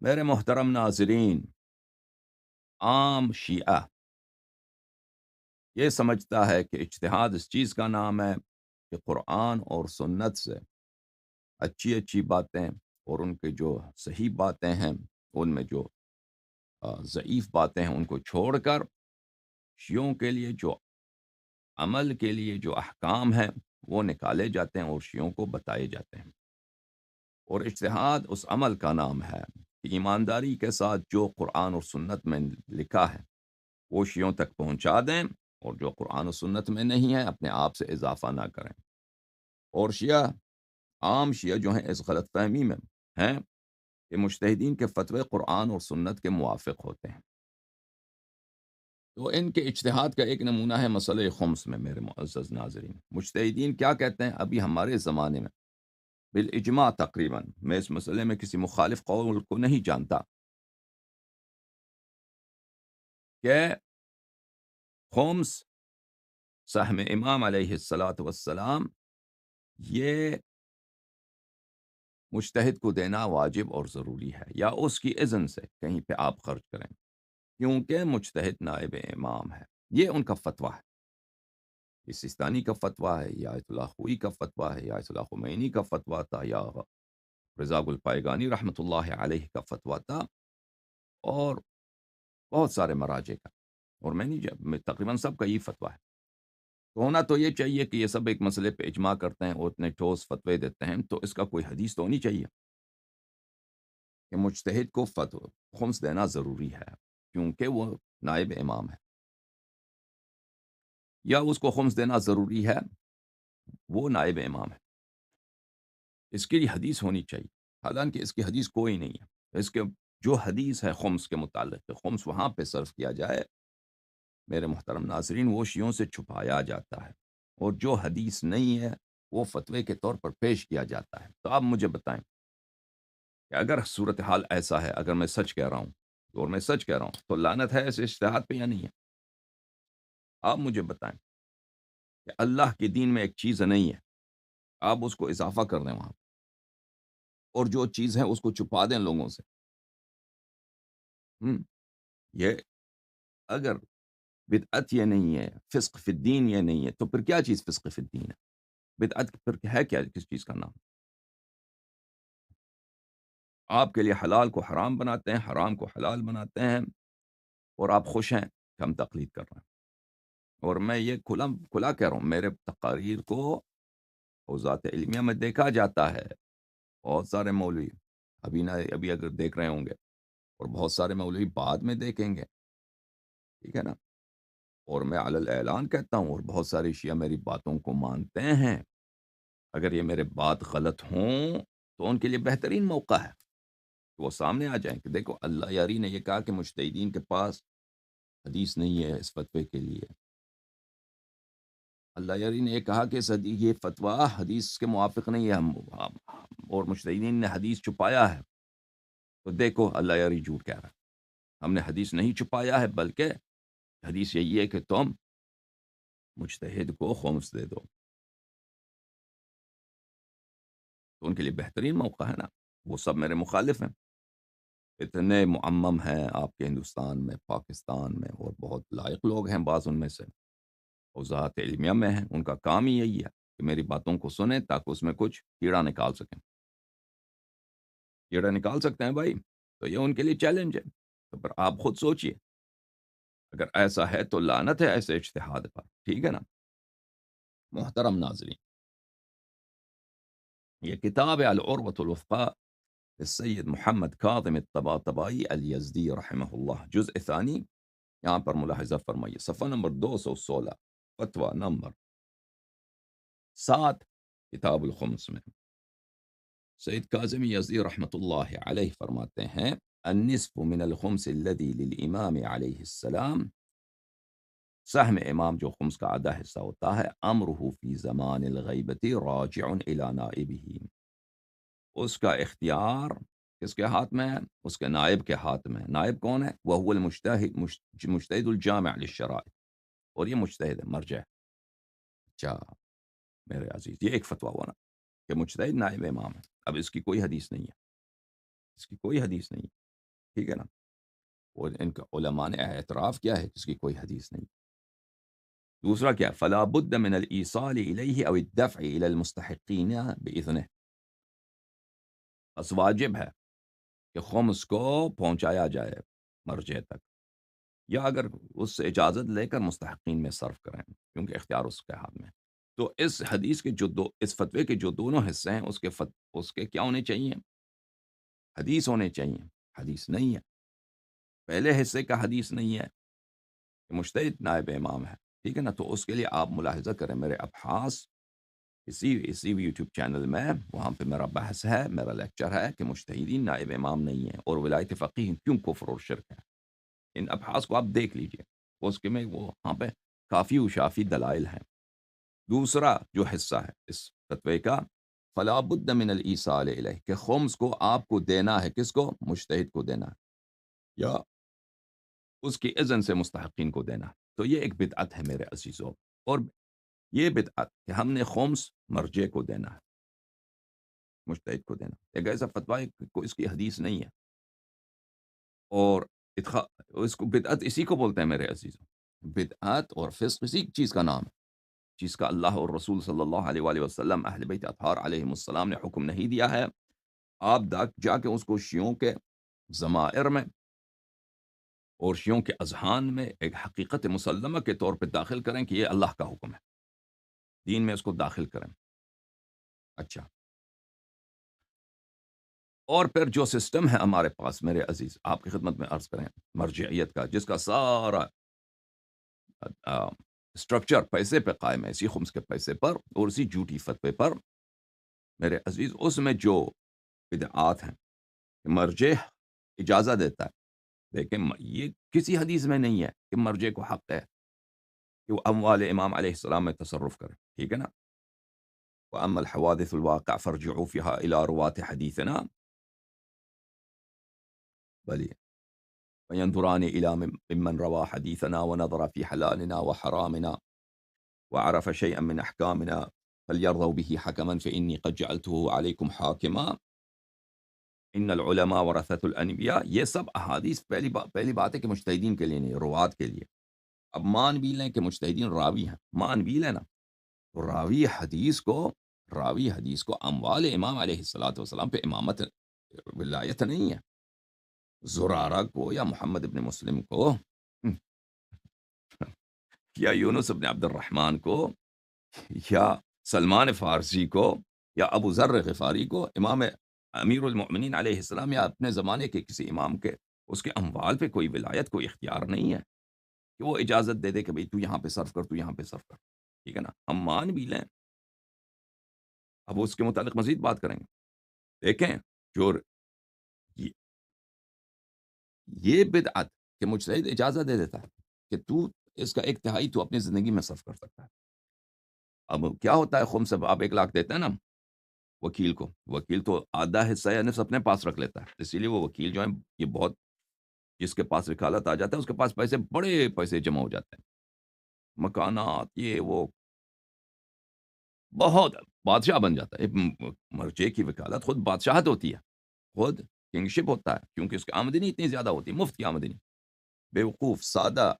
میرے محترم ناظرین، عام شیعہ یہ سمجھتا ہے کہ اجتہاد اس چیز کا نام ہے کہ قرآن اور سنت سے اچھی اچھی باتیں اور ان کے جو صحیح باتیں ہیں، ان میں جو ضعیف باتیں ہیں ان کو چھوڑ کر شیعوں کے لیے جو عمل کے لیے جو احکام ہیں وہ نکالے جاتے ہیں اور شیعوں کو بتائے جاتے ہیں، اور اجتہاد اس عمل کا نام ہے کہ ایمانداری کے ساتھ جو قرآن اور سنت میں لکھا ہے وہ شیعوں تک پہنچا دیں، اور جو قرآن و سنت میں نہیں ہے اپنے آپ سے اضافہ نہ کریں۔ اور شیعہ، عام شیعہ جو ہیں اس غلط فہمی میں ہیں کہ مجتہدین کے فتوے قرآن اور سنت کے موافق ہوتے ہیں۔ تو ان کے اجتہاد کا ایک نمونہ ہے مسئلہ خمس میں، میرے معزز ناظرین۔ مجتہدین کیا کہتے ہیں ابھی ہمارے زمانے میں بالاجماع تقریباً، میں اس مسئلے میں کسی مخالف قول کو نہیں جانتا، کہ خمس سہم امام علیہ الصلاۃ والسلام یہ مجتہد کو دینا واجب اور ضروری ہے، یا اس کی اذن سے کہیں پہ آپ خرچ کریں، کیونکہ مجتہد نائب امام ہے۔ یہ ان کا فتویٰ ہے، یہ سیستانی کا فتویٰ ہے، یا آیت اللہ خوئی کا فتویٰ ہے، یا آیت اللہ خمینی کا فتویٰ تھا، یا رضا گل پائگانی رحمۃ اللہ علیہ کا فتویٰ تھا، اور بہت سارے مراجع کا، اور میں تقریباً سب کا یہ فتویٰ ہے۔ تو ہونا تو یہ چاہیے کہ یہ سب ایک مسئلے پہ اجماع کرتے ہیں اور اتنے ٹھوس فتوے دیتے ہیں، تو اس کا کوئی حدیث تو ہونی چاہیے کہ مجتہد کو خمس دینا ضروری ہے کیونکہ وہ نائب امام ہے، یا اس کو خمس دینا ضروری ہے وہ نائب امام ہے، اس کے لیے حدیث ہونی چاہیے۔ حالانکہ اس کی حدیث کوئی نہیں ہے۔ اس کے جو حدیث ہے خمس کے متعلق کہ خمس وہاں پہ صرف کیا جائے، میرے محترم ناظرین، وہ شیعوں سے چھپایا جاتا ہے، اور جو حدیث نہیں ہے وہ فتوے کے طور پر پیش کیا جاتا ہے۔ تو آپ مجھے بتائیں کہ اگر صورتحال ایسا ہے، اگر میں سچ کہہ رہا ہوں اور میں سچ کہہ رہا ہوں، تو لعنت ہے ایسے اشتہاد پہ یا نہیں ہے؟ آپ مجھے بتائیں کہ اللہ کے دین میں ایک چیز نہیں ہے، آپ اس کو اضافہ کر دیں وہاں، اور جو چیز ہے اس کو چھپا دیں لوگوں سے۔ ہم، یہ اگر بدعت یہ نہیں ہے، فسق فی الدین یہ نہیں ہے، تو پھر کیا چیز فسق فی الدین ہے؟ بدعت پھر ہے کیا، کس چیز کا نام؟ آپ کے لیے حلال کو حرام بناتے ہیں، حرام کو حلال بناتے ہیں، اور آپ خوش ہیں کہ ہم تقلید کر رہے ہیں۔ اور میں یہ کھلا کہہ رہا ہوں، میرے تقاریر کو اوزات علمیہ میں دیکھا جاتا ہے، بہت سارے مولوی ابھی اگر دیکھ رہے ہوں گے، اور بہت سارے مولوی بعد میں دیکھیں گے، ٹھیک ہے نا؟ اور میں علی الاعلان کہتا ہوں، اور بہت سارے شیعہ میری باتوں کو مانتے ہیں۔ اگر یہ میرے بات غلط ہوں تو ان کے لیے بہترین موقع ہے کہ وہ سامنے آ جائیں کہ دیکھو اللہ یاری نے یہ کہا کہ مجتہدین کے پاس حدیث نہیں ہے اس فتوے کے لیے، اللہ یاری نے یہ کہا کہ یہ فتویٰ حدیث کے موافق نہیں ہے، اور مجتہدین نے حدیث چھپایا ہے، تو دیکھو اللہ یاری جھوٹ کہہ رہا ہے۔ ہم نے حدیث نہیں چھپایا ہے، بلکہ حدیث یہی ہے کہ تم مجتہد کو خمس دے دو، تو ان کے لیے بہترین موقع ہے نا۔ وہ سب میرے مخالف ہیں، اتنے معمم ہیں آپ کے ہندوستان میں، پاکستان میں، اور بہت لائق لوگ ہیں بعض ان میں سے، وزارت علمیہ میں ہیں، ان کا کام ہی یہی ہے کہ میری باتوں کو سنیں تاکہ اس میں کچھ کیڑا نکال سکیں۔ کیڑا نکال سکتے ہیں بھائی، تو یہ ان کے لیے چیلنج ہے۔ تو پھر آپ خود سوچئے، اگر ایسا ہے تو لعنت ہے ایسے اجتہاد پر، ٹھیک ہے نا؟ محترم ناظرین، یہ کتاب ہے العروۃ الوثقی للسید محمد کاظم الطباطبائی الیزدی رحمہ اللہ، جزء ثانی، یہاں پر ملاحظہ فرمائیے، صفحہ نمبر 216، فتویٰ نمبر 7، کتاب الخمس میں سید کاظم یزدی رحمۃ اللہ علیہ فرماتے ہیں: النصف من الخمس الذي للامام علیہ السلام، سہم امام جو خمس کا آدھا حصہ ہوتا ہے، امرہ فی زمان الغیبت راجع الی نائبہ، اس کا اختیار کس کے ہاتھ میں ہے؟ اس کے نائب کے ہاتھ میں۔ نائب کون ہے؟ وہو مجتہد الجامع للشرائع، اور یہ مجتہد ہے، مرجع ہے۔ اچھا میرے عزیز، یہ ایک فتویٰ ہوا نا کہ مجتہد نائب امام ہے۔ اب اس کی کوئی حدیث نہیں ہے، اس کی کوئی حدیث نہیں ہے۔ ٹھیک ہے نا؟ اور ان کا علماء نے اعتراف کیا ہے جس کی کوئی حدیث نہیں۔ دوسرا کیا؟ فلا بد من الایصال الیہ او الدفع الی المستحقین باذنہ، بس واجب ہے کہ خمس کو پہنچایا جائے مرجع تک، یا اگر اس سے اجازت لے کر مستحقین میں صرف کریں، کیونکہ اختیار اس کے ہاتھ میں ہے۔ تو اس حدیث کے جو اس فتوے کے جو دونوں حصے ہیں اس کے کیا ہونے چاہیے؟ حدیث ہونے چاہیے۔ حدیث نہیں ہے، پہلے حصے کا حدیث نہیں ہے کہ مجتہد نائب امام ہے، ٹھیک ہے نا؟ تو اس کے لیے آپ ملاحظہ کریں میرے ابحاث اسی یوٹیوب چینل میں، وہاں پہ میرا بحث ہے، میرا لیکچر ہے کہ مجتہدین نائب امام نہیں ہیں، اور ولایت فقیہ کیوں کفر اور شرک ہے۔ ان ابحاث کو آپ دیکھ لیجئے، اس کے میں وہاں پہ کافی و شافی دلائل ہیں۔ دوسرا جو حصہ ہے اس فتوے کا، فلا بد من الایصال الیہ، کہ خمس کو آپ کو دینا ہے، کس کو؟ مجتہد کو دینا ہے، یا اس کی اذن سے مستحقین کو دینا ہے۔ تو یہ ایک بدعت ہے میرے عزیزو، اور یہ بدعت کہ ہم نے خمس مرجع کو دینا ہے، مجتہد کو دینا، ایک ایسا فتویٰ ہے کہ اس کی حدیث نہیں ہے، اور ادخا اس کو بدعت اسی کو بولتے ہیں میرے عزیزو۔ بدعت اور فسق اسی چیز کا نام ہے، جس کا اللہ اور رسول صلی اللہ علیہ وآلہ وسلم، اہل بیت اطہار علیہم السلام نے حکم نہیں دیا ہے۔ آپ جا کے اس کو شیعوں کے ضمائر میں اور شیعوں کے اذہان میں ایک حقیقت مسلمہ کے طور پہ داخل کریں کہ یہ اللہ کا حکم ہے، دین میں اس کو داخل کریں۔ اچھا، اور پھر جو سسٹم ہے ہمارے پاس میرے عزیز، آپ کی خدمت میں عرض کریں، مرجعیت کا، جس کا سارا اسٹرکچر پیسے پہ قائم ہے، اسی خمس کے پیسے پر اور اسی جھوٹی فتوے پر میرے عزیز، اس میں جو بدعات ہیں کہ مرجع اجازت دیتا ہے، لیکن یہ کسی حدیث میں نہیں ہے کہ مرجع کو حق ہے کہ وہ اموال امام علیہ السلام میں تصرف کرے، ٹھیک ہے نا؟ وَأَمَّا الْحَوَادِثُ الْوَاقِعَةُ فَارْجِعُوا فِيهَا إِلَىٰ رُوَاةِ حَدِيثِنَا بل فينظران إلى ممن روى حديثنا ونظر في حلالنا وحرامنا وعرف شيئا من أحكامنا فليرضوا به حكما فإني قد جعلته عليكم حاكما إن العلماء ورثة الأنبياء۔ یہ سب احادیث پہلی بات ہے کہ مجتہدین کے لیے نہیں، روات کے لیے۔ اب مان بھی لیں کہ مجتہدین راوی ہیں، مان بھی لیں نا، تو راوی حدیث کو اموال امام علیہ السلام پہ امامت ولایت نہیں ہے۔ زرارہ کو یا محمد ابن مسلم کو یا یونس ابن عبد الرحمن کو یا سلمان فارسی کو یا ابو ذر غفاری کو امام امیر المؤمنین علیہ السلام یا اپنے زمانے کے کسی امام کے اس کے اموال پہ کوئی ولایت، کوئی اختیار نہیں ہے کہ وہ اجازت دے دے کہ بھئی تو یہاں پہ صرف کر، تو یہاں پہ صرف کر، ٹھیک ہے نا؟ ہم مان بھی لیں، اب اس کے متعلق مزید بات کریں گے۔ دیکھیں، جو یہ یہ بدعت کہ مجتہد اجازت دے دیتا ہے کہ تو اس کا ایک تہائی تو اپنی زندگی میں صرف کر سکتا ہے۔ اب کیا ہوتا ہے، خم سے آپ 1 لاکھ دیتے ہیں نا وکیل کو، وکیل تو آدھا حصہ یا نصف اپنے پاس رکھ لیتا ہے، اسی لیے وہ وکیل جو ہے یہ بہت، جس کے پاس وکالت آ جاتا ہے اس کے پاس پیسے، بڑے پیسے جمع ہو جاتے ہیں، مکانات، یہ وہ، بہت بادشاہ بن جاتا ہے۔ مرجے کی وکالت خود بادشاہت ہوتی ہے، خود کنگشپ ہوتا ہے، کیونکہ اس کی آمدنی اتنی زیادہ ہوتی ہے، مفت کی آمدنی۔ بیوقوف سادہ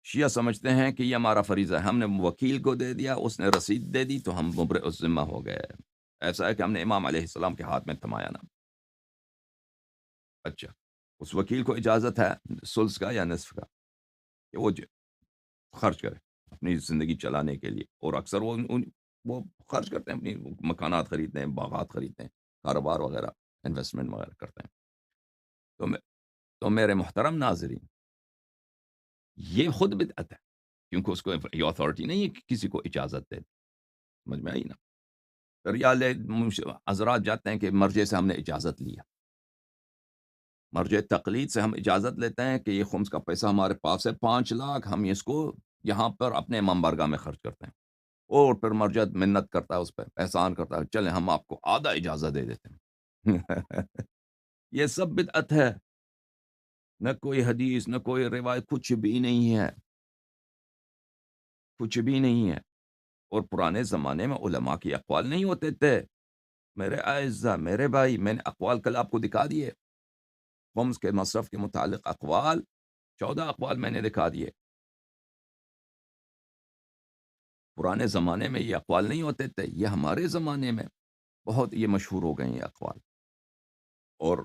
شیعہ سمجھتے ہیں کہ یہ ہمارا فریضہ ہے، ہم نے وکیل کو دے دیا، اس نے رسید دے دی تو ہم مبرئ الذمہ ہو گئے۔ ایسا ہے کہ ہم نے امام علیہ السلام کے ہاتھ میں تھمایا نا۔ اچھا، اس وکیل کو اجازت ہے ثلث کا یا نصف کا کہ وہ خرچ کرے اپنی زندگی چلانے کے لیے، اور اکثر وہ خرچ کرتے ہیں، اپنی مکانات خریدتے ہیں، باغات خریدتے ہیں، کاروبار وغیرہ، انویسٹمنٹ وغیرہ کرتے ہیں۔ تو تو میرے محترم ناظرین، یہ خود بدعت ہے، کیونکہ اس کو یہ اتھارٹی نہیں ہے کہ کسی کو اجازت دے۔ سمجھ میں آئی نا؟ پھر یا حضرات جاتے ہیں کہ مرجع سے ہم نے اجازت لیا، مرجع تقلید سے ہم اجازت لیتے ہیں کہ یہ خمس کا پیسہ ہمارے پاس ہے 5 لاکھ، ہم اس کو یہاں پر اپنے امام بارگاہ میں خرچ کرتے ہیں، اور پھر مرجع منت کرتا ہے، اس پہ احسان کرتا ہے، چلیں ہم آپ کو آدھا اجازت دے دیتے ہیں۔ یہ سب بدعت ہے، نہ کوئی حدیث، نہ کوئی روایت، کچھ بھی نہیں ہے، کچھ بھی نہیں ہے۔ اور پرانے زمانے میں علماء کی اقوال نہیں ہوتے تھے میرے اعزا، میرے بھائی، میں نے اقوال کل آپ کو دکھا دیے، خمس کے مصرف کے متعلق اقوال 14 اقوال میں نے دکھا دیے. پرانے زمانے میں یہ اقوال نہیں ہوتے تھے، یہ ہمارے زمانے میں بہت یہ مشہور ہو گئے ہیں یہ اقوال. اور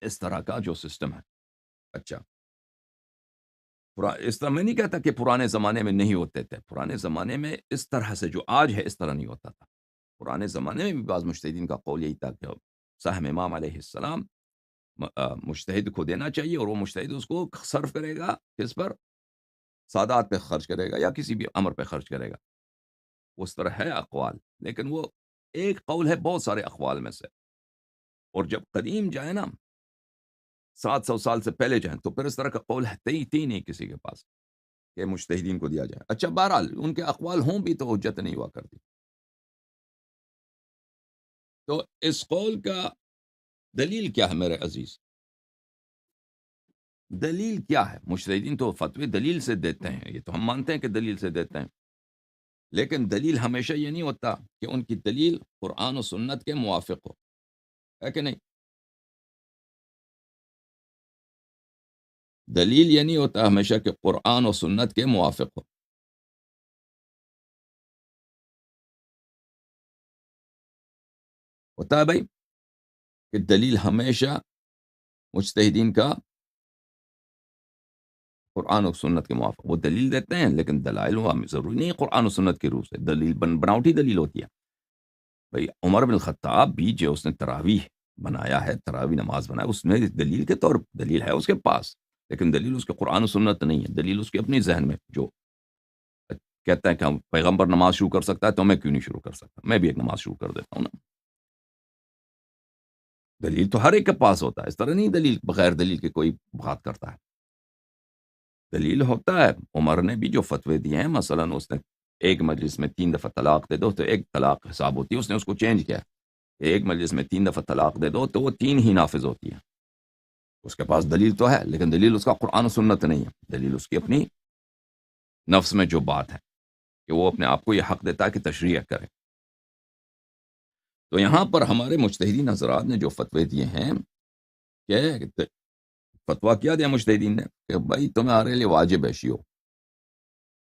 اس طرح کا جو سسٹم ہے. اچھا، اس طرح میں نہیں کہتا کہ پرانے زمانے میں نہیں ہوتے تھے. پرانے زمانے میں اس طرح سے جو آج ہے اس طرح نہیں ہوتا تھا. پرانے زمانے میں بھی بعض مجتہدین کا قول یہی تھا کہ سہم امام علیہ السلام مجتہد کو دینا چاہیے، اور وہ مجتہد اس کو صرف کرے گا کس پر؟ سادات پہ خرچ کرے گا یا کسی بھی امر پہ خرچ کرے گا. اس طرح ہے اقوال، لیکن وہ ایک قول ہے بہت سارے اقوال میں سے. اور جب قدیم جائے نا، 700 سال سے پہلے جائیں، تو پھر اس طرح کا قول ہے تھی نہیں کسی کے پاس کہ مجتہدین کو دیا جائے. اچھا، بہرحال ان کے اقوال ہوں بھی تو حجت نہیں ہوا کرتی. تو اس قول کا دلیل کیا ہے میرے عزیز؟ دلیل کیا ہے؟ مجتہدین تو فتوی دلیل سے دیتے ہیں، یہ تو ہم مانتے ہیں کہ دلیل سے دیتے ہیں، لیکن دلیل ہمیشہ یہ نہیں ہوتا کہ ان کی دلیل قرآن و سنت کے موافق ہو، ہے کہ نہیں؟ دلیل یہ نہیں ہوتا ہمیشہ کہ قرآن و سنت کے موافق ہو. ہوتا ہے بھائی کہ دلیل ہمیشہ مجتہدین کا قرآن و سنت کے موافق، وہ دلیل دیتے ہیں، لیکن دلائل وہ ضروری نہیں ہے قرآن و سنت کی روح سے. دلیل بناوٹی دلیل ہوتی ہے. بھائی عمر بن الخطاب بھی جو اس نے تراویح بنایا ہے، تراویح نماز بنایا، اس میں دلیل کے طور دلیل ہے اس کے پاس، لیکن دلیل اس کے قرآن و سنت نہیں ہے. دلیل اس کے اپنی ذہن میں جو کہتا ہے کہ ہم پیغمبر نماز شروع کر سکتا ہے تو میں کیوں نہیں شروع کر سکتا، میں بھی ایک نماز شروع کر دیتا ہوں نا. دلیل تو ہر ایک کے پاس ہوتا ہے، اس طرح نہیں دلیل بغیر دلیل کے کوئی بات کرتا ہے. دلیل ہوتا ہے. عمر نے بھی جو فتوے دیے ہیں، مثلا اس نے ایک مجلس میں 3 دفعہ طلاق دے دو تو ایک طلاق حساب ہوتی ہے، اس نے اس کو چینج کیا. ایک مجلس میں 3 دفعہ طلاق دے دو تو وہ 3 ہی نافذ ہوتی ہے. اس کے پاس دلیل تو ہے، لیکن دلیل اس کا قرآن و سنت نہیں ہے. دلیل اس کی اپنی نفس میں جو بات ہے کہ وہ اپنے آپ کو یہ حق دیتا ہے کہ تشریح کرے. تو یہاں پر ہمارے مجتہدین حضرات نے جو فتوے دیے ہیں، کہ فتویٰ کیا دیا مجتہدین نے کہ بھائی تمہارے لیے واجب ہے، شیعو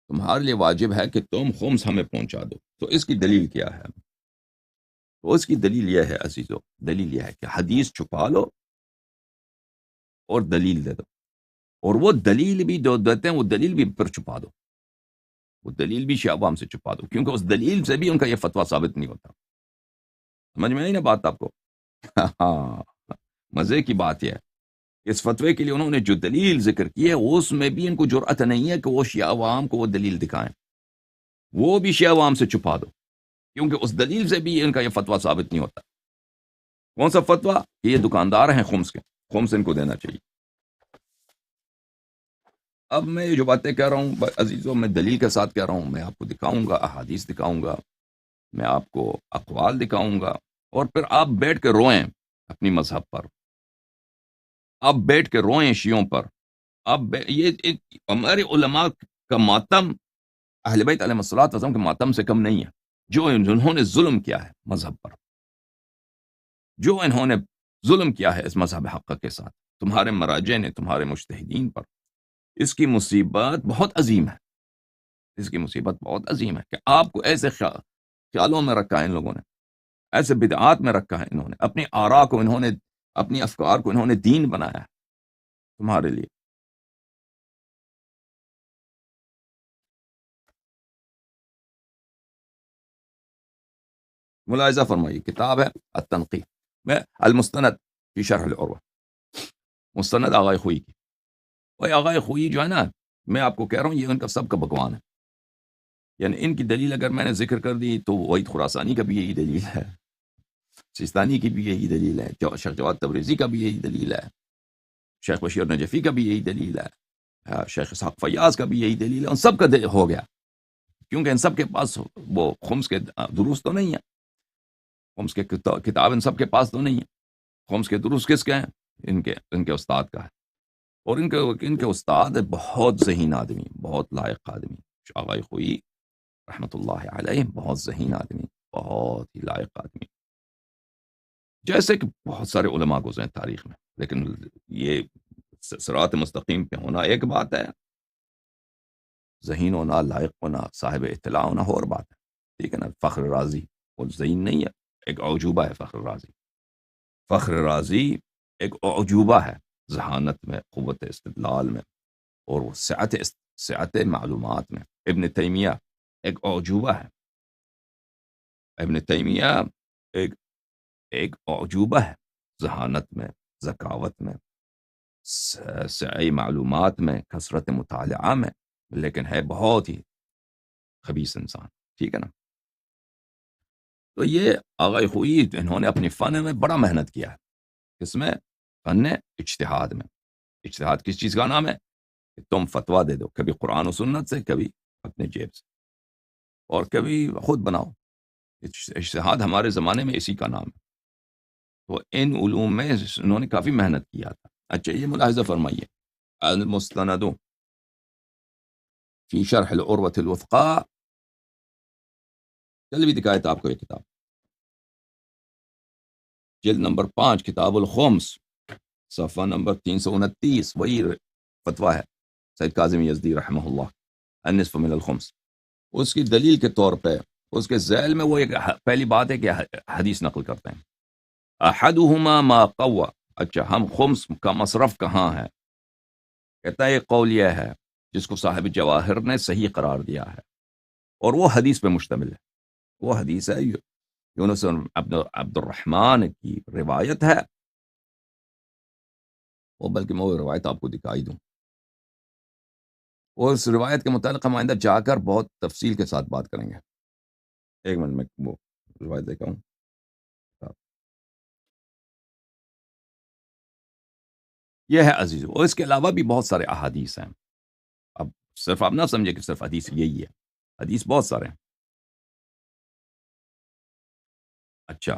تمہارے لیے واجب ہے کہ تم خمس ہمیں پہنچا دو. تو اس کی دلیل کیا ہے؟ تو اس کی دلیل یہ ہے عزیزو، دلیل یہ ہے کہ حدیث چھپا لو اور دلیل دے دو. اور وہ دلیل بھی جو دیتے ہیں وہ دلیل بھی پھر چھپا دو. وہ دلیل بھی شیعہ عوام سے چھپا دو، کیونکہ اس دلیل سے بھی ان کا یہ فتویٰ ثابت نہیں ہوتا. سمجھ میں آئی نا بات آپ کو؟ ہاں، مزے کی بات یہ ہے، اس فتوے کے لیے انہوں نے جو دلیل ذکر کی ہے اس میں بھی ان کو جرأت نہیں ہے کہ وہ شیعہ عوام کو وہ دلیل دکھائیں. وہ بھی شیعہ عوام سے چھپا دو، کیونکہ اس دلیل سے بھی ان کا یہ فتویٰ ثابت نہیں ہوتا. کون سا فتویٰ؟ کہ یہ دکاندار ہیں خمس کے، خمس ان کو دینا چاہیے. اب میں یہ جو باتیں کہہ رہا ہوں عزیزوں، میں دلیل کے ساتھ کہہ رہا ہوں. میں آپ کو دکھاؤں گا، احادیث دکھاؤں گا، میں آپ کو اقوال دکھاؤں گا، اور پھر آپ بیٹھ کے روئیں اپنی مذہب پر. آپ بیٹھ کے روئیں شیعوں پر. یہ ہمارے علماء کا ماتم اہل بیت علیہ الصلوۃ والسلام کے ماتم سے کم نہیں ہے، جو انہوں نے ظلم کیا ہے مذہب پر، جو انہوں نے ظلم کیا ہے اس مذہب حق کے ساتھ، تمہارے مراجع نے، تمہارے مجتہدین پر. اس کی مصیبت بہت عظیم ہے. اس کی مصیبت بہت عظیم ہے کہ آپ کو ایسے خیالوں میں رکھا ہے ان لوگوں نے، ایسے بدعات میں رکھا ہے انہوں نے، اپنی آراء کو انہوں نے، اپنی افکار کو انہوں نے دین بنایا ہے تمہارے لیے. ملاحظہ فرمائیے، کتاب ہے التنقیح میں المستند فی شرح العروہ، مستند آغائے خوئی کی. وہ آغائے خوئی جو ہے نا، میں آپ کو کہہ رہا ہوں یہ ان کا سب کا بکوان ہے. یعنی ان کی دلیل اگر میں نے ذکر کر دی تو وحید خراسانی کا بھی یہی دلیل ہے، سیستانی کی بھی یہی دلیل ہے، شیخ جواد تبریزی کا بھی یہی دلیل ہے، شیخ بشیر نجفی کا بھی یہی دلیل ہے، شیخ اسحاق فیاض کا بھی یہی دلیل ہے. ان سب کا ہو گیا، کیونکہ ان سب کے پاس وہ خمس کے دروس تو نہیں ہیں، خمس کے کتاب ان سب کے پاس تو نہیں ہے. خمس کے دروس کس کے ہیں؟ ان کے استاد کا ہے. اور ان کے استاد بہت ذہین آدمی، بہت لائق آدمی، آغائے خوئی رحمۃ اللہ علیہ، بہت ذہین آدمی، بہت ہی لائق آدمی. جیسے کہ بہت سارے علماء گزرے ہیں تاریخ میں، لیکن یہ صراط مستقیم پہ ہونا ایک بات ہے، ذہین ہونا، لائق ہونا، صاحب اطلاع ہونا اور بات ہے، ٹھیک ہے نا؟ فخر رازی وہ ذہین نہیں ہے، ایک اعجوبہ ہے فخر رازی. فخر رازی ایک اعجوبہ ہے، ذہانت میں، قوت استدلال میں، اور وہ سعت معلومات میں. ابن تیمیہ ایک اعجوبہ ہے. ابن تیمیہ ایک ایک اعجوبہ ہے، ذہانت میں، ذکاوت میں، سعی معلومات میں، کثرت مطالعہ میں، لیکن ہے بہت ہی خبیث انسان، ٹھیک ہے نا؟ تو یہ آغا خوئی انہوں نے اپنی فن میں بڑا محنت کیا ہے. کس میں؟ فن اجتہاد میں. اجتہاد کس چیز کا نام ہے؟ کہ تم فتویٰ دے دو، کبھی قرآن و سنت سے، کبھی اپنے جیب سے، اور کبھی خود بناؤ. اجتہاد ہمارے زمانے میں اسی کا نام ہے. تو ان علوم میں انہوں نے کافی محنت کیا تھا. اچھا، یہ ملاحظہ فرمائیے، المستند فی شرح العروۃ الوثقی، چل بھی دکھائے تھا آپ کو یہ کتاب، جلد نمبر 5، کتاب الخمس، صفحہ نمبر 329. وہی فتویٰ ہے سید کاظم یزدی رحمہ اللہ، النصف من الخمس. اس کی دلیل کے طور پہ اس کے ذیل میں وہ ایک پہلی بات ہے کہ حدیث نقل کرتے ہیں، احدہما ما قوى. اچھا، ہم خمس کا مصرف کہاں ہے؟ کہتا ہے ایک قول یہ ہے جس کو صاحب جواہر نے صحیح قرار دیا ہے، اور وہ حدیث پہ مشتمل ہے. وہ حدیث ہے یونس عبد الرحمن کی روایت ہے، وہ بلکہ میں وہ روایت آپ کو دکھائی دوں. اور اس روایت کے متعلق ہم آئندہ جا کر بہت تفصیل کے ساتھ بات کریں گے. ایک منٹ میں وہ روایت دیکھا ہوں. یہ ہے عزیزو، اور اس کے علاوہ بھی بہت سارے احادیث ہیں. اب صرف آپ نہ سمجھے کہ صرف حدیث یہی ہے، حدیث بہت سارے ہیں. اچھا،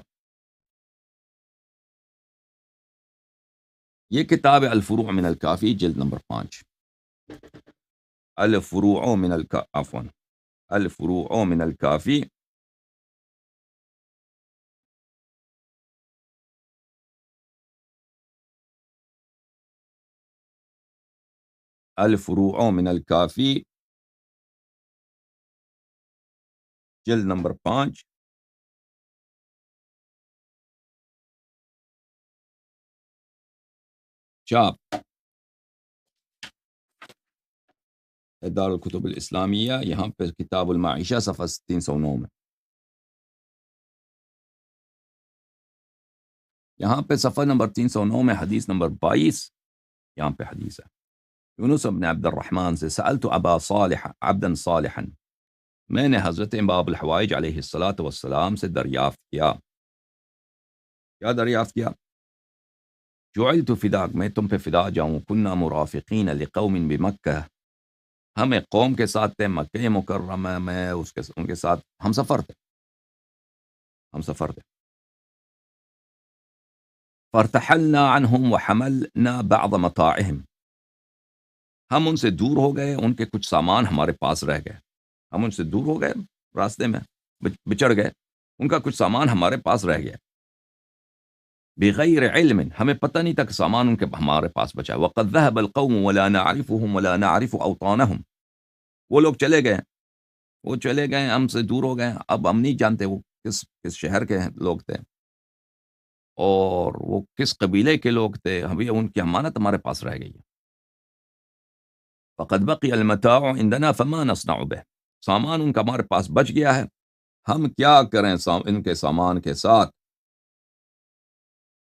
یہ کتاب ہے الفروع من الکافی، جلد نمبر 5. الفروع من عفوا، الفروع من الکافی، الفروع من الکافی، جلد نمبر 5، چاپ دار الکتب الاسلامیہ، یہاں پہ کتاب المعیشہ، صفحہ 309 میں. یہاں پہ صفحہ نمبر 309 میں حدیث نمبر 22، یہاں پہ حدیث ہے، یونس بن عبد الرحمن سے، سألت ابا صالح عبدا صالحا، میں نے حضرت باب الحوائج علیہ الصلاۃ والسلام سے دریافت کیا. کیا دریافت کیا؟ جعلت فداک، میں تم پہ فدا جاؤں. کننا مرافقین لقوم بمکہ، ہم ایک قوم کے ساتھ تھے مکہ مکرمہ میں، ان کے ساتھ ہم سفر تھے، ہم سفر تھے. فارتحلنا عنہم وحملنا بعض متاعہم، ہم ان سے دور ہو گئے، ان کے کچھ سامان ہمارے پاس رہ گئے. ہم ان سے دور ہو گئے، راستے میں بچڑ گئے، ان کا کچھ سامان ہمارے پاس رہ گیا. بغیر علم، ہمیں پتہ نہیں تھا کہ سامان ان کے ہمارے پاس بچا. وقد ذهب القوم ولا نعرفهم ولا نعرف اوطانهم، وہ لوگ چلے گئے، وہ چلے گئے، ہم سے دور ہو گئے. اب ہم نہیں جانتے وہ کس شہر کے لوگ تھے، اور وہ کس قبیلے کے لوگ تھے. ابھی ان کی امانت ہمارے پاس رہ گئی ہے. فقد بقي المتاع عندنا فما نصنع به، سامان ان کا ہمارے پاس بچ گیا ہے، ہم کیا کریں ان کے سامان کے ساتھ.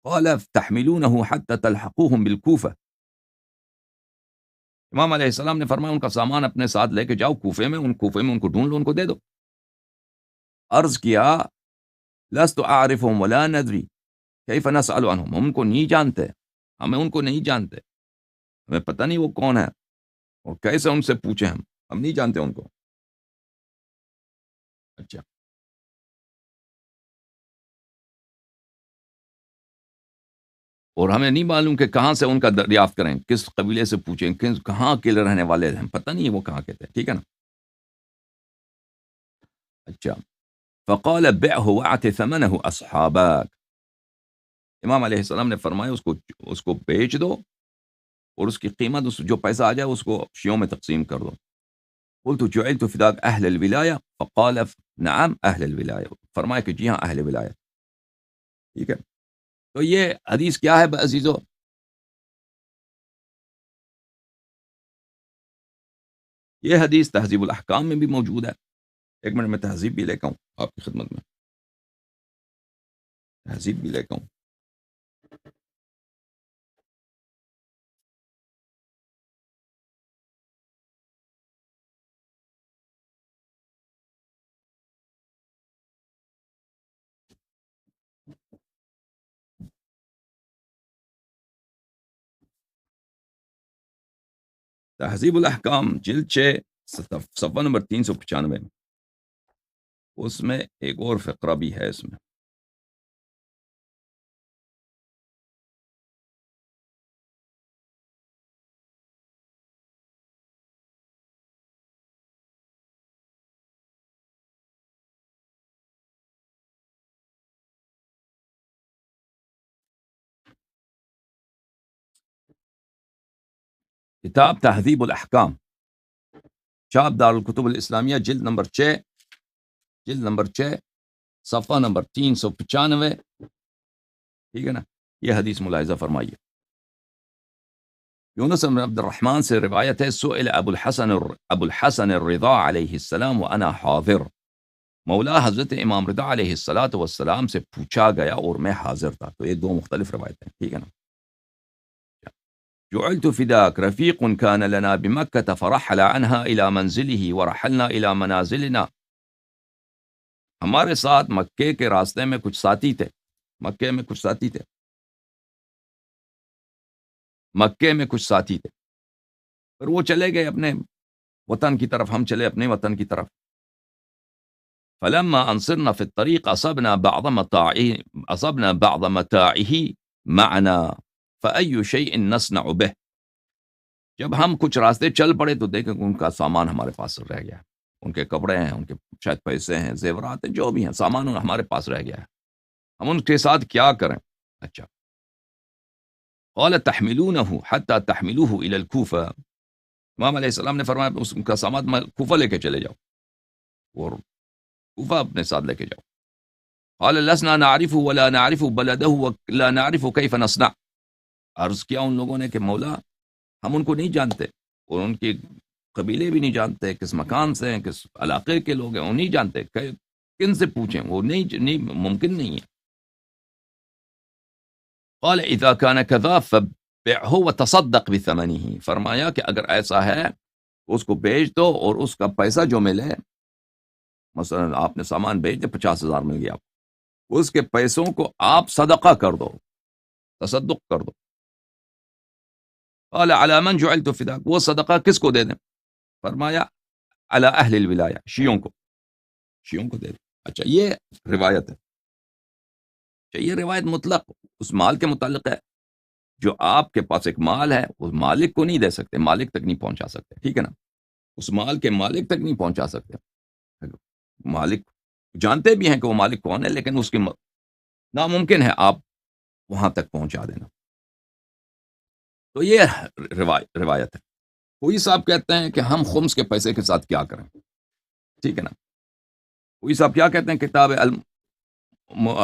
قال تحملونه حتى تلحقوهم بالكوفة، امام علیہ السلام نے فرمایا ان کا سامان اپنے ساتھ لے کے جاؤ کوفے میں، کوفے میں ان کو ڈھونڈ لو، ان کو دے دو. عرض کیا لست اعرفهم ولا ندری کیف نسأل عنهم، ہم ان کو نہیں جانتے، ہمیں ان کو نہیں جانتے، ہمیں پتہ نہیں وہ کون ہے، اور کیسے ان سے پوچھیں، ہم نہیں جانتے ان کو. اچھا، اور ہمیں نہیں معلوم کہ کہاں سے ان کا دریافت کریں، کس قبیلے سے پوچھیں، کہاں کے رہنے والے ہیں، پتہ نہیں وہ کہاں کے تھے. ٹھیک ہے نا؟ اچھا، فقال بعه واعط ثمنه اصحابك، امام علیہ السلام نے فرمایا اس کو بیچ دو اور اس کی قیمت جو پیسہ آ جائے اس کو شیعوں میں تقسیم کر دو. قلت جعلت فداک اہل الولایہ فقال نعم اہل الولایہ، فرمایا کہ جی ہاں اہل ولایت. ٹھیک ہے، تو یہ حدیث کیا ہے عزیزو؟ یہ حدیث تہذیب الاحکام میں بھی موجود ہے. ایک منٹ میں تہذیب بھی لے کے آؤں آپ کی خدمت میں، تہذیب بھی لے کے آؤں. تہذیب الاحکام جلد 6 صفحہ نمبر 395 اس میں ایک اور فقرہ بھی ہے. اس میں کتاب تہذیب الاحکام، چاپ دار الکتب الاسلامیہ، جلد نمبر 6 صفحہ نمبر 395. ٹھیک ہے نا، یہ حدیث ملاحظہ فرمائیے. یونس بن عبد الرحمن سے روایت ہے، سئل ابو الحسن الرضا علیہ السلام وانا حاضر، مولا حضرت امام رضا علیہ الصلاۃ والسلام سے پوچھا گیا اور میں حاضر تھا. تو یہ دو مختلف روایتیں، ٹھیک ہے نا. جعلت فداك رفيق كان لنا بمكة فرحل عنها إلى منزله ورحلنا إلى منازلنا. ہمارے ساتھ مکے کے راستے میں کچھ ساتھی تھے، مکے میں کچھ ساتھی تھے، پھر وہ چلے گئے اپنے وطن کی طرف، ہم چلے اپنے وطن کی طرف. فلما انصرنا في الطريق اصبنا بعض متاعه معنا فأي شيء نصنع به. جب ہم کچھ راستے چل پڑے تو دیکھیں کہ ان کا سامان ہمارے پاس رہ گیا ہے، ان کے کپڑے ہیں، ان کے شاید پیسے ہیں، زیورات ہیں، جو بھی ہیں، سامان ہمارے پاس رہ گیا ہے، ہم ان کے ساتھ کیا کریں؟ اچھا، قال تحملونه حتى تحملوه الى الكوفه. امام علیہ السلام نے فرمایا اس کا سامان کوفہ لے کے چلے جاؤ اور کوفہ اپنے ساتھ لے کے جاؤ. قال لسنا نعرفه ولا نعرف بلده ولا نعرف كيف نصنع. عرض کیا ان لوگوں نے کہ مولا ہم ان کو نہیں جانتے اور ان کے قبیلے بھی نہیں جانتے، کس مکان سے ہیں، کس علاقے کے لوگ ہیں، وہ نہیں جانتے، کن سے پوچھیں، وہ نہیں ممکن نہیں ہے. قال اذا كان كذا فبعه وتصدق بثمنه. فرمایا کہ اگر ایسا ہے اس کو بیچ دو اور اس کا پیسہ جو ملے، مثلا آپ نے سامان بیچ دے 50,000 مل گیا، اس کے پیسوں کو آپ صدقہ کر دو، تصدق کر دو. قال على من جعلت فداك. وہ صدقہ کس کو دے دیں؟ فرمایا على اہل الولایہ، شیعوں کو دے دیں. اچھا، یہ روایت ہے. اچھا، یہ روایت مطلق اس مال کے متعلق ہے. جو آپ کے پاس ایک مال ہے وہ مالک کو نہیں دے سکتے، مالک تک نہیں پہنچا سکتے، ٹھیک ہے نا. اس مال کے مالک تک نہیں پہنچا سکتے. مالک جانتے بھی ہیں کہ وہ مالک کون ہے، لیکن اس کی ناممکن ہے آپ وہاں تک پہنچا دینا. تو یہ روایت ہے. کوئی صاحب کہتے ہیں کہ ہم خمس کے پیسے کے ساتھ کیا کریں، ٹھیک ہے نا. کوئی صاحب کیا کہتے ہیں کتاب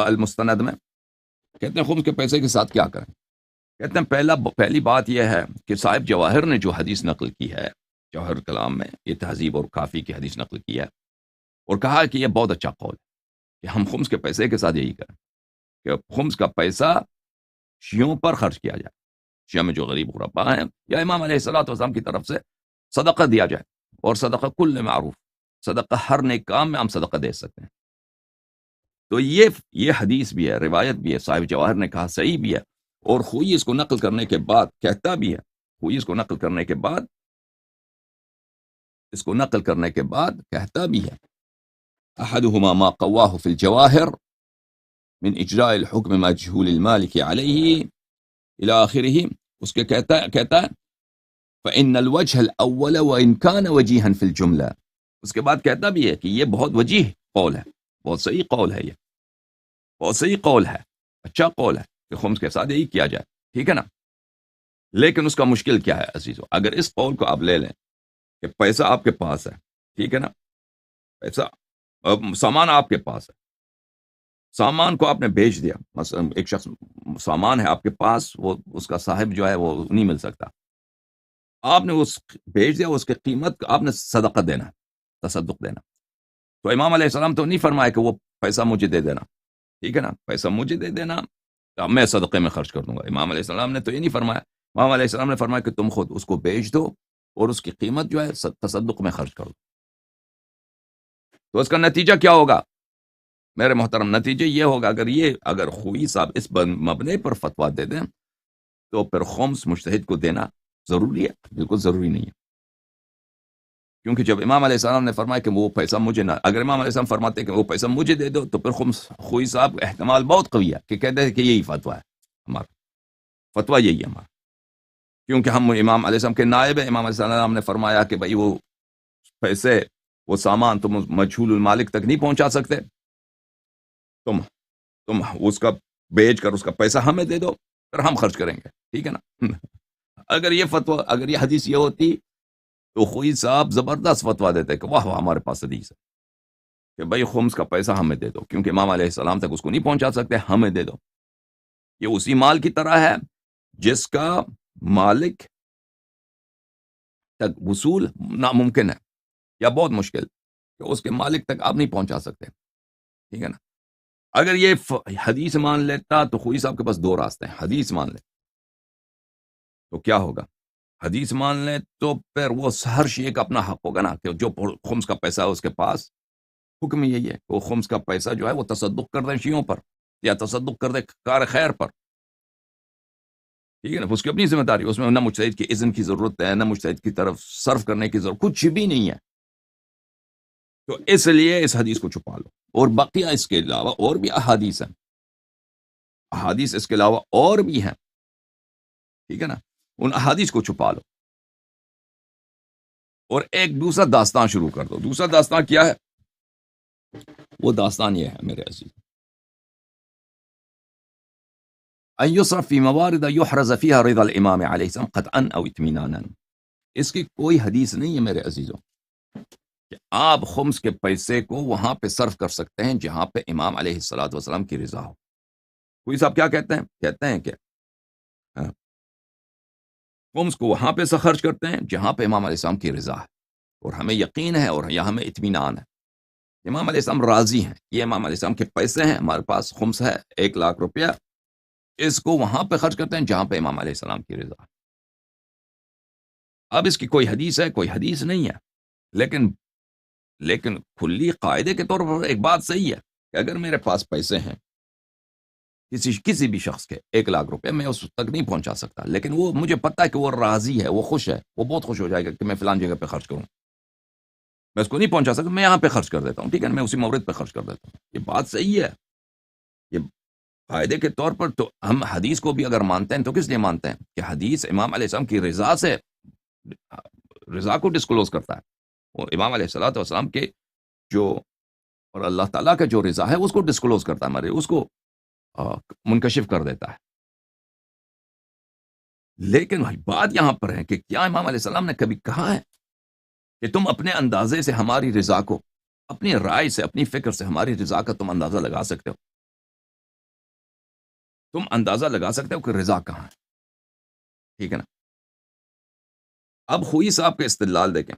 المستند میں، کہتے ہیں خمس کے پیسے کے ساتھ کیا کریں. کہتے ہیں پہلی بات یہ ہے کہ صاحب جواہر نے جو حدیث نقل کی ہے، جواہر کلام میں یہ تہذیب اور کافی کی حدیث نقل کی ہے اور کہا کہ یہ بہت اچھا قول ہے کہ ہم خمس کے پیسے کے ساتھ یہی کریں کہ خمس کا پیسہ شیعوں پر خرچ کیا جائے، شیعہ میں جو غریب غربا ہیں، یا امام علیہ الصلوۃ والسلام کی طرف سے صدقہ دیا جائے. اور صدقہ کل معروف، صدقہ ہر نیک کام میں ہم صدقہ دے سکتے ہیں. تو یہ حدیث بھی ہے، روایت بھی ہے، صاحب جواہر نے کہا صحیح بھی ہے. اور خوئی اس کو نقل کرنے کے بعد کہتا بھی ہے، خوئی اس کو نقل کرنے کے بعد کہتا بھی ہے، احدهما ما قواه في الجواهر من اجراء الحكم مجهول المالك عليه الى اخره. اس کے کہتا ہے فان الوجه الاول وان كان وجيها في الجمله. اس کے بعد کہتا بھی ہے کہ یہ بہت وجیح قول ہے، بہت صحیح قول ہے، یہ بہت صحیح قول ہے، اچھا قول ہے. کہ خمس کے ساتھ یہی کیا جائے، ٹھیک ہے نا. لیکن اس کا مشکل کیا ہے عزیزو؟ اگر اس قول کو آپ لے لیں کہ پیسہ آپ کے پاس ہے، ٹھیک ہے نا، پیسہ سامان آپ کے پاس ہے، سامان کو آپ نے بیچ دیا، مثلا ایک شخص سامان ہے آپ کے پاس، وہ اس کا صاحب جو ہے وہ نہیں مل سکتا، آپ نے اس بیچ دیا، اس کی قیمت آپ نے صدقہ دینا ہے، تصدق دینا. تو امام علیہ السلام تو نہیں فرمایا کہ وہ پیسہ مجھے دے دینا، ٹھیک ہے نا، پیسہ مجھے دے دینا میں صدقے میں خرچ کر دوں گا. امام علیہ السلام نے تو یہ نہیں فرمایا. امام علیہ السلام نے فرمایا کہ تم خود اس کو بیچ دو اور اس کی قیمت جو ہے تصدق میں خرچ کر دو. تو اس کا نتیجہ کیا ہوگا میرے محترم؟ نتیجہ یہ ہوگا، اگر خوئی صاحب اس مبنے پر فتویٰ دے دیں تو پھر خمس مجتہد کو دینا ضروری ہے؟ بالکل ضروری نہیں ہے. کیونکہ جب امام علیہ السلام نے فرمایا کہ وہ پیسہ مجھے نہ، اگر امام علیہ السلام فرماتے کہ وہ پیسہ مجھے دے دو تو پھر خمس خوئی صاحب احتمال بہت قوی ہے کہ کہتے ہیں کہ یہی فتویٰ ہے ہمارا، فتویٰ یہی ہے ہمارا، کیونکہ ہم امام علیہ السلام کے نائب ہیں. امام علیہ السلام نے فرمایا کہ بھائی وہ پیسے، وہ سامان تم مجہول المالک تک نہیں پہنچا سکتے، تم اس کا بیچ کر اس کا پیسہ ہمیں دے دو، پھر ہم خرچ کریں گے، ٹھیک ہے نا. اگر یہ فتویٰ، اگر یہ حدیث یہ ہوتی تو خوئی صاحب زبردست فتویٰ دیتے کہ واہ واہ ہمارے پاس حدیث ہے کہ بھائی خمس کا پیسہ ہمیں دے دو، کیونکہ امام علیہ السلام تک اس کو نہیں پہنچا سکتے، ہمیں دے دو. یہ اسی مال کی طرح ہے جس کا مالک تک وصول ناممکن ہے یا بہت مشکل، کہ اس کے مالک تک آپ نہیں پہنچا سکتے، ٹھیک ہے نا. اگر یہ حدیث مان لیتا تو خوئی صاحب کے پاس دو راستے ہیں. حدیث مان لے تو کیا ہوگا؟ حدیث مان لیں تو پھر وہ ہر شیء کا اپنا حق ہوگا نا، کہ جو خمس کا پیسہ ہے اس کے پاس، حکم یہی ہے کہ وہ خمس کا پیسہ جو ہے وہ تصدق کر دیں شیعوں پر یا تصدق کر دیں کار خیر پر، ٹھیک ہے نا. اس کی اپنی ذمہ داری، اس میں نہ مجتہد کی اذن کی ضرورت ہے، نہ مجتہد کی طرف صرف کرنے کی ضرورت، کچھ بھی نہیں ہے. تو اس لیے اس حدیث کو چھپا لو، اور بقیہ اس کے علاوہ اور بھی احادیث ہیں، احادیث اس کے علاوہ اور بھی ہیں، ٹھیک ہے نا. ان احادیث کو چھپا لو اور ایک دوسرا داستان شروع کر دو. دوسرا داستان کیا ہے؟ وہ داستان یہ ہے میرے عزیز، ان يصرف في موارد يحرز فيها رضا الامام علیہ السلام قطعا او اطمینانا. اس کی کوئی حدیث نہیں ہے میرے عزیزوں کہ آپ خمس کے پیسے کو وہاں پہ صرف کر سکتے ہیں جہاں پہ امام علیہ الصلوۃ والسلام کی رضا ہو. کوئی صاحب کیا کہتے ہیں؟ کہتے ہیں کہ خمس کو وہاں پہ خرچ کرتے ہیں جہاں پہ امام علیہ السلام کی رضا ہے، اور ہمیں یقین ہے اور یہاں ہمیں اطمینان ہے، امام علیہ السلام راضی ہیں، یہ امام علیہ السلام کے پیسے ہیں، ہمارے پاس خمس ہے 1,00,000 روپیہ، اس کو وہاں پہ خرچ کرتے ہیں جہاں پہ امام علیہ السلام کی رضا ہے. اب اس کی کوئی حدیث ہے؟ کوئی حدیث نہیں ہے، لیکن کھلی قاعدے کے طور پر ایک بات صحیح ہے کہ اگر میرے پاس پیسے ہیں کسی بھی شخص کے 1,00,000 روپے، میں اس تک نہیں پہنچا سکتا، لیکن وہ مجھے پتا ہے کہ وہ راضی ہے، وہ خوش ہے، وہ بہت خوش ہو جائے گا کہ میں فلان جگہ پہ خرچ کروں، میں اس کو نہیں پہنچا سکتا، میں یہاں پہ خرچ کر دیتا ہوں، ٹھیک ہے، میں اسی مورد پہ خرچ کر دیتا ہوں. یہ بات صحیح ہے، یہ قاعدے کے طور پر. تو ہم حدیث کو بھی اگر مانتے ہیں تو کس لیے مانتے ہیں؟ کہ حدیث امام علیہ السلام کی رضا سے، رضا کو ڈسکلوز کرتا ہے، اور امام علیہ الصلوۃ والسلام کے جو، اور اللہ تعالیٰ کا جو رضا ہے اس کو ڈسکلوز کرتا ہے، ہمارے اس کو منکشف کر دیتا ہے. لیکن بات یہاں پر ہے کہ کیا امام علیہ السلام نے کبھی کہا ہے کہ تم اپنے اندازے سے ہماری رضا کو، اپنی رائے سے، اپنی فکر سے ہماری رضا کا تم اندازہ لگا سکتے ہو؟ تم اندازہ لگا سکتے ہو کہ رضا کہاں ہے، ٹھیک ہے نا. اب خوئی صاحب کے استدلال دیکھیں.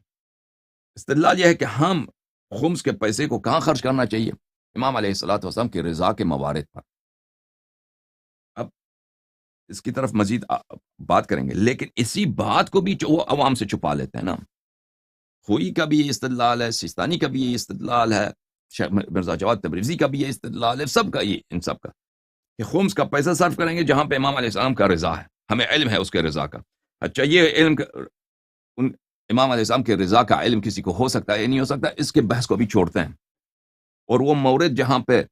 استدلال یہ ہے کہ ہم خمس کے پیسے کو کہاں خرچ کرنا چاہیے؟ امام علیہ الصلوۃ والسلام کی رضا کے موارد پر. اب اس کی طرف مزید بات کریں گے، لیکن اسی بات کو بھی وہ عوام سے چھپا لیتے ہیں نا. خوئی کا بھی یہ استدلال ہے، سیستانی کا بھی یہ استدلال ہے، شیخ مرزا جواد تبریزی کا بھی یہ استدلال ہے، سب کا، یہ ان سب کا، کہ خمس کا پیسہ صرف کریں گے جہاں پہ امام علیہ السلام کا رضا ہے، ہمیں علم ہے اس کے رضا کا. اچھا، یہ علم ان امام علیہ السلام کے رضا کا علم کسی کو ہو سکتا ہے یا نہیں ہو سکتا، اس کے بحث کو بھی چھوڑتے ہیں، اور وہ مورد جہاں پہ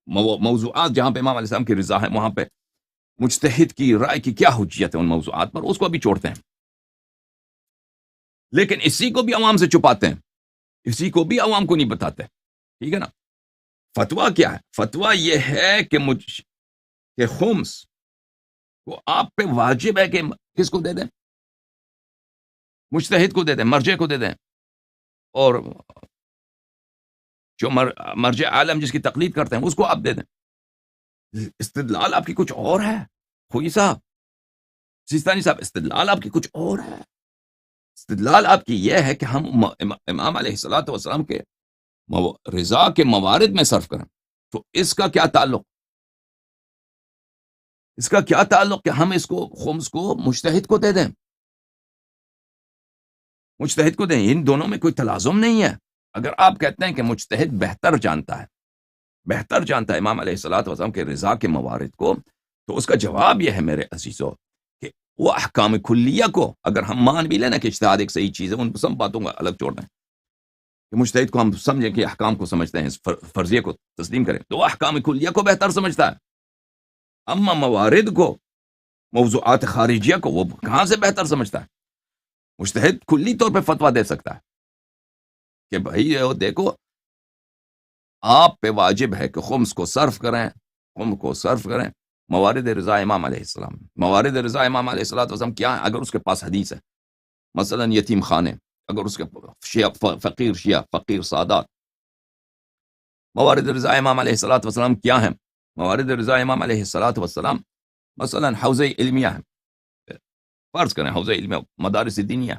موضوعات جہاں پہ امام علیہ السلام کی رضا ہے، وہاں پہ مجتہد کی رائے کی کیا حجیت ہے ان موضوعات پر، اس کو بھی چھوڑتے ہیں. لیکن اسی کو بھی عوام سے چھپاتے ہیں، اسی کو بھی عوام کو نہیں بتاتے، ٹھیک ہے نا. فتویٰ کیا ہے؟ فتویٰ یہ ہے کہ خمس وہ آپ پہ واجب ہے کہ کس کو دے دیں؟ مجتہد کو دے دیں، مرجع کو دے دیں، اور جو مرجع عالم جس کی تقلید کرتے ہیں اس کو آپ دے دیں۔ استدلال آپ کی کچھ اور ہے خوئی صاحب، سیستانی صاحب، استدلال آپ کی کچھ اور ہے۔ استدلال آپ کی یہ ہے کہ ہم امام علیہ الصلوۃ والسلام کے رضا کے موارد میں صرف کریں، تو اس کا کیا تعلق؟ اس کا کیا تعلق کہ ہم اس کو خمس کو مجتہد کو دے دیں؟ مجتہد کو دیں، ان دونوں میں کوئی تلازم نہیں ہے۔ اگر آپ کہتے ہیں کہ مجتہد بہتر جانتا ہے امام علیہ الصلوۃ والسلام کے رضا کے موارد کو، تو اس کا جواب یہ ہے میرے عزیزو کہ وہ احکام کلیہ کو اگر ہم مان بھی لینا کہ اجتہاد ایک صحیح چیز ہے، ان سب باتوں کا الگ چھوڑ دیں کہ مجتہد کو ہم سمجھیں کہ احکام کو سمجھتے ہیں، اس فرضیے کو تسلیم کریں، تو وہ احکام کلیہ کو بہتر سمجھتا ہے۔ اما موارد کو، موضوعات خارجیہ کو، وہ کہاں سے بہتر سمجھتا ہے؟ مجتہد کلی طور پہ فتویٰ دے سکتا ہے کہ بھائی دیکھو آپ پہ واجب ہے کہ خمس کو صرف کریں، موارد رضا امام علیہ السلام، موارد رضا امام علیہ السلام کیا ہے؟ اگر اس کے پاس حدیث ہے، مثلا یتیم خانے، اگر اس کے فقیر سادات، موارد رضا امام علیہ السلام کیا ہے؟ موارد رضا امام علیہ السلام مثلا حوزہ علمیہ ہے، فرض کریں حوزہ علمیہ، مدارس دینیہ،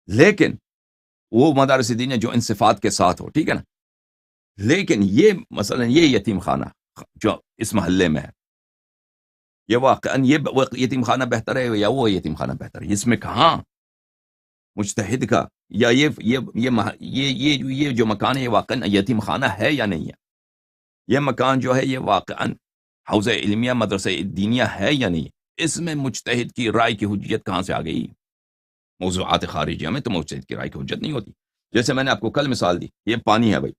لیکن وہ مدارس دینیہ جو ان صفات کے ساتھ ہو، ٹھیک ہے نا، لیکن یہ مثلا یہ یتیم خانہ جو اس محلے میں ہے، یہ واقعاً یہ یتیم خانہ بہتر ہے یا وہ یتیم خانہ بہتر ہے؟ اس میں کہاں مجتہد کا، یا یہ جو مکان ہے یہ واقعاً یتیم خانہ ہے یا نہیں ہے؟ یہ مکان جو ہے یہ واقعاً حوزہ علمیہ مدرسہ دینیہ ہے یا نہیں؟ اس میں مجتہد کی رائے کی حجیت کہاں سے آ گئی؟ موضوعات خارجیہ میں تو مجتہد کی رائے کی حجت نہیں ہوتی۔ جیسے میں نے آپ کو کل مثال دی، یہ پانی ہے بھائی،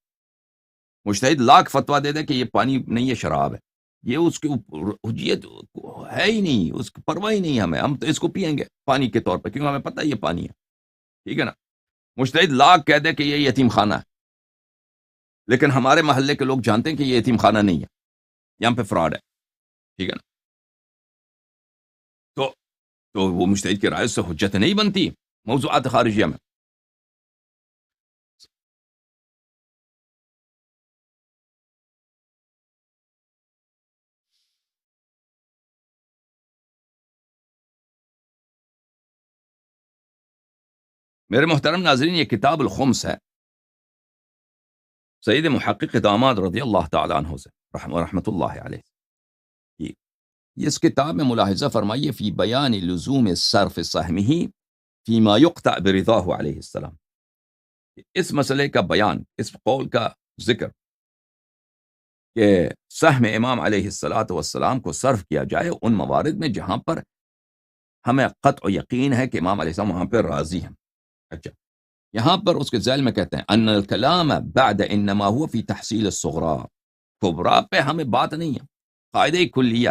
مجتہد لاکھ فتویٰ دے دے کہ یہ پانی نہیں، یہ شراب ہے، یہ اس کی حجیت ہے ہی نہیں، اس کی پرواہ ہی نہیں ہمیں، ہم تو اس کو پیئیں گے پانی کے طور پہ کیونکہ ہمیں پتہ ہے یہ پانی ہے، ٹھیک ہے نا۔ مجتہد لاکھ کہہ دے کہ یہ یتیم خانہ ہے، لیکن ہمارے محلے کے لوگ جانتے ہیں کہ یہ یتیم خانہ نہیں ہے، یہاں پہ فراڈ ہے، ٹھیک ہے نا۔ تو وہ مجتہد کی رائے سے حجت نہیں بنتی موضوعات خارجیہ میں۔ میرے محترم ناظرین، یہ کتاب الخمس ہے، سید محقق داماد رضی اللہ تعالیٰ عنہ سے رحمۃ اللہ علیہ، اس کتاب میں ملاحظہ فرمائیے فی بیان لزوم صرف سہمہ فیما یقطع برضاہ علیہ السلام، اس مسئلے کا بیان، اس قول کا ذکر کہ سہم امام علیہ السلام کو صرف کیا جائے ان موارد میں جہاں پر ہمیں قطع یقین ہے کہ امام علیہ السلام وہاں پر راضی ہیں۔ اچھا، یہاں پر اس کے ذیل میں کہتے ہیں ان الکلام بعد انما هو فی تحصیل الصغرا، کبرا پہ ہمیں بات نہیں ہے، قاعدہ کلیہ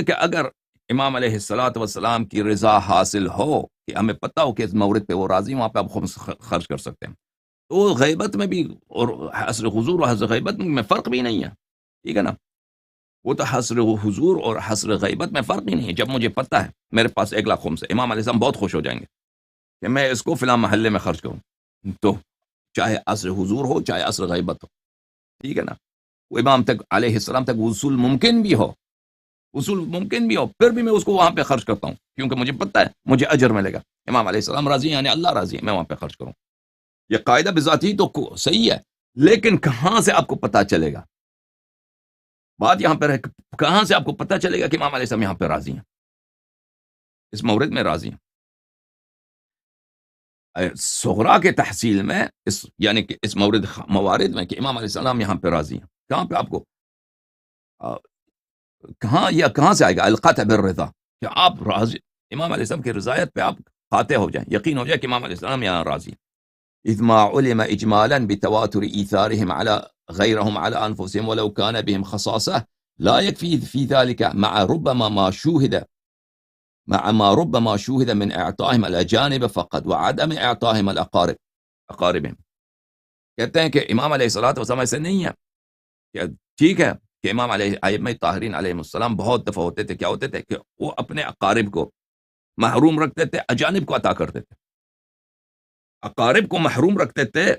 کہ اگر امام علیہ السلام کی رضا حاصل ہو، کہ ہمیں پتہ ہو کہ اس مورد پہ وہ راضی، وہاں پہ آپ خمس خرچ کر سکتے ہیں، تو غیبت میں بھی اور حسر حضور اور حسر غیبت میں فرق بھی نہیں ہے، ٹھیک ہے نا۔ وہ تو حسر حضور اور حسر غیبت میں فرق ہی نہیں ہے۔ جب مجھے پتہ ہے میرے پاس 1,00,000 خمس ہے، امام علیہ السلام بہت خوش ہو جائیں گے کہ میں اس کو فلاں محلے میں خرچ کروں، تو چاہے عصر حضور ہو چاہے عصر غیبت ہو، ٹھیک ہے نا۔ وہ امام تک علیہ السلام تک وصول ممکن بھی ہو، پھر بھی میں اس کو وہاں پہ خرچ کرتا ہوں، کیونکہ مجھے پتہ ہے مجھے اجر ملے گا، امام علیہ السلام راضی ہیں یعنی اللہ راضی ہے، میں وہاں پہ خرچ کروں۔ یہ قاعدہ بذاتی تو صحیح ہے، لیکن کہاں سے آپ کو پتہ چلے گا؟ بات یہاں پر ہے، کہاں سے آپ کو پتہ چلے گا کہ امام علیہ السلام یہاں پہ راضی ہیں، اس مورد میں راضی ہیں؟ صغرا کے تحصیل میں، یعنی کہ اس موارد میں کہ امام علیہ السلام یہاں پہ راضی ہیں، کہاں پہ آپ کو کہاں سے آئے گا القطع بالرضا کہ آپ راضی، امام علیہ السلام کی رضایت پہ آپ قاطع ہو جائیں، یقین ہو جائے کہ امام علیہ السلام یہاں راضی ہیں۔ اذ ما علم اجمالا بتواتر ایثارهم على غیرهم على انفسهم ولو كان بهم خصاصة لا يكفي في ذلك مع ما ربما شوهد من اعطائهم الاجانب فقط وعدم اعطائهم اقاربهم۔ کہتے ہیں کہ امام علیہ الصلوۃ والسلام ایسے نہیں ہے کہ ٹھیک ہے کہ امام علیہ ائمہ طاہرین علیہم السلام بہت دفعہ ہوتے تھے، کیا ہوتے تھے کہ وہ اپنے اقارب کو محروم رکھتے تھے، اجانب کو عطا کرتے تھے، اقارب کو محروم رکھتے تھے،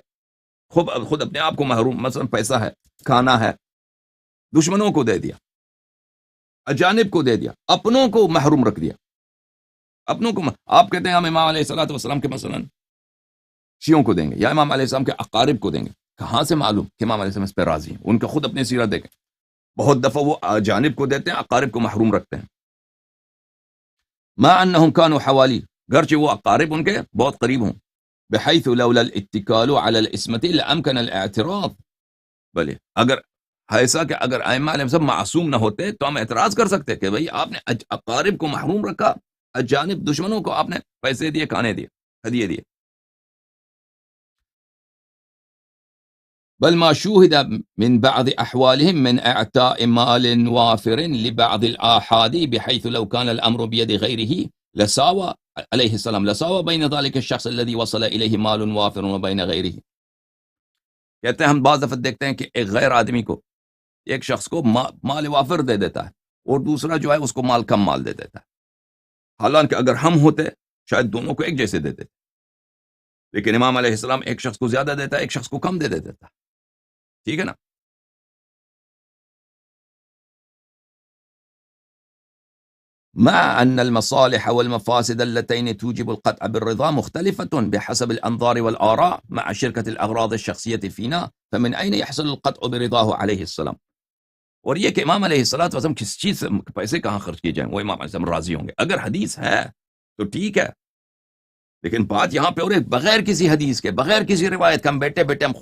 خود اپنے آپ کو محروم، مثلا پیسہ ہے، کھانا ہے، دشمنوں کو دے دیا، اجانب کو دے دیا، اپنوں کو محروم رکھ دیا، اپنوں کو آپ کہتے ہیں ہم امام علیہ الصلوۃ والسلام کے مثلا شیعوں کو دیں گے یا امام علیہ السلام کے اقارب کو دیں گے، کہاں سے معلوم کہ امام علیہ السلام اس پہ راضی ہیں؟ ان کا خود اپنی سیرت دیکھیں، بہت دفعہ وہ اجانب کو دیتے ہیں، اقارب کو محروم رکھتے ہیں، ما انهم كانوا حوالی، گرچہ وہ اقارب ان کے بہت قریب ہوں، بحيث لولا الاتكال على الاسمة لامكن الاعتراض، بلے اگر ایسا کہ اگر ائمہ علیہ السلام معصوم نہ ہوتے تو ہم اعتراض کر سکتے کہ بھئی آپ نے اقارب کو محروم رکھا، اجانب دشمنوں کو آپ نے پیسے دیے، کھانے دیے، ہدیے دیے، بل ما شوهد من بعض احوالهم من اعطاء مال وافر لبعض الاحاد بحيث لو كان الامر بيد غيره لساوى عليه السلام لساوى بين ذلك الشخص الذي وصل اليه مال وافر وبين غيره. کہتے ہیں ہم بعض دفعہ دیکھتے ہیں کہ ایک غیر آدمی کو، ایک شخص کو مال وافر دے دیتا ہے اور دوسرا جو ہے اس کو مال کم مال دے دیتا ہے، حالانکہ اگر ہم ہوتے شاید دونوں کو ایک جیسے دیتے، لیکن امام علیہ السلام ایک شخص کو زیادہ دیتا ہے، ایک شخص کو کم دے دیتا، ٹھیک ہے نا؟ مع أن المصالح والمفاسد اللتين توجب القطع بالرضا مختلفة بحسب الأنظار والآراء مع شركة الأغراض الشخصية فينا، فمن أين يحصل القطع برضاه عليه السلام؟ اور یہ کہ امام علیہ الصلوۃ والسلام کس چیز سے پیسے کہاں خرچ کیے جائیں، وہ امام علیہ السلام راضی ہوں گے؟ اگر حدیث ہے تو ٹھیک ہے، لیکن بات یہاں پہ اور بغیر کسی حدیث کے، بغیر کسی روایت کے ہم بیٹھے بیٹھے ہم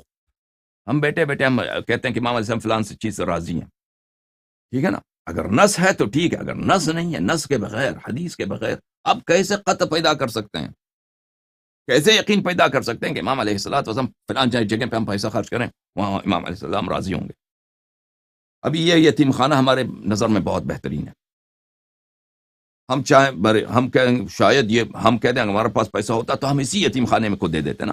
کہتے ہیں کہ امام علیہ السلام فلان سے چیز سے راضی ہیں، ٹھیک ہے نا؟ اگر نص ہے تو ٹھیک ہے، اگر نص نہیں ہے، نص کے بغیر، حدیث کے بغیر اب کیسے قطع پیدا کر سکتے ہیں؟ کیسے یقین پیدا کر سکتے ہیں کہ امام علیہ الصلوۃ والسلام فلان جگہ پہ ہم پیسہ خرچ کریں وہاں امام علیہ السلام راضی ہوں گے؟ ابھی یہ یتیم خانہ ہمارے نظر میں بہت بہترین ہے، ہم چاہیں ہم شاید یہ ہم کہہ دیں ہمارے پاس پیسہ ہوتا تو ہم اسی یتیم خانے میں کو دے دیتے نا،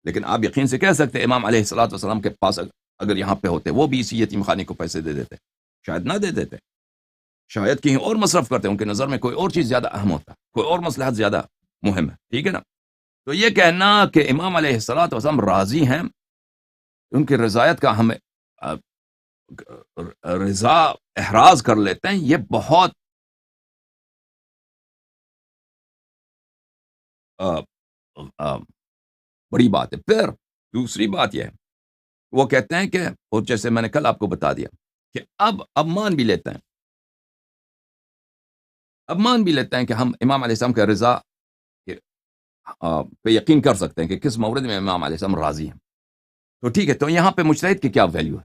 لیکن آپ یقین سے کہہ سکتے امام علیہ الصلوۃ والسلام کے پاس اگر یہاں پہ ہوتے وہ بھی اسی یتیم خانے کو پیسے دے دیتے، شاید نہ دے دیتے، شاید کہیں اور مصرف کرتے، ان کے نظر میں کوئی اور چیز زیادہ اہم ہوتا، کوئی اور مصلحت زیادہ مہم ہے، ٹھیک ہے نا؟ تو یہ کہنا کہ امام علیہ الصلوۃ والسلام راضی ہیں، ان کی رضایت کا ہم رضا احراز کر لیتے ہیں، یہ بہت بڑی بات ہے۔ پھر دوسری بات یہ ہے، وہ کہتے ہیں کہ اور جیسے میں نے کل آپ کو بتا دیا کہ اب مان بھی لیتے ہیں، اب مان بھی لیتے ہیں کہ ہم امام علیہ السلام کا رضا پہ یقین کر سکتے ہیں کہ کس مورد میں امام علیہ السلام راضی ہیں، تو ٹھیک ہے، تو یہاں پہ مجتہد کی کیا ویلیو ہے؟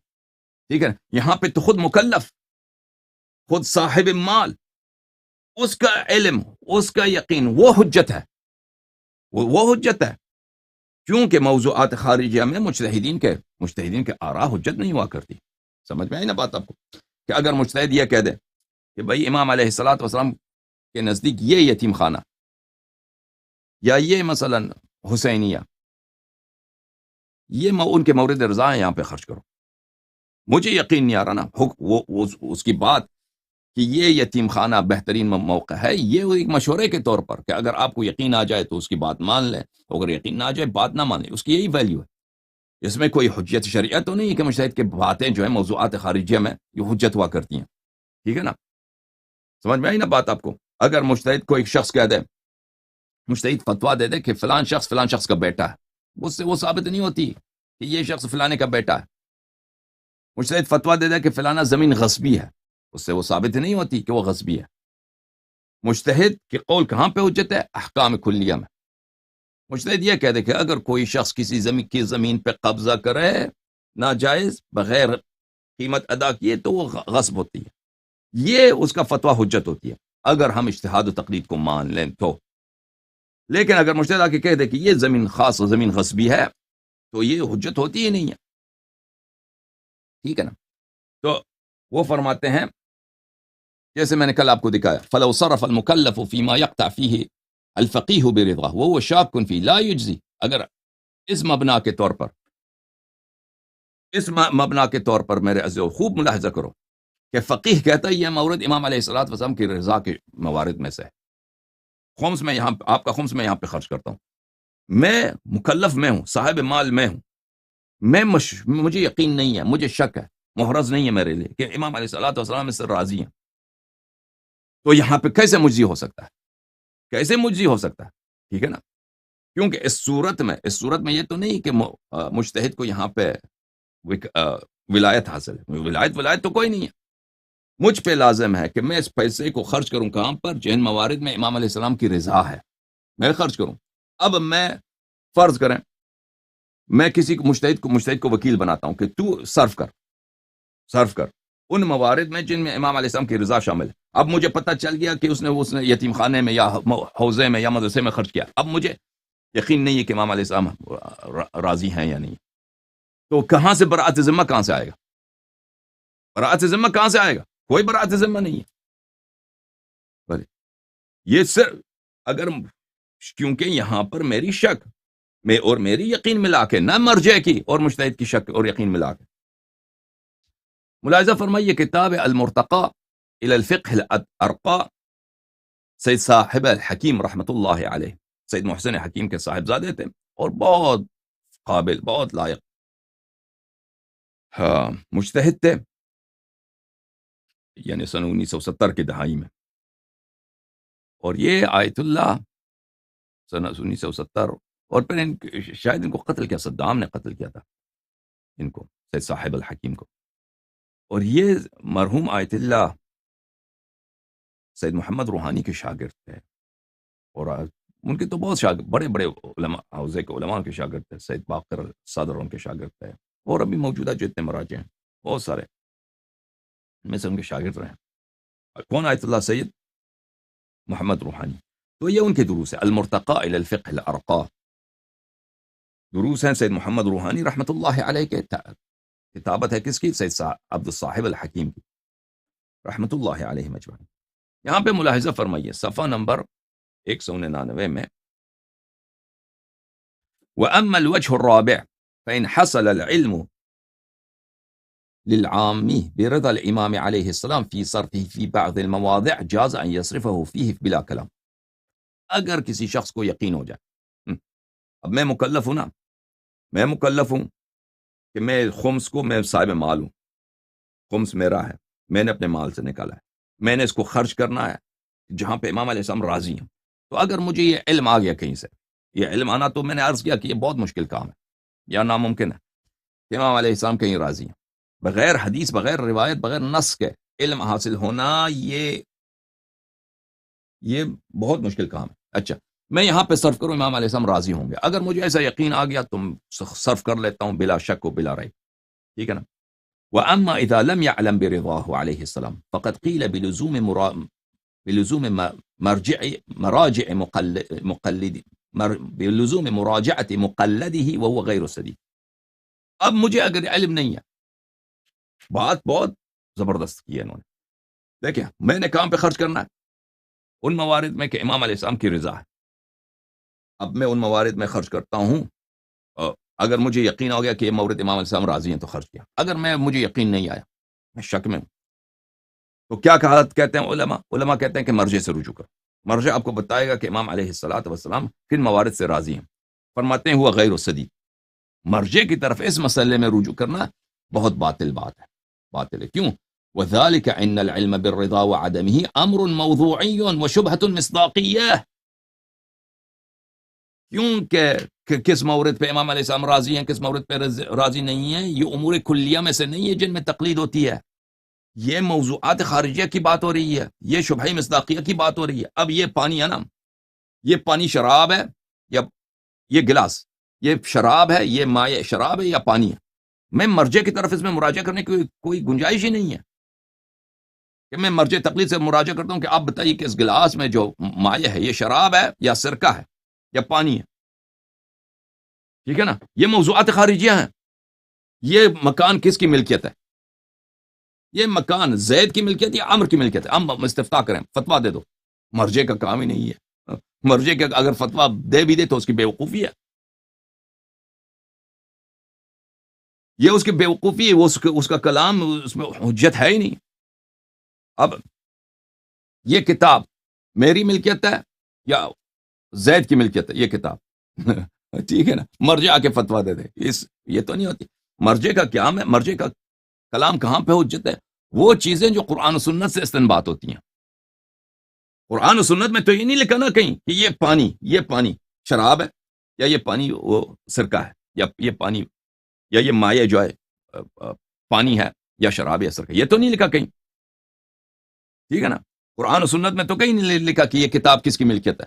ٹھیک ہے، یہاں پہ تو خود مکلف، خود صاحب مال، اس کا علم، اس کا یقین، وہ حجت ہے، وہ حجت ہے، کیونکہ موضوعات خارجیہ میں مجتہدین کے آراء حجت نہیں ہوا کرتی۔ سمجھ میں آئی نا بات آپ کو؟ کہ اگر مجتہد یہ کہہ دے کہ بھائی امام علیہ الصلوۃ والسلام کے نزدیک یہ یتیم خانہ یا یہ مثلا حسینیہ، یہ ان کے مورد رضا ہے، یہاں پہ خرچ کرو، مجھے یقین نہیں آ رہا نا وہ اس کی بات کہ یہ یتیم خانہ بہترین موقع ہے، یہ ایک مشورے کے طور پر کہ اگر آپ کو یقین آ جائے تو اس کی بات مان لیں، اگر یقین نہ آ جائے بات نہ مانیں، اس کی یہی ویلیو ہے، اس میں کوئی حجت شرعیہ تو نہیں ہے کہ مجتہد کے باتیں جو ہیں موضوعات خارجیہ میں یہ حجت ہوا کرتی ہیں، ٹھیک ہے نا؟ سمجھ میں آئی نا بات آپ کو؟ اگر مجتہد کو ایک شخص کہہ دے، مجتہد فتویٰ دے دے کہ فلان شخص کا بیٹا ہے، اس سے وہ ثابت نہیں ہوتی کہ یہ شخص فلانے کا بیٹا ہے۔ مجتہد فتویٰ دے دے کہ فلانا زمین غصبی ہے، اس سے وہ ثابت نہیں ہوتی کہ وہ غصبی ہے۔ مجتہد کے قول کہاں پہ حجت ہے؟ احکام کلیہ میں۔ مجتہد یہ کہہ دے کہ اگر کوئی شخص کسی زمین پہ قبضہ کرے ناجائز بغیر قیمت ادا کیے تو وہ غصب ہوتی ہے، یہ اس کا فتویٰ حجت ہوتی ہے اگر ہم اجتہاد و تقلید کو مان لیں تو۔ لیکن اگر مجتہد آ کے کہہ دے کہ یہ زمین خاص و زمین غصبی ہے تو یہ حجت ہوتی ہی نہیں ہے، ٹھیک ہے نا؟ تو وہ فرماتے ہیں جیسے میں نے کل آپ کو دکھایا، فلو صرف المکلف فيما يقطع فيه الفقيه برضاه وهو شاك فيه لا يجزي، اگر اس مبنا کے طور پر اس مبنا کے طور پر میرے عزیزو خوب ملاحظہ کرو کہ فقیہ کہتا ہے یہ مورد امام علیہ الصلوۃ والسلام کی رضا کے موارد میں سے ہے. خمس میں یہاں آپ کا خمس میں یہاں پہ خرچ کرتا ہوں، میں مکلف میں ہوں، صاحب مال میں ہوں، مجھے یقین نہیں ہے، مجھے شک ہے، محرز نہیں ہے میرے لیے کہ امام علیہ الصلوۃ والسلام اس سے راضی ہیں. تو یہاں پہ کیسے مجزی ہو سکتا ہے؟ کیسے مجزی ہو سکتا ہے؟ ٹھیک ہے نا؟ کیونکہ اس صورت میں یہ تو نہیں کہ مجتہد کو یہاں پہ ولایت حاصل ہے. ولایت تو کوئی نہیں ہے. مجھ پہ لازم ہے کہ میں اس پیسے کو خرچ کروں کہاں پر؟ جن موارد میں امام علیہ السلام کی رضا ہے میں خرچ کروں. اب میں فرض کریں میں کسی کو مجتہد کو وکیل بناتا ہوں کہ تو صرف کر ان موارد میں جن میں امام علیہ السلام کی رضا شامل ہے. اب مجھے پتہ چل گیا کہ اس نے یتیم خانے میں یا حوزے میں یا مدرسے میں خرچ کیا. اب مجھے یقین نہیں ہے کہ امام علیہ السلام راضی ہیں یا نہیں. تو کہاں سے براءت ذمہ کہاں سے آئے گا؟ براءت ذمہ کہاں سے آئے گا؟ کوئی براءت ذمہ نہیں ہے. یہ صرف اگر کیونکہ یہاں پر میری شک میں اور میری یقین ملا کے، نہ مرجع کی اور مجتہد کی شک اور یقین ملا کے. ملاحظہ فرمائیے کتاب المرتقى الى الفقه الارقى سید صاحب الحکیم رحمۃ اللہ علیہ، سید محسن حکیم کے صاحبزادے تھے اور بہت قابل، بہت لائق مجتہد تھے، یعنی سن 1970 کی دہائی میں. اور یہ آیت اللہ سن 1970 اور پھر شاید ان کو قتل کیا، صدام نے قتل کیا تھا ان کو، سید صاحب الحکیم کو. اور یہ مرحوم آیت اللہ سید محمد روحانی کے شاگرد تھے، اور ان کے تو بہت بڑے بڑے علماء، حوزے کے علماء کے شاگرد تھے. سید باقر صدر ان کے شاگرد تھے، اور ابھی موجودہ جتنے مراجع ہیں بہت سارے میں سے ان کے شاگرد رہے. کون؟ آیت اللہ سید محمد روحانی. تو یہ ان کے دروس ہے، المرتقى الى الفقه الارقى، دروس ہیں سید محمد روحانی رحمۃ اللہ علیہ کے. کتابت ہے کس کی؟ سید عبد الصاحب الحکیم کی رحمۃ اللہ علیہ مجمعین. یہاں پہ ملاحظہ فرمائیے صفحہ نمبر 199 میں، وَأَمَّا الْوَجْهُ الرَّابِعُ فَإِنْ حَصَلَ الْعِلْمُ لِلْعَامِّ بِرِضَى الْإِمَامِ عَلَيْهِ السَّلَامِ فِي صَرْفِهِ فِي بَعْضِ الْمَوَاضِعِ جَازَ أَنْ يَصْرِفَهُ فِيهِ بِلَا كَلَامٍ. اگر کسی شخص کو یقین ہو جائے، اب میں مکلف ہوں نا، میں مکلف ہوں کہ میں خمس کو، میں صاحب مال ہوں، خمس میرا ہے، میں نے اپنے مال سے نکالا ہے، میں نے اس کو خرچ کرنا ہے جہاں پہ امام علیہ السلام راضی ہیں. تو اگر مجھے یہ علم آ گیا کہیں سے، یہ علم آنا تو میں نے عرض کیا کہ یہ بہت مشکل کام ہے یا ناممکن ہے کہ امام علیہ السلام کہیں راضی ہیں. بغیر حدیث، بغیر روایت، بغیر نص کے علم حاصل ہونا یہ بہت مشکل کام ہے. اچھا میں یہاں پہ صرف کروں امام علیہ السلام راضی ہوں گے، اگر مجھے ایسا یقین آ گیا تو صرف کر لیتا ہوں بلا شک و بلا ریب. ٹھیک ہے نا؟ وَأَمَّا إِذَا لَمْ يَعْلَمْ بِرِضَاهُ عَلَيْهِ السَّلَامُ فَقَدْ قِيلَ بِلُزُومِ مراجعة مقلده وهو غير السديد. اب مجھے اگر علم نہیں ہے، بات بہت زبردست کی ہے انہوں نے. دیکھیں میں نے کہاں پہ خرچ کرنا ہے؟ ان موارد میں کہ امام علیہ السلام کی رضا ہے. اب میں ان موارد میں خرچ کرتا ہوں، اگر مجھے یقین ہو گیا کہ یہ مورد امام علیہ السلام راضی ہیں تو خرچ کیا. اگر مجھے یقین نہیں آیا، میں شک میں ہوں، تو کیا کہتے ہیں علماء کہتے ہیں کہ مرجع سے رجوع کرو. مرجع آپ کو بتائے گا کہ امام علیہ الصلوۃ والسلام کن موارد سے راضی ہیں. فرماتے ہیں ہوا غیر السدید. مرجع کی طرف اس مسئلے میں رجوع کرنا بہت باطل بات ہے، باطل ہے. کیوں؟ وَذَلِكَ إِنَّ الْعِلْمَ بِالرِّضَا وَعَدَمِهِ أَمْرٌ مَوْضُوعِيٌّ وَشُبْهَةٌ مِصْدَاقِيَّةٌ. کیونکہ کس مورد پہ امام علیہ السلام راضی ہیں، کس مورد پہ راضی نہیں ہیں، یہ امور کلیہ میں سے نہیں ہے جن میں تقلید ہوتی ہے. یہ موضوعات خارجیہ کی بات ہو رہی ہے، یہ شبہ مصداقیہ کی بات ہو رہی ہے. اب یہ پانی ہے نا، یہ پانی شراب ہے یا یہ گلاس، یہ شراب ہے، یہ مائع شراب ہے یا پانی ہے. میں مرجع کی طرف اس میں مراجعہ کرنے کی کوئی گنجائش ہی نہیں ہے کہ میں مرجع تقلید سے مراجعہ کرتا ہوں کہ آپ بتائیے کہ اس گلاس میں جو مائع ہے یہ شراب ہے یا سرکہ ہے یا پانی ہے. ٹھیک ہے نا؟ یہ موضوعات خارجیہ ہیں. یہ مکان کس کی ملکیت ہے؟ یہ مکان زید کی ملکیت یا عمر کی ملکیت ہے؟ ہم استفتاء کریں، فتویٰ دے دو. مرجع کا کام ہی نہیں ہے. مرجع کا اگر فتویٰ دے بھی دے تو اس کی بیوقوفی ہے. یہ اس کی بیوقوفی ہے، وہ اس کا کلام اس میں حجت ہے ہی نہیں. اب یہ کتاب میری ملکیت ہے یا زید کی ملکیت ہے؟ یہ کتاب ٹھیک ہے نا، مرجع آ کے فتویٰ دے دے، یہ تو نہیں ہوتی. مرجع کا کیا ہے؟ مرجع کا کلام کہاں پہ حجت ہے؟ وہ چیزیں جو قرآن و سنت سے استنباط ہوتی ہیں. قرآن و سنت میں تو یہ نہیں لکھا نا کہیں کہ یہ پانی شراب ہے، یا یہ پانی وہ سرکہ ہے، یا یہ پانی یا یہ مائع جو ہے پانی ہے یا شراب یا سرکہ، یہ تو نہیں لکھا کہیں. ٹھیک ہے نا. قرآن و سنت میں تو کہیں نہیں لکھا کہ یہ کتاب کس کی ملکیت ہے.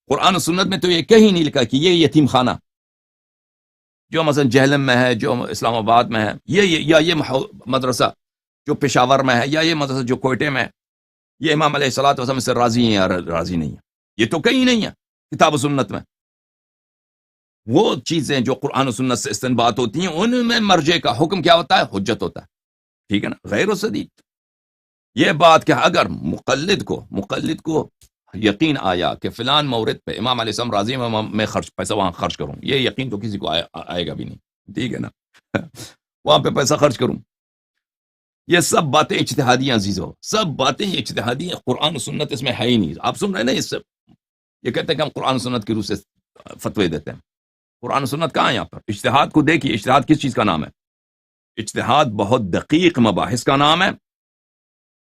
قرآن و سنت میں تو یہ کہیں نہیں لکھا کہ یہ یتیم خانہ جو مثلا جہلم میں ہے، جو اسلام آباد میں ہے، یہ مدرسہ جو پشاور میں ہے، یا یہ مدرسہ جو کوئٹے میں ہے، یہ امام علیہ الصلوۃ والسلام سے راضی ہیں یا راضی نہیں ہیں. یہ تو کہیں نہیں ہے کتاب و سنت میں. وہ چیزیں جو قرآن و سنت سے استنباط ہوتی ہیں ان میں مرجع کا حکم کیا ہوتا ہے؟ حجت ہوتا ہے. ٹھیک ہے نا، غیر صدیق. یہ بات کہ اگر مقلد کو یقین آیا کہ فلان مورد پہ امام علیہ السلام راضی ہیں، میں پیسہ وہاں خرچ کروں، یہ یقین تو کسی کو آئے گا بھی نہیں. ٹھیک ہے نا وہاں پہ پیسہ خرچ کروں. یہ سب باتیں اجتہادی ہیں عزیزو، سب باتیں اجتہادی ہیں. قرآن و سنت اس میں ہے ہی نہیں. آپ سن رہے ہیں نا، اس سے یہ کہتے ہیں کہ ہم قرآن و سنت کی روح سے فتوے دیتے ہیں. قرآن و سنت کہاں ہے یہاں پر؟ اجتہاد کو دیکھیے. اجتہاد کس چیز کا نام ہے؟ اجتہاد بہت دقیق مباحث کا نام ہے،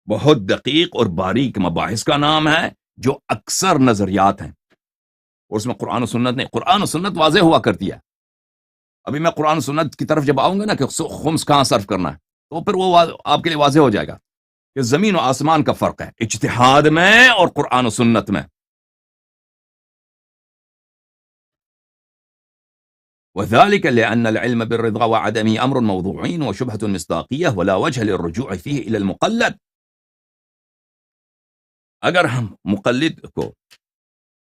بہت دقیق اور باریک مباحث کا نام ہے جو اکثر نظریات ہیں، اور اس میں قرآن و سنت نہیں. قرآن و سنت واضح ہوا کرتی ہے. ابھی میں قرآن و سنت کی طرف جب آؤں گا نا کہ خمس کہاں صرف کرنا ہے، تو پھر وہ آپ کے لیے واضح ہو جائے گا کہ زمین و آسمان کا فرق ہے اجتہاد میں اور قرآن و سنت میں. وذلك لأن العلم بالرضا وعدمه أمر موضوعي وشبهة مصداقية ولا وجه للرجوع فيه إلى المقلد. اگر ہم مقلد کو،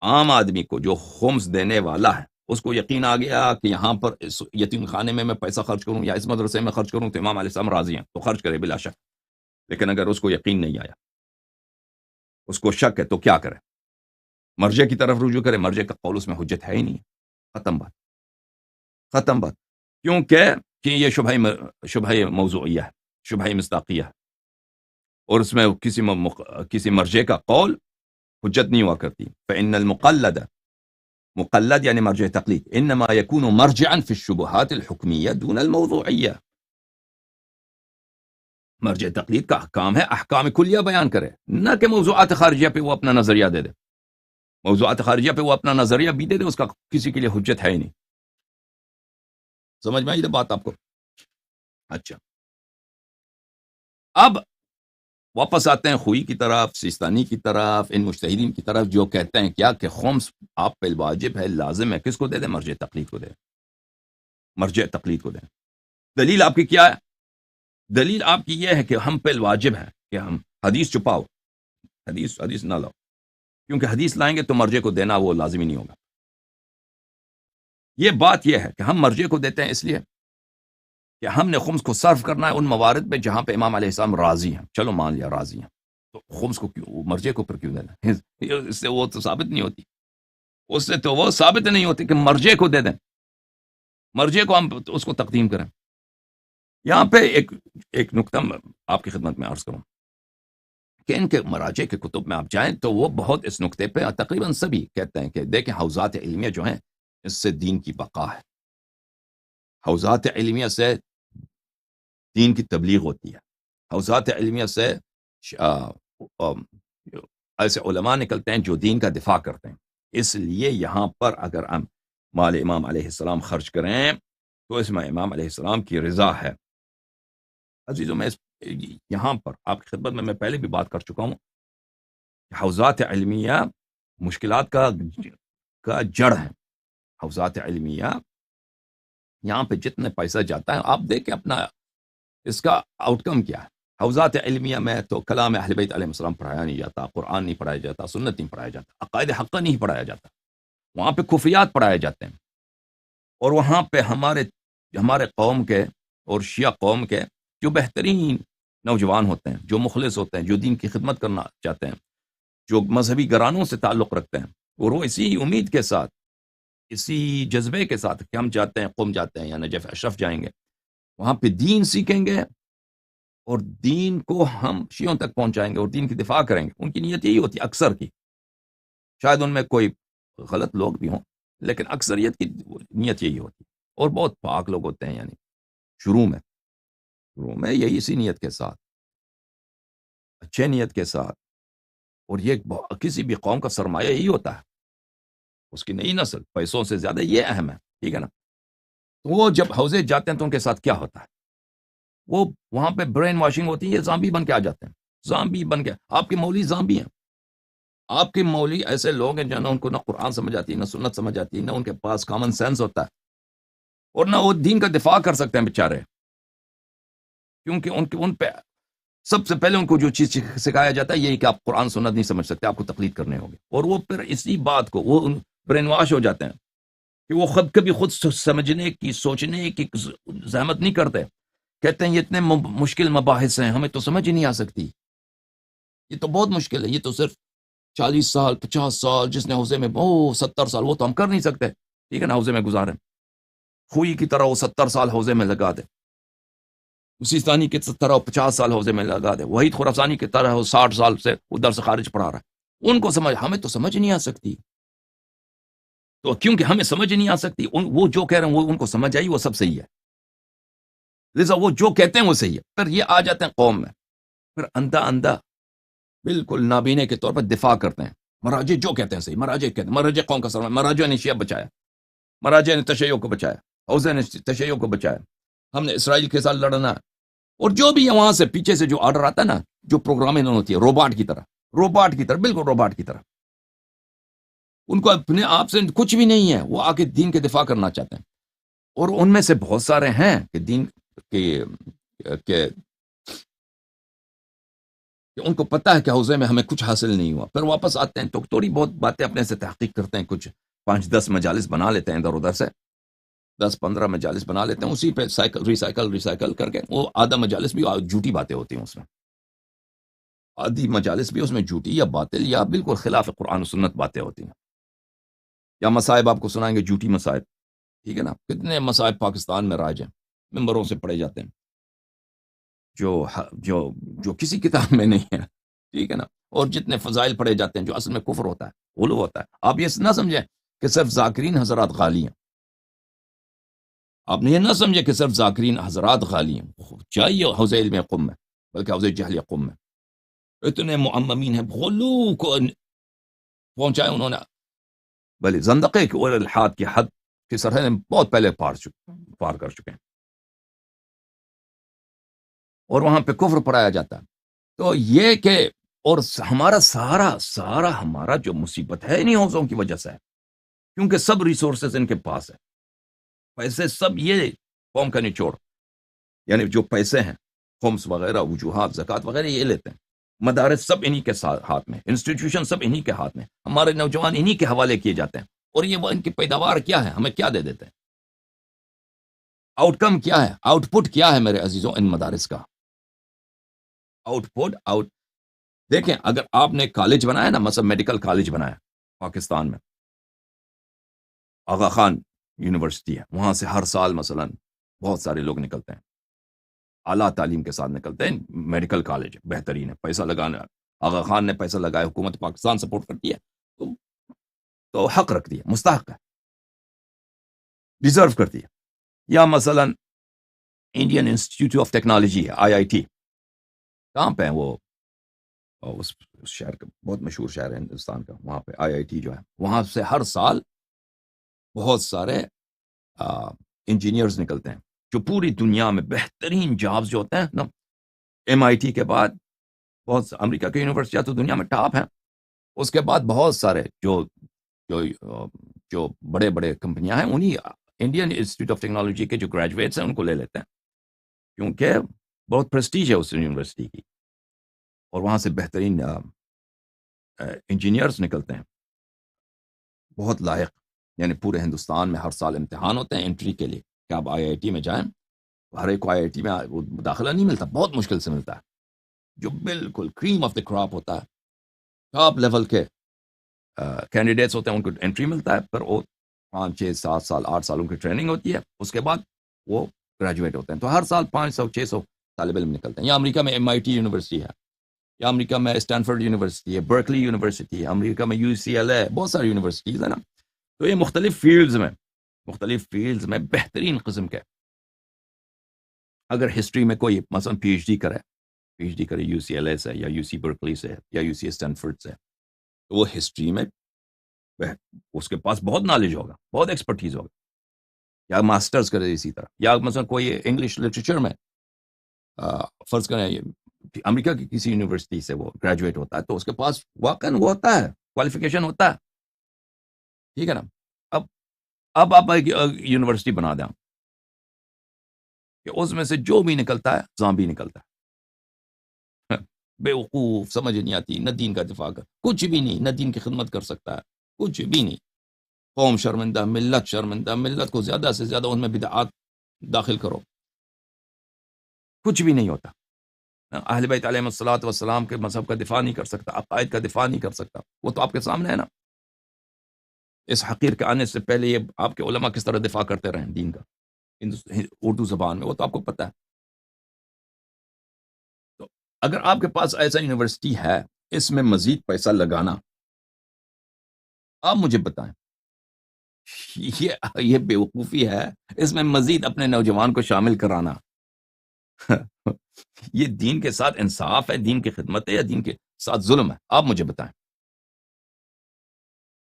عام آدمی کو جو خمس دینے والا ہے، اس کو یقین آ گیا کہ یہاں پر اس یتیم خانے میں پیسہ خرچ کروں یا اس مدرسے میں خرچ کروں تو امام علیہ السلام راضی ہیں، تو خرچ کرے بلا شک. لیکن اگر اس کو یقین نہیں آیا، اس کو شک ہے، تو کیا کرے؟ مرجع کی طرف رجوع کرے. مرجع کا قول اس میں حجت ہے ہی نہیں. ختم بات، ختم بات. کیونکہ کہ یہ شبہ موضوعیہ ہے، شبہ مصداقیہ ہے، اور اس میں کسی مرجع کا قول حجت نہیں ہوا کرتی. فإن المقلد، مقلد یعنی مرجع تقلید، انما يكون مرجعا في الشبهات الحكمية دون الموضوعية. مرجع تقلید کا کام ہے احکام کلیہ بیان کرے، نہ کہ موضوعات خارجیہ پہ وہ اپنا نظریہ دے دے. موضوعات خارجیہ پہ وہ اپنا نظریہ بھی دے دے، اس کا کسی کے لیے حجت ہے ہی نہیں. سمجھ میں آئی بات آپ کو؟ اچھا، اب واپس آتے ہیں خوئی کی طرف، سیستانی کی طرف، ان مجتہدین کی طرف جو کہتے ہیں کیا کہ خمس آپ پہ واجب ہے، لازم ہے. کس کو دے دیں؟ مرجع تقلید کو دیں، مرجع تقلید کو دیں. دلیل آپ کی کیا ہے؟ دلیل آپ کی یہ ہے کہ ہم پہ واجب ہے کہ ہم حدیث چھپاؤ، حدیث نہ لاؤ، کیونکہ حدیث لائیں گے تو مرجع کو دینا وہ لازمی نہیں ہوگا. یہ بات یہ ہے کہ ہم مرجع کو دیتے ہیں اس لیے کہ ہم نے خمس کو صرف کرنا ہے ان موارد پہ جہاں پہ امام علیہ السلام راضی ہیں. چلو مان لیا راضی ہیں، تو خمس کو کیوں، مرجع کو پھر کیوں دینا؟ اس سے وہ تو ثابت نہیں ہوتی، اس سے تو وہ ثابت نہیں ہوتی کہ مرجع کو دے دیں، مرجع کو ہم اس کو تقدیم کریں. یہاں پہ ایک نکتہ آپ کی خدمت میں عرض کروں کہ ان کے مراجع کے کتب میں آپ جائیں تو وہ بہت اس نکتے پہ تقریباً سبھی کہتے ہیں کہ دیکھیں حوزات علمیہ جو ہیں اس سے دین کی بقا ہے، حوزات علمیہ سے دین کی تبلیغ ہوتی ہے، حوزات علمیہ سے ایسے علماء نکلتے ہیں جو دین کا دفاع کرتے ہیں. اس لیے یہاں پر اگر ہم مال امام علیہ السلام خرچ کریں تو اس میں امام علیہ السلام کی رضا ہے. عزیزوں، میں یہاں پر آپ کی خدمت میں پہلے بھی بات کر چکا ہوں کہ حوزات علمیہ مشکلات کا جڑ ہے. حوزات علمیہ یہاں پہ جتنے پیسہ جاتا ہے آپ دیکھیں اپنا اس کا آؤٹ کم کیا ہے. حوزات علمیہ میں تو کلام اہل بیت علیہ السلام پڑھایا نہیں جاتا، قرآن نہیں پڑھایا جاتا، سنت نہیں پڑھایا جاتا، عقائد حقہ نہیں پڑھایا جاتا. وہاں پہ کفریات پڑھائے جاتے ہیں، اور وہاں پہ ہمارے قوم کے اور شیعہ قوم کے جو بہترین نوجوان ہوتے ہیں، جو مخلص ہوتے ہیں، جو دین کی خدمت کرنا چاہتے ہیں، جو مذہبی گرانوں سے تعلق رکھتے ہیں، اور وہ اسی امید کے ساتھ، اسی جذبے کے ساتھ کہ ہم جاتے ہیں، قم جاتے ہیں یا نجف اشرف جائیں گے وہاں پہ دین سیکھیں گے اور دین کو ہم شیعوں تک پہنچائیں گے اور دین کی دفاع کریں گے. ان کی نیت یہی ہوتی ہے اکثر کی، شاید ان میں کوئی غلط لوگ بھی ہوں لیکن اکثریت کی نیت یہی ہوتی ہے. اور بہت پاک لوگ ہوتے ہیں، یعنی شروع میں یہی اسی نیت کے ساتھ، اچھے نیت کے ساتھ. اور یہ کسی بھی قوم کا سرمایہ یہی ہوتا ہے، اس کی نئی نسل پیسوں سے زیادہ یہ اہم ہے، ٹھیک ہے نا. تو وہ جب حوزے جاتے ہیں تو ان کے ساتھ کیا ہوتا ہے، وہ وہاں پہ برین واشنگ ہوتی ہے، یہ زامبی بن کے آ جاتے ہیں. زامبی بن کے آپ کے مولوی زامبی ہیں. آپ کے مولوی ایسے لوگ ہیں جنہوں ان کو نہ قرآن سمجھ آتی ہے، نہ سنت سمجھ آتی ہے، نہ ان کے پاس کامن سینس ہوتا ہے، اور نہ وہ دین کا دفاع کر سکتے ہیں بیچارے. کیونکہ ان پہ سب سے پہلے ان کو جو چیز سکھایا جاتا ہے یہی کہ آپ قرآن سنت نہیں سمجھ سکتے، آپ کو تقلید کرنے ہوگی. اور وہ پھر اسی بات کو وہ برین واش ہو جاتے ہیں کہ وہ کبھی خود سمجھنے کی سوچنے کی زحمت نہیں کرتے. کہتے ہیں یہ اتنے مشکل مباحث ہیں، ہمیں تو سمجھ ہی نہیں آ سکتی، یہ تو بہت مشکل ہے، یہ تو صرف 40 سال 50 سال جس نے حوزے میں 70 سال، وہ تو ہم کر نہیں سکتے. ٹھیک ہے نا، حوزے میں گزارے خوئی کی طرح وہ 70 سال حوزے میں لگا دے، اسی ثانی کی طرح 50 سال حوزے میں لگا دے، وحید خراسانی کی طرح 60 سال سے ادھر سے خارج پڑھا رہا ہے. ان کو سمجھ، ہمیں تو سمجھ نہیں آ سکتی. تو کیونکہ ہمیں سمجھ نہیں آ سکتی، وہ جو کہہ رہے ہیں وہ ان کو سمجھ آئی، وہ سب صحیح ہے، لذا وہ جو کہتے ہیں وہ صحیح ہے. پھر یہ آ جاتے ہیں قوم میں، پھر اندھا بالکل نابینے کے طور پر دفاع کرتے ہیں. مراجع جو کہتے ہیں صحیح، مراجع کہتے ہیں، مراجع قوم کا سرمایہ، مراجع نے شیعہ بچایا، مراجع نے تشیع کو بچایا، حوزے نے تشیع کو بچایا، ہم نے اسرائیل کے ساتھ لڑنا ہے. اور جو بھی ہے وہاں سے پیچھے سے جو آرڈر آتا ہے نا، جو پروگرامنگ ہوتی ہے روباٹ کی طرح بالکل روباٹ کی طرح، ان کو اپنے آپ سے کچھ بھی نہیں ہے، وہ آ کے دین کے دفاع کرنا چاہتے ہیں. اور ان میں سے بہت سارے ہیں کہ دین کہ ان کو پتہ ہے کہ حوزے میں ہمیں کچھ حاصل نہیں ہوا، پھر واپس آتے ہیں تو تھوڑی بہت باتیں اپنے سے تحقیق کرتے ہیں، کچھ 5-10 مجالس بنا لیتے ہیں ادھر ادھر سے، 10-15 مجالس بنا لیتے ہیں، اسی پہ ریسائکل کر کے. وہ آدھا مجالس بھی جھوٹی باتیں ہوتی ہیں اس میں، آدھی مجالس بھی اس میں جھوٹی یا باطل یا بالکل خلاف قرآن و سنت باتیں ہوتی ہیں، یا مصائب آپ کو سنائیں گے جھوٹی مصائب. ٹھیک ہے نا، کتنے مصائب پاکستان میں رائج ہیں، ممبروں سے پڑھے جاتے ہیں، جو جو جو کسی کتاب میں نہیں ہے. ٹھیک ہے نا، اور جتنے فضائل پڑھے جاتے ہیں جو اصل میں کفر ہوتا ہے، غلو ہوتا ہے. آپ یہ نہ سمجھیں کہ صرف ذاکرین حضرات غالی ہیں، آپ نے یہ نہ سمجھے کہ صرف ذاکرین حضرات غالی ہیں، چاہیے حوزے علم قم میں، بلکہ حوزے جہل قم میں اتنے معممین ہیں، غلو کو پہنچائے انہوں نے، بھلے زندقے کی اور الحاد کی حد کی سرحدیں بہت پہلے پار کر چکے ہیں، اور وہاں پہ کفر پڑھایا جاتا ہے. تو یہ کہ اور ہمارا سارا ہمارا جو مصیبت ہے انہیں حوضوں کی وجہ سے ہے، کیونکہ سب ریسورسز ان کے پاس ہے، پیسے سب یہ قوم کا نچوڑ، یعنی جو پیسے ہیں خمس وغیرہ وجوہات زکوٰۃ وغیرہ یہ لیتے ہیں، مدارس سب انہی کے ہاتھ میں، انسٹیٹیوشن سب انہی کے ہاتھ میں، ہمارے نوجوان انہی کے حوالے کیے جاتے ہیں. اور یہ وہ ان کی پیداوار کیا ہے، ہمیں کیا دے دیتے ہیں، آؤٹ کم کیا ہے، آؤٹ پٹ کیا ہے میرے عزیزوں ان مدارس کا. آؤٹ دیکھیں، اگر آپ نے کالج بنایا نا، مثلا میڈیکل کالج بنایا پاکستان میں، آغا خان یونیورسٹی ہے، وہاں سے ہر سال مثلا بہت سارے لوگ نکلتے ہیں، اعلیٰ تعلیم کے ساتھ نکلتے ہیں. میڈیکل کالج بہترین ہے، پیسہ لگانا، آغا خان نے پیسہ لگایا، حکومت پاکستان سپورٹ کرتی ہے، تو حق رکھتی ہے، مستحق ہے، ڈیزرو کرتی ہے. یا مثلا انڈین انسٹیٹیوٹ آف ٹیکنالوجی ہے، IIT، کہاں پہ ہے وہ، اس شہر کا بہت مشہور شہر ہے ہندوستان کا، وہاں پہ IIT جو ہے، وہاں سے ہر سال بہت سارے انجینئرز نکلتے ہیں، جو پوری دنیا میں بہترین جابز جو ہوتے ہیں نا. MIT کے بعد بہت امریکہ کی یونیورسٹیاں تو دنیا میں ٹاپ ہیں، اس کے بعد بہت سارے جو بڑے بڑے کمپنیاں ہیں انہی انڈین انسٹیٹیوٹ آف ٹیکنالوجی کے جو گریجویٹس ہیں ان کو لے لیتے ہیں، کیونکہ بہت پریسٹیج ہے اس یونیورسٹی کی، اور وہاں سے بہترین انجینئرز نکلتے ہیں، بہت لائق. یعنی پورے ہندوستان میں ہر سال امتحان ہوتے ہیں انٹری کے لیے کہ آپ IIT میں جائیں. ہر ایک کو IIT میں وہ داخلہ نہیں ملتا، بہت مشکل سے ملتا ہے، جو بالکل کریم آف دا کراپ ہوتا ہے، ٹاپ لیول کے کینڈیڈیٹس ہوتے ہیں، ان کو انٹری ملتا ہے. پھر وہ 5 6 7 سال 8 سالوں کی ٹریننگ ہوتی ہے، اس کے بعد وہ گریجویٹ ہوتے ہیں. تو ہر سال 500-600 طالب علم نکلتے ہیں. یا امریکہ میں MIT یونیورسٹی ہے, یا امریکہ میں اسٹینفورڈ یونیورسٹی ہے, برکلی یونیورسٹی ہے, امریکہ میں UCLA ہے, بہت ساری یونیورسٹیز ہیں نا. تو یہ مختلف فیلڈز میں بہترین قسم کے, اگر ہسٹری میں کوئی مثلا PhD کرے UCLA سے, یا UC برکلی سے, یا UC اسٹینفورڈ سے, تو وہ ہسٹری میں اس کے پاس بہت نالج ہوگا, بہت ایکسپرٹیز ہوگا. یا ماسٹرز کرے اسی طرح, یا مثلا کوئی انگلش لٹریچر میں فرض کریں امریکہ کی کسی یونیورسٹی سے وہ گریجویٹ ہوتا ہے, تو اس کے پاس واقعاً وہ ہوتا ہے, کوالیفیکیشن ہوتا ہے, ٹھیک ہے نا. اب آپ ایک یونیورسٹی بنا دیں کہ اس میں سے جو بھی نکلتا ہے زامبی نکلتا ہے, بے وقوف, سمجھ نہیں آتی, نہ دین کا دفاع کر, کچھ بھی نہیں, نہ دین کی خدمت کر سکتا ہے, کچھ بھی نہیں. قوم شرمندہ, ملت شرمندہ, ملت کو زیادہ سے زیادہ ان میں بدعات داخل کرو, کچھ بھی نہیں ہوتا. اہل بیت علیہم الصلوۃ والسلام کے مذہب کا دفاع نہیں کر سکتا, عقائد کا دفاع نہیں کر سکتا, وہ تو آپ کے سامنے ہے نا. اس حقیر کے آنے سے پہلے یہ آپ کے علماء کس طرح دفاع کرتے رہے دین کا اردو زبان میں, وہ تو آپ کو پتہ ہے. تو اگر آپ کے پاس ایسا یونیورسٹی ہے, اس میں مزید پیسہ لگانا, آپ مجھے بتائیں, یہ بے وقوفی ہے اس میں مزید اپنے نوجوان کو شامل کرانا. یہ دین کے ساتھ انصاف ہے, دین کی خدمت ہے, یا دین کے ساتھ ظلم ہے؟ آپ مجھے بتائیں.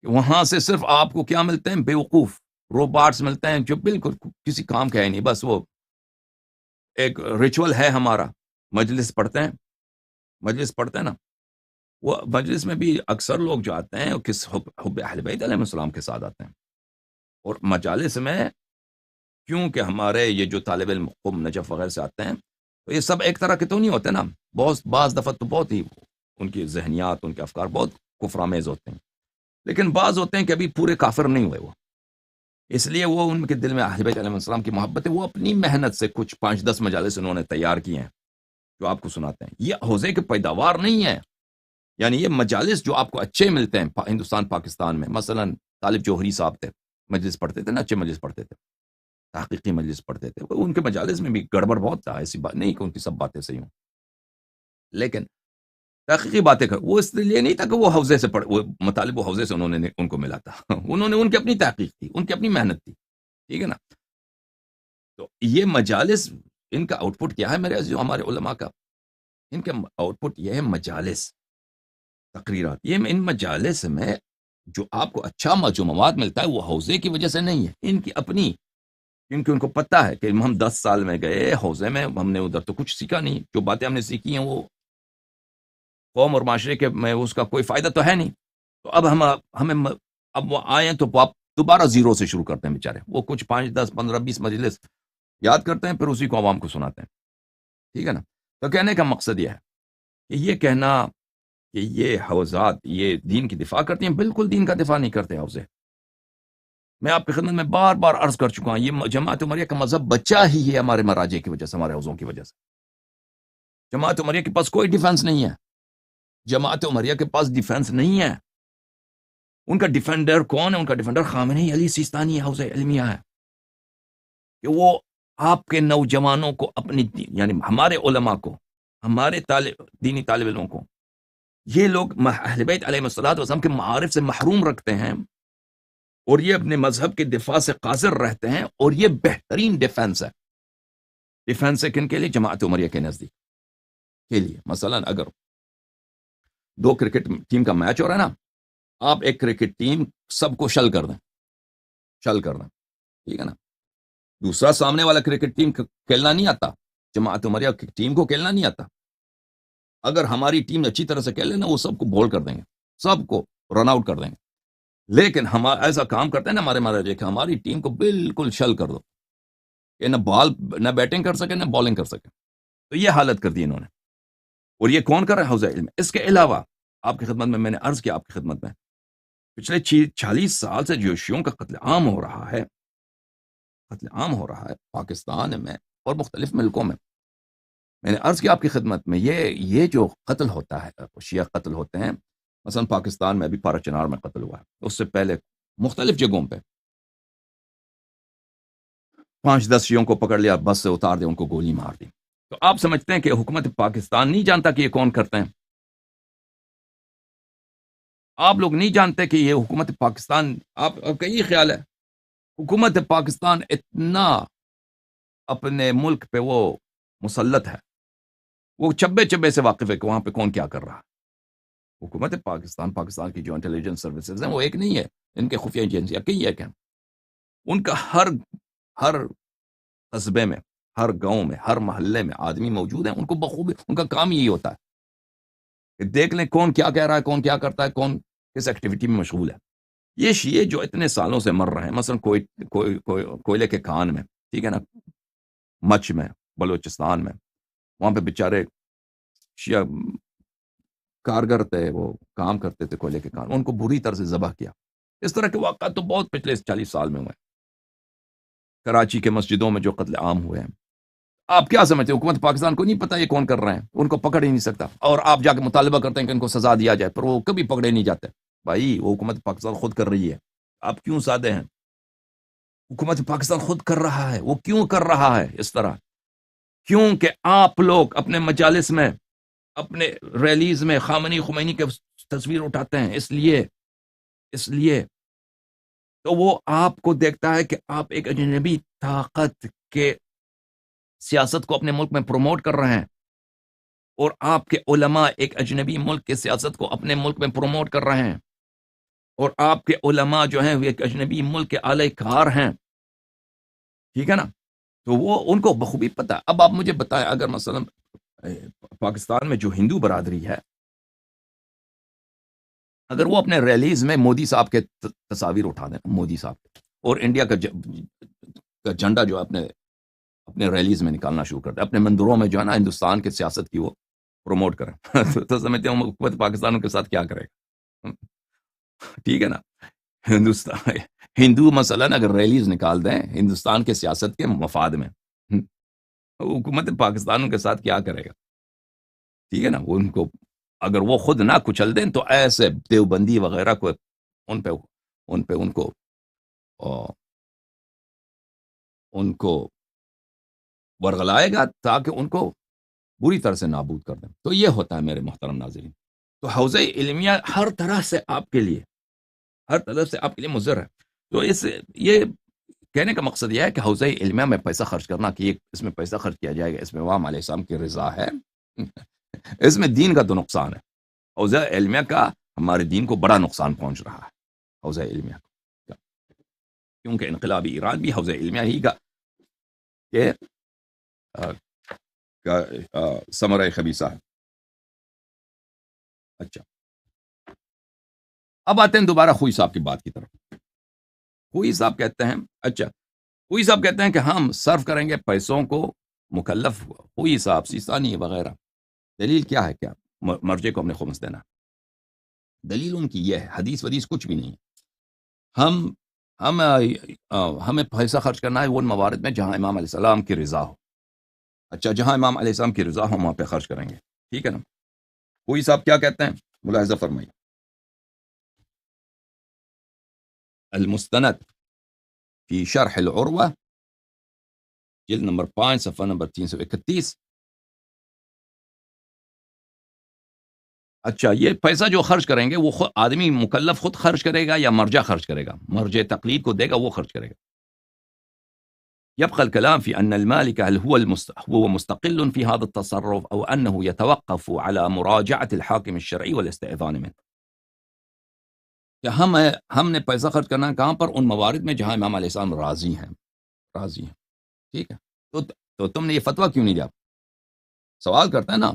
وہاں سے صرف آپ کو کیا ملتے ہیں؟ بے وقوف روباٹس ملتے ہیں جو بالکل کسی کام کا ہے نہیں, بس وہ ایک ریچول ہے ہمارا. مجلس پڑھتے ہیں نا, وہ مجلس میں بھی اکثر لوگ جو آتے ہیں کس حب اہل بیت علیہ السلام کے ساتھ آتے ہیں. اور مجالس میں کیونکہ ہمارے یہ جو طالب علم قم نجف وغیرہ سے آتے ہیں, تو یہ سب ایک طرح کے تو نہیں ہوتے نا, بعض دفعہ تو بہت ہی ان کی ذہنیات, ان کے افکار بہت کفرآمیز ہوتے ہیں, لیکن بعض ہوتے ہیں کہ ابھی پورے کافر نہیں ہوئے وہ, اس لیے وہ ان کے دل میں اہل بیت علیہ السلام کی محبت ہے. وہ اپنی محنت سے کچھ 5-10 مجالس انہوں نے تیار کیے ہیں جو آپ کو سناتے ہیں. یہ حوزے کے پیداوار نہیں ہے, یعنی یہ مجالس جو آپ کو اچھے ملتے ہیں ہندوستان پاکستان میں. مثلا طالب جوہری صاحب تھے, مجلس پڑھتے تھے نا, اچھے مجلس پڑھتے تھے, تحقیقی مجلس پڑھتے تھے. ان کے مجالس میں بھی گڑبڑ بہت تھا, ایسی بات نہیں کہ ان کی سب باتیں صحیح ہوں, لیکن تحقیقی باتیں کر, وہ اس لیے نہیں تھا کہ وہ حوزے سے وہ مطالب حوزے سے انہوں نے ان کو ملا تھا. انہوں نے ان کی اپنی تحقیق تھی, ان کی اپنی محنت تھی, ٹھیک ہے نا. تو یہ مجالس, ان کا آؤٹ پٹ کیا ہے میرے عزیزو, ہمارے علماء کا ان کا آؤٹ پٹ یہ ہے مجالس, تقریرات. یہ ان مجالس میں جو آپ کو اچھا مواد ملتا ہے وہ حوزے کی وجہ سے نہیں ہے, ان کی اپنی, کیونکہ ان کو پتہ ہے کہ ہم 10 سال میں گئے حوزے میں, ہم نے ادھر تو کچھ سیکھا نہیں, جو باتیں ہم نے سیکھی ہیں وہ قوم اور معاشرے کے میں اس کا کوئی فائدہ تو ہے نہیں. تو اب ہمیں اب وہ آئے ہیں تو آپ دوبارہ زیرو سے شروع کرتے ہیں بیچارے. وہ کچھ 5, 10, 15, 20 مجلس یاد کرتے ہیں, پھر اسی کو عوام کو سناتے ہیں, ٹھیک ہے نا. تو کہنے کا مقصد یہ ہے کہ یہ کہنا کہ یہ حوزات یہ دین کی دفاع کرتی ہیں, بالکل دین کا دفاع نہیں کرتے حوزے. میں آپ کی خدمت میں بار بار عرض کر چکا ہوں, یہ جماعت عمریہ کا مذہب بچا ہی ہے ہمارے مراجع کی وجہ سے, ہمارے حوزوں کی وجہ سے. جماعت عمریہ کے پاس کوئی ڈیفنس نہیں ہے, جماعت عمریہ کے پاس ڈیفنس نہیں ہے. ان کا ڈیفینڈر کون ہے؟ ان کا ڈیفینڈر خامنہئی علی سیستانی حوزہ علمیہ ہے, کہ وہ آپ کے نوجوانوں کو اپنی یعنی ہمارے علماء کو, ہمارے دینی طالب علموں کو, یہ لوگ اہل بیت علیہ الصلوۃ والسلام کے معارف سے محروم رکھتے ہیں, اور یہ اپنے مذہب کے دفاع سے قاصر رہتے ہیں, اور یہ بہترین ڈیفنس ہے. ڈیفنس ہے کن کے لیے؟ جماعت عمریہ کے نزدیک کے لیے. مثلا اگر 2 کرکٹ ٹیم کا میچ ہو رہا ہے نا, آپ ایک کرکٹ ٹیم سب کو شل کر دیں, ٹھیک ہے نا. دوسرا سامنے والا کرکٹ ٹیم کھیلنا نہیں آتا, جماعت عمریہ کی ٹیم کو کھیلنا نہیں آتا. اگر ہماری ٹیم اچھی طرح سے کھیلے نا, وہ سب کو بول کر دیں گے, سب کو رن آؤٹ کر دیں گے. لیکن ہم ایسا کام کرتے ہیں نا ہمارے مہاراجے کہ ہماری ٹیم کو بالکل شل کر دو, کہ نہ بیٹنگ کر سکے نہ بالنگ کر سکے. تو یہ حالت کر دی انہوں نے, اور یہ کون کر رہا ہے؟ حوزہ علم. اس کے علاوہ آپ کی خدمت میں نے عرض کیا, آپ کی خدمت میں پچھلے 46 سال سے جو شیعوں کا قتل عام ہو رہا ہے پاکستان میں اور مختلف ملکوں میں. میں نے عرض کیا آپ کی خدمت میں, یہ جو قتل ہوتا ہے, شیعہ قتل ہوتے ہیں, مثلا پاکستان میں ابھی پارا چنار میں قتل ہوا ہے, اس سے پہلے مختلف جگہوں پہ 5-10 شیعوں کو پکڑ لیا، بس سے اتار دے، ان کو گولی مار دی۔ تو آپ سمجھتے ہیں کہ حکومت پاکستان نہیں جانتا کہ یہ کون کرتے ہیں؟ آپ لوگ نہیں جانتے کہ یہ حکومت پاکستان، آپ کا یہ خیال ہے حکومت پاکستان اتنا اپنے ملک پہ وہ مسلط ہے، وہ چبے چبے سے واقف ہے کہ وہاں پہ کون کیا کر رہا ہے۔ حکومت پاکستان کی جو انٹیلیجنس سروسز ہیں وہ ایک نہیں ہے، ان کے خفیہ ایجنسیاں کئی ہے، کہ ان کا ہر قصبے میں، ہر گاؤں میں، ہر محلے میں آدمی موجود ہیں، ان کو بخوبی ان کا کام یہی ہوتا ہے کہ دیکھ لیں کون کیا کہہ رہا ہے، کون کیا کرتا ہے، کون کس ایکٹیویٹی میں مشغول ہے۔ یہ شیعہ جو اتنے سالوں سے مر رہے ہیں، مثلا کوئلے کے کان میں، ٹھیک ہے نا، مچھ میں، بلوچستان میں، وہاں پہ بیچارے شیعہ کارگر تھے، وہ کام کرتے تھے کوئلے کے کان، ان کو بری طرح سے ذبح کیا۔ اس طرح کے واقعات تو بہت پچھلے 40 سال میں ہوئے ہیں۔ کراچی کے مسجدوں میں جو قتل عام ہوئے ہیں، آپ کیا سمجھتے ہیں حکومت پاکستان کو نہیں پتا یہ کون کر رہے ہیں؟ ان کو پکڑ ہی نہیں سکتا، اور آپ جا کے مطالبہ کرتے ہیں کہ ان کو سزا دیا جائے، پر وہ کبھی پکڑے نہیں جاتے۔ بھائی وہ حکومت پاکستان خود کر رہی ہے، آپ کیوں سادے ہیں؟ حکومت پاکستان خود کر رہا ہے، وہ کیوں کر رہا ہے اس طرح؟ کیونکہ آپ لوگ اپنے مجالس میں، اپنے ریلیز میں خمینی کے تصویر اٹھاتے ہیں، اس لیے تو وہ آپ کو دیکھتا ہے کہ آپ ایک اجنبی طاقت کے سیاست کو اپنے ملک میں پروموٹ کر رہے ہیں، اور آپ کے علماء ایک اجنبی ملک کے سیاست کو اپنے ملک میں پروموٹ کر رہے ہیں، اور آپ کے علماء جو ہیں وہ ایک اجنبی ملک کے اعلی کار ہیں، ٹھیک ہے نا؟ تو وہ ان کو بخوبی پتہ۔ اب آپ مجھے بتائیں، اگر مثلا پاکستان میں جو ہندو برادری ہے، اگر وہ اپنے ریلیز میں مودی صاحب کے تصاویر اٹھا دیں، مودی صاحب کے، اور انڈیا کا جھنڈا جو ہے اپنے ریلیز میں نکالنا شروع کرتے، اپنے مندروں میں جو ہے نا ہندوستان کے سیاست کی وہ پروموٹ کریں تو سمجھتے ہیں حکومت پاکستان کے ساتھ کیا کرے گا؟ ٹھیک ہے نا؟ ہندو مثلا اگر ریلیز نکال دیں ہندوستان کے سیاست کے مفاد میں، حکومت پاکستان کے ساتھ کیا کرے گا؟ ٹھیک ہے نا؟ ان کو اگر وہ خود نہ کچل دیں تو ایسے دیوبندی وغیرہ کو ان کو ورغلائے گا تاکہ ان کو بری طرح سے نابود کر دیں۔ تو یہ ہوتا ہے میرے محترم ناظرین۔ تو حوزہ علمیہ ہر طرح سے آپ کے لیے مضر ہے۔ تو یہ کہنے کا مقصد یہ ہے کہ حوزہ علمیہ میں پیسہ خرچ کرنا، کہ اس میں پیسہ خرچ کیا جائے گا، اس میں امام علیہ السلام کی رضا ہے، اس میں دین کا تو نقصان ہے۔ حوزہ علمیہ کا ہمارے دین کو بڑا نقصان پہنچ رہا ہے، حوزہ علمیہ کا، کیونکہ انقلابی ایران بھی حوزہ علمیہ ہی کا ثمرہ خبیثہ ہے۔ اچھا، اب آتے ہیں دوبارہ خوئی صاحب کی بات کی طرف۔ خوئی صاحب کہتے ہیں کہ ہم صرف کریں گے پیسوں کو، مکلف خوئی صاحب، سیستانی وغیرہ۔ دلیل کیا ہے؟ کیا مرجے کو ہم نے خمس دینا؟ دلیل ان کی یہ ہے، حدیث ودیث کچھ بھی نہیں ہے۔ ہمیں پیسہ خرچ کرنا ہے وہ ان موارد میں جہاں امام علیہ السلام کی رضا ہو۔ اچھا، جہاں امام علیہ السلام کی رضا ہو وہاں پہ خرچ کریں گے، ٹھیک ہے نا؟ خوئی صاحب کیا کہتے ہیں؟ ملاحظہ فرمائیے، المستند فی شرح العروہ، جلد نمبر 5، صفحہ نمبر 331۔ اچھا، یہ پیسہ جو خرچ کریں گے وہ آدمی مکلف خود خرچ کرے گا یا مرجع خرچ کرے گا؟ مرجع تقلید کو دے گا، وہ خرچ کرے گا۔ يبقى الكلام في أن المالك هل هو مستقل في هذا التصرف أو أنه يتوقف على مراجعة الحاكم الشرعي والاستئذان منه۔ کہ ہم نے پیسہ خرچ کرنا ہے کہاں پر؟ ان موارد میں جہاں امام علیہ السلام راضی ہیں، ٹھیک ہے؟ تو تم نے یہ فتویٰ کیوں نہیں دیا؟ سوال کرتے ہیں نا،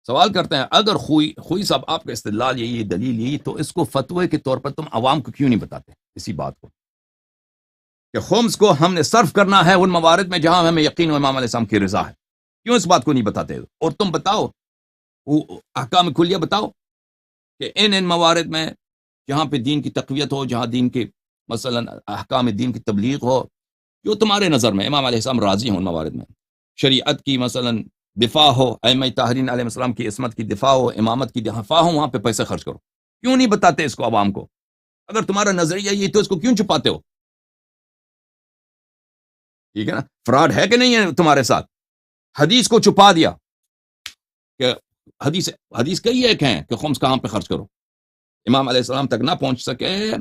سوال کرتے ہیں اگر خوئی صاحب آپ کا استدلال یہی، دلیل یہی، تو اس کو فتوے کے طور پر تم عوام کو کیوں نہیں بتاتے اسی بات کو، کہ خمس کو ہم نے صرف کرنا ہے ان موارد میں جہاں ہمیں یقین و امام علیہ السلام کی رضا ہے؟ کیوں اس بات کو نہیں بتاتے؟ اور تم بتاؤ، احکام کلیہ بتاؤ کہ ان موارد میں جہاں پہ دین کی تقویت ہو، جہاں دین کے مثلا احکام دین کی تبلیغ ہو، جو تمہارے نظر میں امام علیہ السلام راضی ہوں ان موارد میں، شریعت کی مثلا دفاع ہو، ائمہ طاہرین علیہ السلام کی عصمت کی دفاع ہو، امامت کی دفاع ہو، وہاں پہ پیسے خرچ کرو۔ کیوں نہیں بتاتے اس کو عوام کو؟ اگر تمہارا نظریہ یہ تو اس کو کیوں چھپاتے ہو؟ ٹھیک ہے نا؟ فراڈ ہے کہ نہیں ہے تمہارے ساتھ؟ حدیث کو چھپا دیا کہ حدیث کئی ایک ہیں کہ خمس کہاں پہ خرچ کرو، امام علیہ السلام تک نہ پہنچ سکے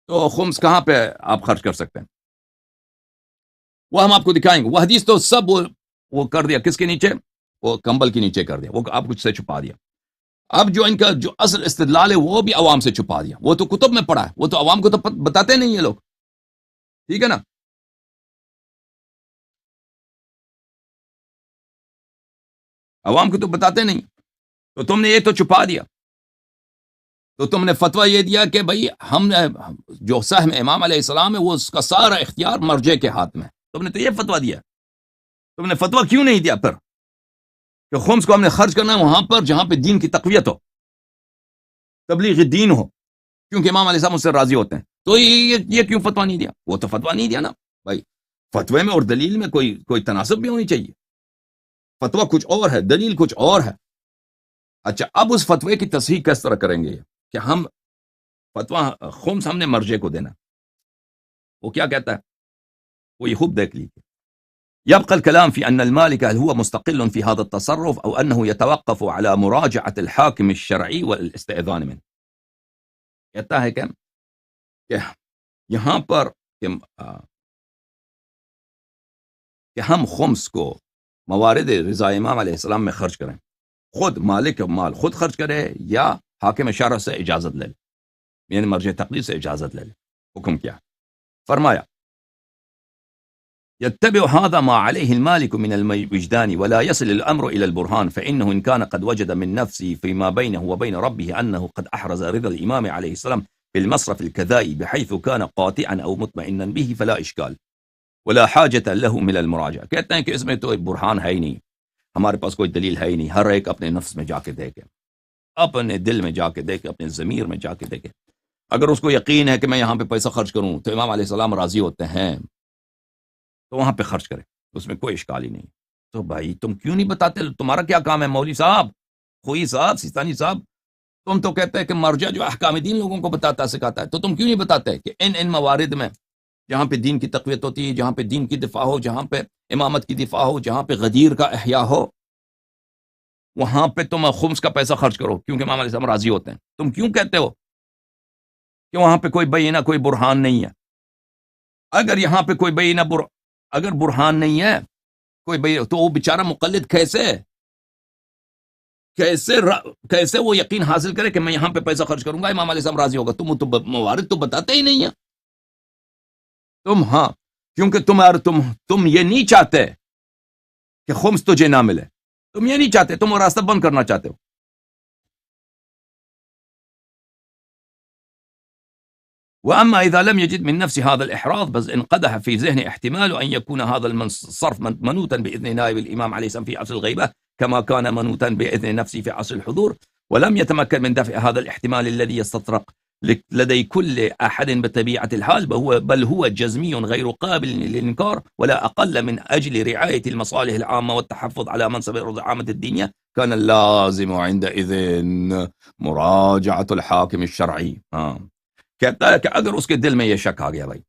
تو خمس کہاں پہ آپ خرچ کر سکتے ہیں، وہ ہم آپ کو دکھائیں گے۔ وہ حدیث تو سب وہ کر دیا کس کے نیچے، وہ کمبل کے نیچے کر دیا، وہ آپ کچھ سے چھپا دیا۔ اب جو ان کا جو اصل استدلال ہے وہ بھی عوام سے چھپا دیا، وہ تو کتب میں پڑھا ہے، وہ تو عوام کو تو بتاتے نہیں ہیں لوگ، ٹھیک ہے نا؟ عوام کو تو بتاتے نہیں، تو تم نے یہ تو چھپا دیا، تو تم نے فتویٰ یہ دیا کہ بھائی ہم نے جو سہم امام علیہ السلام ہے وہ اس کا سارا اختیار مرجع کے ہاتھ میں، تم نے تو یہ فتویٰ دیا۔ تم نے فتویٰ کیوں نہیں دیا پھر کہ خمس کو ہم نے خرچ کرنا ہے وہاں پر جہاں پہ دین کی تقویت ہو، تبلیغ دین ہو، کیونکہ امام علیہ السلام اس سے راضی ہوتے ہیں، تو یہ کیوں فتویٰ نہیں دیا؟ وہ تو فتویٰ نہیں دیا نا بھائی، فتوے میں اور دلیل میں کوئی تناسب بھی ہونی چاہیے، فتویٰ کچھ اور ہے، دلیل کچھ اور ہے۔ اچھا، اب اس فتوے کی تصحیح کس طرح کریں گے کہ ہم فتویٰ خمس ہم نے مرجع کو دینا، وہ کیا کہتا ہے، وہ یہ خوب دیکھ لیجیے۔ يبقى الكلام في أن المالك هل هو مستقل في هذا التصرف أو أنه يتوقف على مراجعة الحاكم الشرعي والاستئذان منه۔ کہتا ہے کہ یہاں پر کہ ہم خمس کو موارد رضا امام علیہ السلام میں خرچ کریں، خود مالک مال خود خرچ کرے یا حاکم شرع سے اجازت لے لے، یعنی مرجع تقلید سے اجازت لے لے۔ حکم کیا فرمایا، يتبع هذا ما عليه المالك من الوجدان ولا يصل الأمر إلى البرهان، فإنه إن كان قد وجد من نفسه فيما بينه وبين ربه أنه قد أحرز رضا الإمام عليه السلام بالمصرف الكذائي بحيث كان قاطعا أو مطمئنا به فلا إشكال ولا حاجة له من المراجعة۔ کہتے ہیں کہ اس میں تو ایک برہان ہے ہی نہیں، ہمارے پاس کوئی دلیل ہے ہی نہیں، ہر ایک اپنے نفس میں جا کے دیکھے، اپنے دل میں جا کے دیکھے، اپنے ضمیر میں جا کے دیکھے۔ اگر اس کو یقین ہے کہ میں یہاں پہ پیسہ خرچ کروں تو امام علیہ السلام راضی ہوتے ہیں تو وہاں پہ خرچ کرے، اس میں کوئی اشکال ہی نہیں۔ تو بھائی تم کیوں نہیں بتاتے؟ تمہارا کیا کام ہے مولوی صاحب، خوئی صاحب، سیستانی صاحب؟ تم تو کہتے ہیں کہ مرجع جو احکام دین لوگوں کو بتاتا سکھاتا ہے، تو تم کیوں نہیں بتاتے کہ ان موارد میں جہاں پہ دین کی تقویت ہوتی ہے، جہاں پہ دین کی دفاع ہو، جہاں پہ امامت کی دفاع ہو، جہاں پہ غدیر کا احیاء ہو، وہاں پہ تم خمس کا پیسہ خرچ کرو کیونکہ امام علیہ السلام راضی ہوتے ہیں۔ تم کیوں کہتے ہو کہ وہاں پہ کوئی بینہ، کوئی برہان نہیں ہے؟ اگر یہاں پہ کوئی بینہ اگر برہان نہیں ہے کوئی بینہ، تو وہ بیچارہ مقلد کیسے وہ یقین حاصل کرے کہ میں یہاں پہ پیسہ خرچ کروں گا امام علیہ السلام راضی ہوگا؟ تم تو موارد تو بتاتے ہی نہیں ہیں تم، ہاں، کیونکہ تم یہ نہیں چاہتے کہ خمس تجھے نہ ملے، تم یہ نہیں چاہتے، تم وہ راستہ بند کرنا چاہتے ہو۔ وأما إذا لم يجد من نفس هذا الإحراض بس انقدح في ذهن احتمال أن يكون هذا الصرف منوطا بإذن نائب الإمام عليه السلام في عصر الغيبة كما كان منوطا بإذن نفسه في عصر الحضور، ولم يتمكن من دفع هذا الاحتمال الذي يستطرق لدي كل أحد بطبيعة الحال، بل هو جزمي غير قابل للإنكار، ولا أقل من أجل رعاية المصالح العامة والتحفظ على منصب عامة الدنيا كان اللازم عندئذ مراجعة الحاكم الشرعي۔ کہتا ہے کہ اگر اس کے دل میں یہ شک آ گیا، بھائی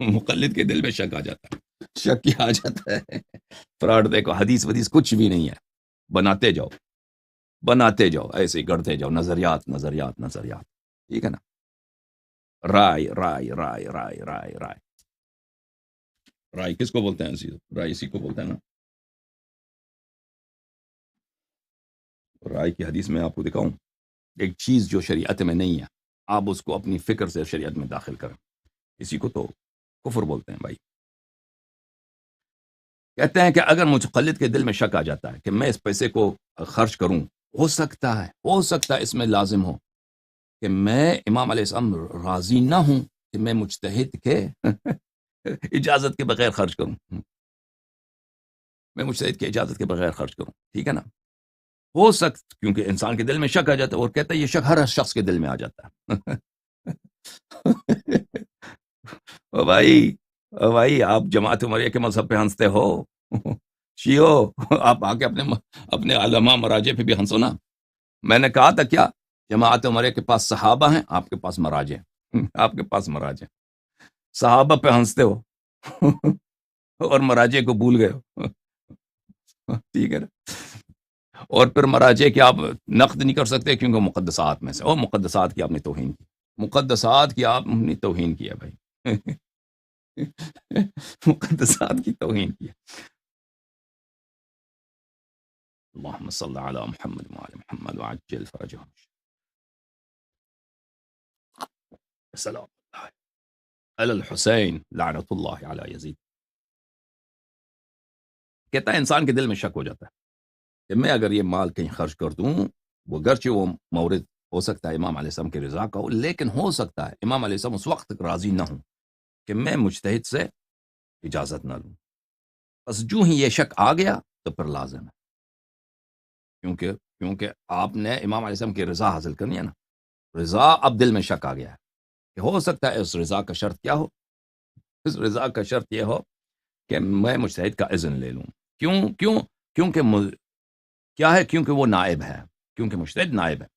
مقلد کے دل میں شک آ جاتا ہے، شک کیا آ جاتا ہے، فراڈ دیکھو، حدیث ودیث کچھ بھی نہیں ہے، بناتے جاؤ ایسے ہی گڑتے جاؤ، نظریات، ٹھیک ہے نا؟ رائے کس کو بولتے ہیں؟ رائے اسی کو بولتے ہیں نا۔ رائے کی حدیث میں آپ کو دکھاؤں، ایک چیز جو شریعت میں نہیں ہے آپ اس کو اپنی فکر سے شریعت میں داخل کریں، اسی کو تو کفر بولتے ہیں بھائی۔ کہتے ہیں کہ اگر متقلد کے دل میں شک آ جاتا ہے کہ میں اس پیسے کو خرچ کروں، ہو سکتا ہے اس میں لازم ہو کہ میں امام علیہ السلام راضی نہ ہوں کہ میں مجتہد کے اجازت کے بغیر خرچ کروں، میں مجتہد کے اجازت کے بغیر خرچ کروں، ٹھیک ہے نا؟ ہو سکتا، کیونکہ انسان کے دل میں شک آ جاتا ہے، اور کہتا ہے یہ شک ہر شخص کے دل میں آ جاتا ہے۔ او بھائی آپ جماعت عمریہ کے مذہب پہ ہنستے ہو، شیعو، آپ آ کے اپنے علماء مراجع پہ بھی ہنسو نا۔ میں نے کہا تھا کیا، جماعت عمریہ کے پاس صحابہ ہیں، آپ کے پاس مراجع، صحابہ پہ ہنستے ہو۔ اور مراجع کو بھول گئے ہو ٹھیک ہے نا. اور پھر مراجع کے آپ نقد نہیں کر سکتے کیونکہ مقدسات میں سے، اور مقدسات کی آپ نے توہین کی، مقدسات کی آپ نے توہین کیا بھائی مقدسات کی توہین کیا. اللهم صل على محمد وعلى محمد وعجل فرجهم. السلام على الحسین لعنت اللہ علی یزید. کہتا ہے انسان کے دل میں شک ہو جاتا ہے کہ میں اگر یہ مال کہیں خرچ کر دوں، وہ گرچہ وہ مورد ہو سکتا ہے امام علیہ السلام کی رضا کا ہو، لیکن ہو سکتا ہے امام علیہ السلام اس وقت تک راضی نہ ہوں کہ میں مجتہد سے اجازت نہ لوں. بس جو ہی یہ شک آ گیا تو پھر لازم ہے، کیونکہ آپ نے امام علیہ السلام کی رضا حاصل کرنی ہے نا. رضا اب دل میں شک آ گیا ہے کہ ہو سکتا ہے اس رضا کا شرط کیا ہو، اس رضا کا شرط یہ ہو کہ میں مجتہد کا اذن لے لوں. کیونکہ کیا ہے، کیونکہ وہ نائب ہے، کیونکہ مجتہد نائب ہے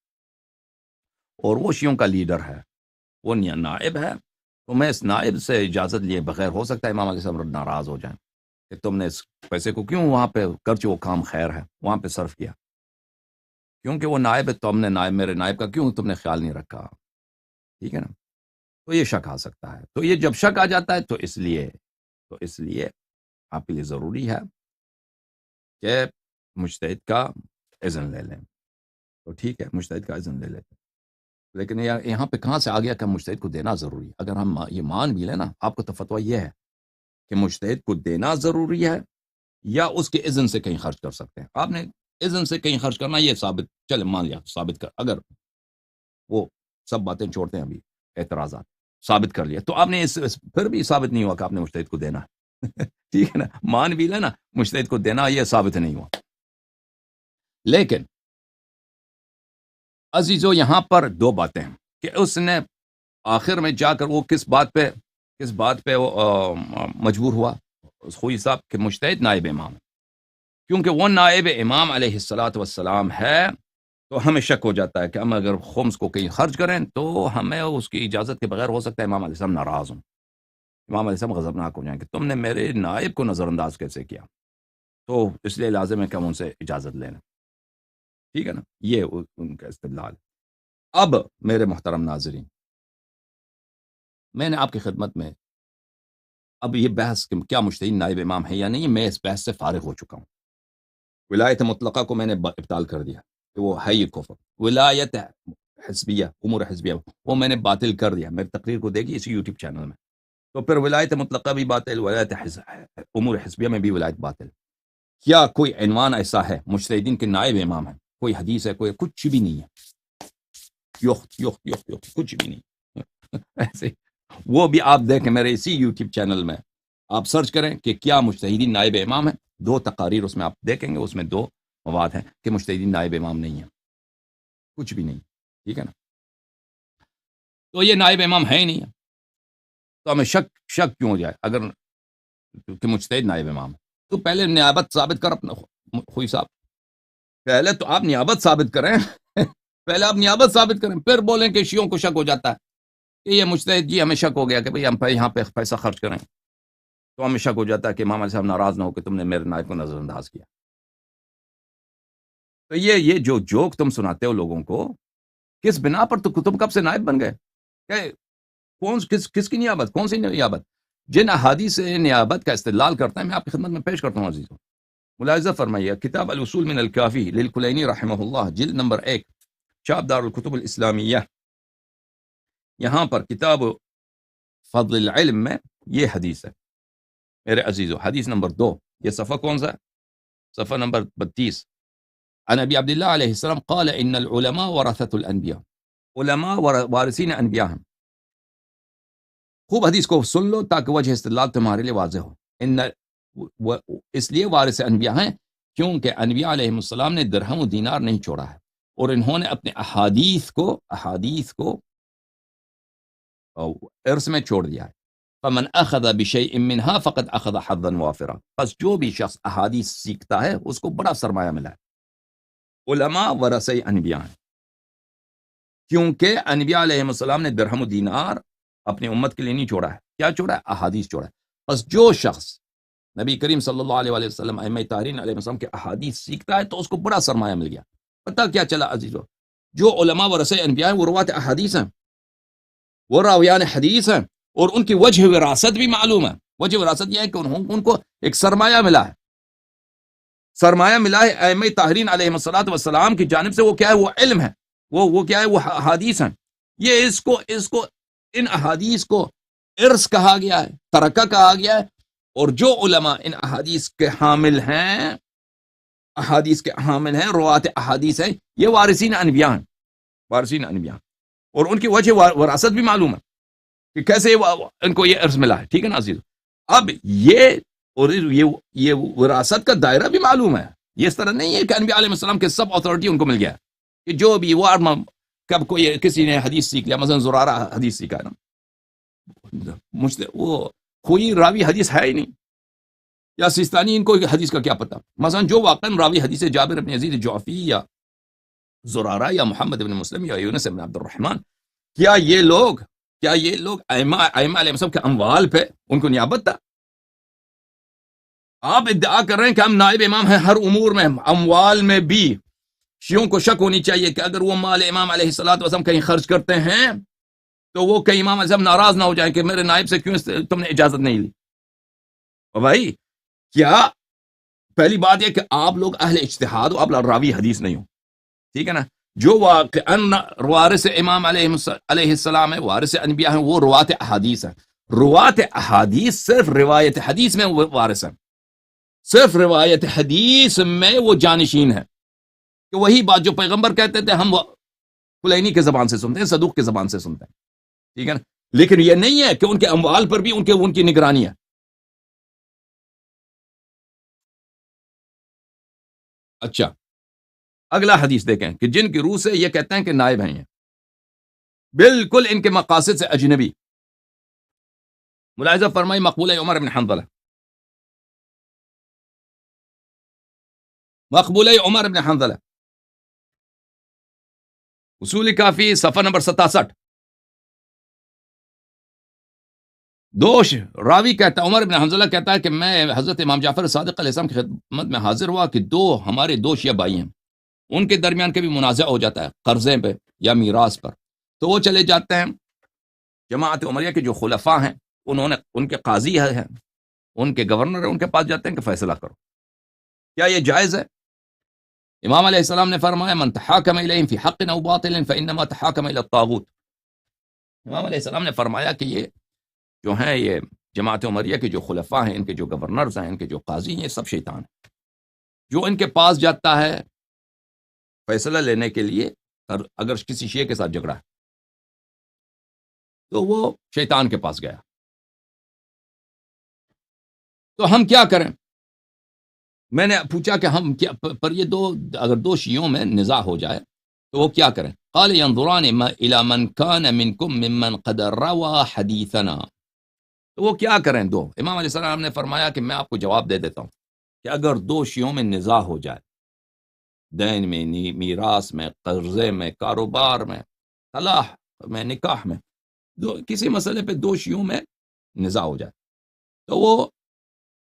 اور وہ شیعوں کا لیڈر ہے، وہ نائب ہے. تو میں اس نائب سے اجازت لیے بغیر، ہو سکتا ہے امام علیہ السلام ناراض ہو جائیں کہ تم نے اس پیسے کو کیوں وہاں پہ کرچ، وہ کام خیر ہے وہاں پہ صرف کیا، کیونکہ وہ نائب ہے تو ہم نے میرے نائب کا کیوں تم نے خیال نہیں رکھا. ٹھیک ہے نا. تو یہ شک آ سکتا ہے. تو یہ جب شک آ جاتا ہے تو اس لیے آپ کے لیے ضروری ہے کہ مجتہد کا اذن لے لیں. تو ٹھیک ہے، مجتہد کا اذن لے لیتے، لیکن یہاں پہ کہاں سے آ گیا کہ مجتہد کو دینا ضروری ہے؟ اگر ہم یہ مان بھی لیں نا، آپ کو تو فتویٰ یہ ہے کہ مجتہد کو دینا ضروری ہے یا اس کے اذن سے کہیں خرچ کر سکتے ہیں. آپ نے اذن سے کہیں خرچ کرنا، یہ ثابت، چلے مان لیا ثابت کر، اگر وہ سب باتیں چھوڑتے ہیں ابھی اعتراضات، ثابت کر لیا تو آپ نے پھر بھی ثابت نہیں ہوا کہ آپ نے مجتہد کو دینا ہے ٹھیک ہے نا. مان بھی لینا مجتہد کو دینا، یہ ثابت نہیں ہوا. لیکن عزیزو یہاں پر دو باتیں ہیں کہ اس نے آخر میں جا کر وہ کس بات پہ وہ مجبور ہوا خوئی صاحب کہ مجتہد نائب امام، کیونکہ وہ نائب امام علیہ الصلاۃ والسلام ہے. تو ہمیں شک ہو جاتا ہے کہ ہم اگر خمس کو کہیں خرچ کریں تو ہمیں اس کی اجازت کے بغیر، ہو سکتا ہے امام علیہ السلام ناراض ہوں، امام علیہ السلام غضبناک ہو جائیں کہ تم نے میرے نائب کو نظر انداز کیسے کیا. تو اس لیے لازم ہے کہ ہم ان سے اجازت لینا. ٹھیک ہے نا. یہ ان کا استدلال. اب میرے محترم ناظرین، میں نے آپ کی خدمت میں اب یہ بحث کہ کیا مجتہد نائب امام ہے یا نہیں، میں اس بحث سے فارغ ہو چکا ہوں. ولایت مطلقہ کو میں نے ابطال کر دیا کہ وہ ہے یہ کفر. ولایت حزبیہ، امور حزبیہ، وہ میں نے باطل کر دیا. میری تقریر کو دیکھیے اسی یوٹیوب چینل میں. تو پھر ولایت مطلقہ بھی باطل، ولایت امور حزبیہ میں بھی ولایت باطل. کیا کوئی عنوان ایسا ہے مجتہدین کے نائب امام ہے؟ کوئی حدیث ہے؟ کوئی کچھ بھی نہیں ہے. یخت کچھ بھی نہیں ایسے. وہ بھی آپ دیکھیں میرے اسی یوٹیوب چینل میں، آپ سرچ کریں کہ کیا مجتہدین نائب امام ہے. 2 تقاریر اس میں آپ دیکھیں گے، اس میں 2 مواد ہیں کہ مجتہدین نائب امام نہیں ہیں، کچھ بھی نہیں. ٹھیک ہے نا. تو یہ نائب امام ہے ہی نہیں ہے، تو ہمیں شک کیوں ہو جائے اگر کہ مجتہد نائب امام ہے. تو پہلے نیابت ثابت کر اپنا خوئی صاحب، پہلے تو آپ نیابت ثابت کریں پہلے آپ نیابت ثابت کریں، پھر بولیں کہ شیعوں کو شک ہو جاتا ہے کہ یہ مجتہد جی، ہمیں شک ہو گیا کہ بھئی ہم یہاں پہ پیسہ خرچ کریں، تو ہمیں شک ہو جاتا ہے کہ امام علیہ صاحب ناراض نہ ہو کہ تم نے میرے نائب کو نظر انداز کیا. تو یہ جو جوک تم سناتے ہو لوگوں کو، کس بنا پر تم کب سے نائب بن گئے؟ کس کی نیابت؟ کون سی نیابت؟ جن احادیث سے نیابت کا استدلال کرتا ہے میں آپ کی خدمت میں پیش کرتا ہوں عزیزوں. ملاحظہ فرمائیے کتاب الاصول من الکافی للکلینی رحمہ اللہ، جلد نمبر 1، چاپ دار الکتب الاسلامیہ. یہاں پر کتاب فضل العلم میں یہ حدیث ہے میرے عزیزو، حدیث نمبر 2. یہ صفحہ کون سا ہے؟ صفحہ نمبر 32. عن ابی عبداللہ علیہ السلام قال ان العلماء ورثۃ الانبیاء، علماء وارثین انبیاء ہیں. خوب حدیث کو سن لو تاکہ وجہ استدلال تمہارے لیے واضح ہو. اس لیے وارث انبیاء ہیں کیونکہ انبیاء علیہ السلام نے درہم و دینار نہیں چھوڑا ہے، اور انہوں نے اپنے احادیث کو ارث میں چھوڑ دیا ہے. فمن اخذ بشیء منها فقد اخذ حظا وافرا، پس جو بھی شخص احادیث سیکھتا ہے اس کو بڑا سرمایہ ملا ہے. علماء ورثہ انبیاء ہیں کیونکہ انبیاء علیہ السلام نے درہم و دینار اپنی امت کے لیے نہیں چھوڑا ہے. کیا چھوڑا ہے؟ احادیث چھوڑا ہے. پس جو شخص نبی کریم صلی اللہ علیہ وسلم ائمہ طاہرین علیہ السلام کے احادیث سیکھتا ہے تو اس کو بڑا سرمایہ مل گیا. پتہ کیا چلا عزیزو، جو علماء ورثہ انبیاء ہیں وہ روات احادیث ہیں، وہ راویان حدیث ہیں، اور ان کی وجہ وراثت بھی معلوم ہے. وجہ وراثت یہ ہے کہ ان کو ایک سرمایہ ملا ہے، سرمایہ ملا ہے ائمہ طاہرین علیہ السلام کی جانب سے. وہ کیا ہے؟ وہ علم ہے، وہ کیا ہے؟ وہ احادیث ہیں. یہ اس کو ان احادیث کو ارث کہا گیا ہے، ترکہ کہا گیا ہے. اور جو علماء ان احادیث کے حامل ہیں، روات احادیث ہیں، یہ وارثین انبیاء ہیں، وارثین انبیاء. اور ان کی وجہ وراثت بھی معلوم ہے کہ کیسے ان کو یہ ارث ملا ہے. ٹھیک ہے نا عزیز؟ اب یہ وراثت کا دائرہ بھی معلوم ہے. یہ اس طرح نہیں ہے کہ انبیاء علیہ السلام کے سب اتھارٹی ان کو مل گیا کہ جو بھی وہ کب کوئی کسی نے حدیث سیکھ لیا، مثلا زرارہ حدیث سیکھا نا، وہ کوئی راوی حدیث ہے ہی نہیں، یا سیستانی، ان کو حدیث کا کیا پتہ. مثلا جو واقعا راوی حدیث جابر بن یزید جعفی یا زرارہ یا محمد بن مسلم یا یونس بن عبد الرحمن، کیا یہ لوگ ائمہ علیہ السلام کے اموال پہ ان کو نیابت تھا؟ آپ ادعا کر رہے ہیں کہ ہم نائب امام ہیں ہر امور میں، اموال میں بھی. شیعوں کو شک ہونی چاہیے کہ اگر وہ مال امام علیہ السلام کہیں خرچ کرتے ہیں تو وہ کہیں امام علیہ السلام ناراض نہ ہو جائیں کہ میرے نائب سے کیوں تم نے اجازت نہیں لی. اور بھائی کیا پہلی بات یہ کہ آپ لوگ اہل اجتہاد ہو، آپ راوی حدیث نہیں ہو. ٹھیک ہے نا؟ جو واقعاً وارث امام علیہ السلام ہے، وارث انبیاء ہیں، وہ روات احادیث ہیں. روات احادیث صرف روایت حدیث میں وہ وارث ہیں، صرف روایت حدیث میں وہ جانشین ہے. کہ وہی بات جو پیغمبر کہتے تھے ہم کلینی کے زبان سے سنتے ہیں، صدوق کے زبان سے سنتے ہیں. ٹھیک ہے نا؟ لیکن یہ نہیں ہے کہ ان کے اموال پر بھی ان کی نگرانی ہے. اچھا، اگلا حدیث دیکھیں کہ جن کی روح سے یہ کہتے ہیں کہ نائب ہیں، یہ بالکل ان کے مقاصد سے اجنبی. ملاحظہ فرمائی مقبولہ عمر بن حنظلہ، مقبولہ عمر بن حنظلہ، اصول کافی صفحہ نمبر 67. دوش راوی کہتا ہے، عمر بن حنظلہ کہتا ہے کہ میں حضرت امام جعفر صادق علیہ السلام کی خدمت میں حاضر ہوا کہ ہمارے دو شیعہ بھائی ہیں، ان کے درمیان کبھی منازع ہو جاتا ہے قرضے پہ یا میراث پر. تو وہ چلے جاتے ہیں جماعت عمریہ کے جو خلفاء ہیں، ان کے قاضی ہیں، ان کے گورنر ہیں، ان کے پاس جاتے ہیں کہ فیصلہ کرو. کیا یہ جائز ہے؟ امام علیہ السلام نے فرمایا من تحاکم الیہم فی حق او باطل فانما تحاکم الی الطاغوت. امام علیہ السلام نے فرمایا کہ یہ جو ہیں، یہ جماعت عمریہ کے جو خلفاء ہیں، ان کے جو گورنرز ہیں، ان کے جو قاضی ہیں، یہ سب شیطان ہیں. جو ان کے پاس جاتا ہے فیصلہ لینے کے لیے، اگر کسی شیعہ کے ساتھ جھگڑا ہے تو وہ شیطان کے پاس گیا. تو ہم کیا کریں؟ میں نے پوچھا کہ ہم کیا پر یہ اگر دو شیعوں میں نزاع ہو جائے تو وہ کیا کریں؟ قال ينظران الى من كان منكم ممن قد روى حديثنا. تو وہ کیا کریں دو؟ امام علیہ السلام نے فرمایا کہ میں آپ کو جواب دے دیتا ہوں کہ اگر دو شیعوں میں نزاع ہو جائے، دین میں، میراث میں، قرضے میں، کاروبار میں، طلاق میں، نکاح میں، کسی مسئلے پہ دو شیعوں میں نزاع ہو جائے تو وہ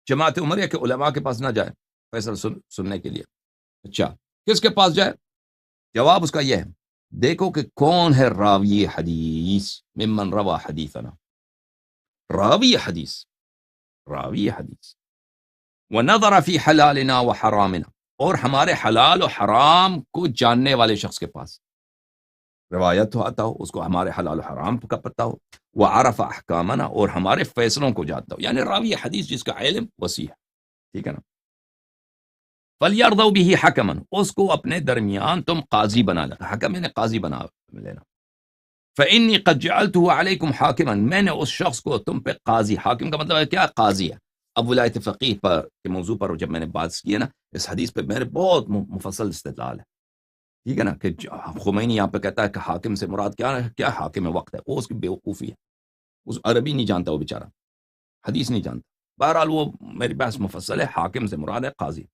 جماعت عمریہ کے علماء کے پاس نہ جائے فیصلہ سننے کے لیے. اچھا، کس کے پاس جائے؟ جواب اس کا یہ ہے، دیکھو کہ کون ہے راوی حدیث، ممن روا حدیثنا، راوی حدیث، ونظر فی حلالنا وحرامنا، اور ہمارے حلال و حرام کو جاننے والے شخص کے پاس روایت ہو آتا ہو، اس کو ہمارے حلال و حرام کا پتہ ہو، وعرف احکامنا، اور ہمارے فیصلوں کو جانتا ہو، یعنی راوی حدیث جس کا علم وسیع ہے. ٹھیک ہے نا؟ فَلْيَرْضَوْا بِهِ حَكَمًا، اس کو اپنے درمیان تم قاضی بنا لینا، حکم نے قاضی بنا لینا. فَإِنِّي قَدْ جَعَلْتُهُ عَلَيْكُمْ حَاكِمًا، میں نے اس شخص کو تم پہ قاضی، حاکم کا مطلب ہے کیا؟ قاضی ہے. اب ولایت فقیہ پر کے موضوع پر جب میں نے بات کی ہے نا، اس حدیث پہ میرے بہت مفصل استدلال ہے. ٹھیک ہے نا؟ کہ خمینی یہاں پہ کہتا ہے کہ حاکم سے مراد کیا حاکم وقت ہے، وہ اس کی بیوقوفی ہے، اس عربی نہیں جانتا وہ بیچارہ، حدیث نہیں جانتا. بہرحال وہ میری بحث مفصل ہے، حاکم سے مراد ہے قاضی.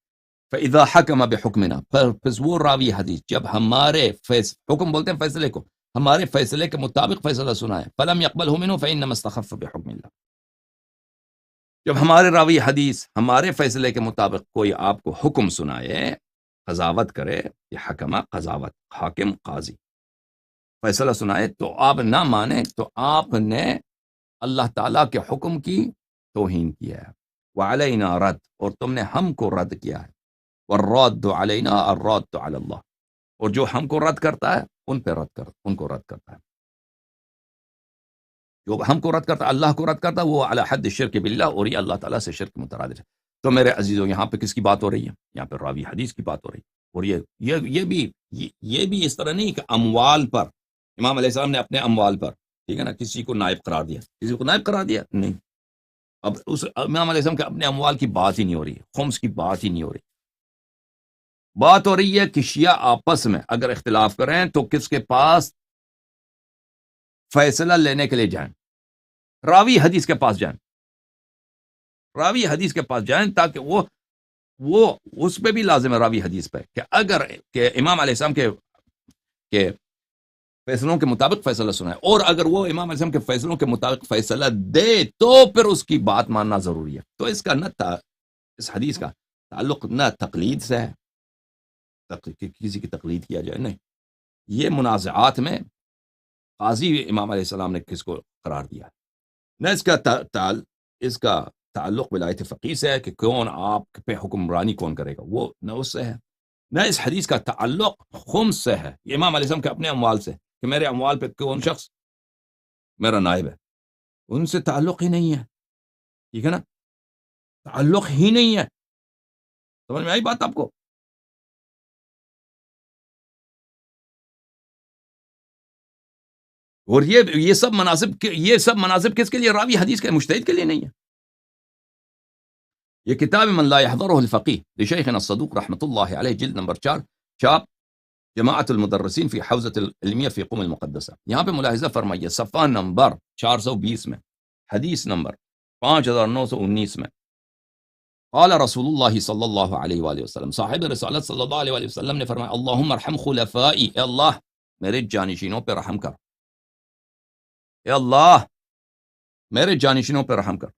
فَإِذَا حَكَمَ بِحُكْمِنَا، پھر وہ راوی حدیث جب ہمارے حکم بولتے ہیں فیصلے کو، ہمارے فیصلے کے مطابق فیصلہ سنائے، فَلَمْ يَقْبَلْهُ مِنْهُ فَإِنَّمَا اسْتَخَفَّ بِحُكْمِ اللَّهِ، جب ہمارے راوی حدیث ہمارے فیصلے کے مطابق کوئی آپ کو حکم سنائے، قضاوت کرے، یہ حکمہ قضاوت، حاکم قاضی فیصلہ سنائے، تو آپ نہ مانیں تو آپ نے اللہ تعالیٰ کے حکم کی توہین کیا ہے۔ وعلینا رد، اور تم نے ہم کو رد کیا ہے۔ والرد علینا الرد علی اللہ، اور جو ہم کو رد کرتا ہے ان کو رد کرتا ہے، جو ہم کو رد کرتا ہے اللہ کو رد کرتا ہے، وہ علی حد شرک باللہ، اور یہ اللہ تعالیٰ سے شرک مترادف ہے۔ تو میرے عزیزوں، یہاں پہ کس کی بات ہو رہی ہے؟ یہاں پہ راوی حدیث کی بات ہو رہی ہے۔ اور یہ بھی اس طرح نہیں کہ اموال پر، امام علیہ السلام نے اپنے اموال پر، ٹھیک ہے نا، کسی کو نائب قرار دیا، کسی کو نائب قرار دیا نہیں۔ اب اس امام علیہ السلام کے اپنے اموال کی بات ہی نہیں ہو رہی، خمس کی بات ہی نہیں ہو رہی، بات ہو رہی ہے کہ شیعہ آپس میں اگر اختلاف کریں تو کس کے پاس فیصلہ لینے کے لیے جائیں؟ راوی حدیث کے پاس جائیں، راوی حدیث کے پاس جائیں، تاکہ وہ اس پہ بھی لازم ہے راوی حدیث پہ کہ اگر کہ امام علیہ السلام کے فیصلوں کے مطابق فیصلہ سنائے، اور اگر وہ امام علیہ السلام کے فیصلوں کے مطابق فیصلہ دے تو پھر اس کی بات ماننا ضروری ہے۔ تو اس کا اس حدیث کا تعلق نہ تقلید سے ہے، کسی کی تقلید کیا جائے، نہیں، یہ منازعات میں قاضی امام علیہ السلام نے کس کو قرار دیا، نہ اس کا تعلق ولایت فقیہ سے ہے کہ کون آپ پہ حکمرانی کون کرے گا، وہ نہ اس سے ہے، نہ اس حدیث کا تعلق خمس سے ہے، یہ امام علیہ السلام کے اپنے اموال سے، کہ میرے اموال پہ کون شخص میرا نائب ہے، ان سے تعلق ہی نہیں ہے، ٹھیک ہے نا، تعلق ہی نہیں ہے۔ سمجھ میں آئی بات آپ کو؟ اور یہ سب مناصب کس کے لیے؟ راوی حدیث کے، مجتہد کے لیے نہیں ہے۔ یہ کتاب من لا يحضره الفقيه لشیخنا الصدوق رحمۃ اللہ علیہ، جلد نمبر 4، چاپ جماعت المدرسین فی حوزۃ العلمیہ فی قم المقدسہ۔ یہاں پہ ملاحظہ فرمائیے، صفحہ نمبر 420 میں، حدیث نمبر 5919 میں، قال رسول اللہ صلی اللہ علیہ وآلہ وسلم، صاحب رسالت صلی اللہ علیہ وآلہ وسلم نے فرمایا، اللہم ارحم خلفائی، اے اللہ میرے جانشینوں پہ رحم کر، اے اللہ میرے جانشینوں پہ رحم کر۔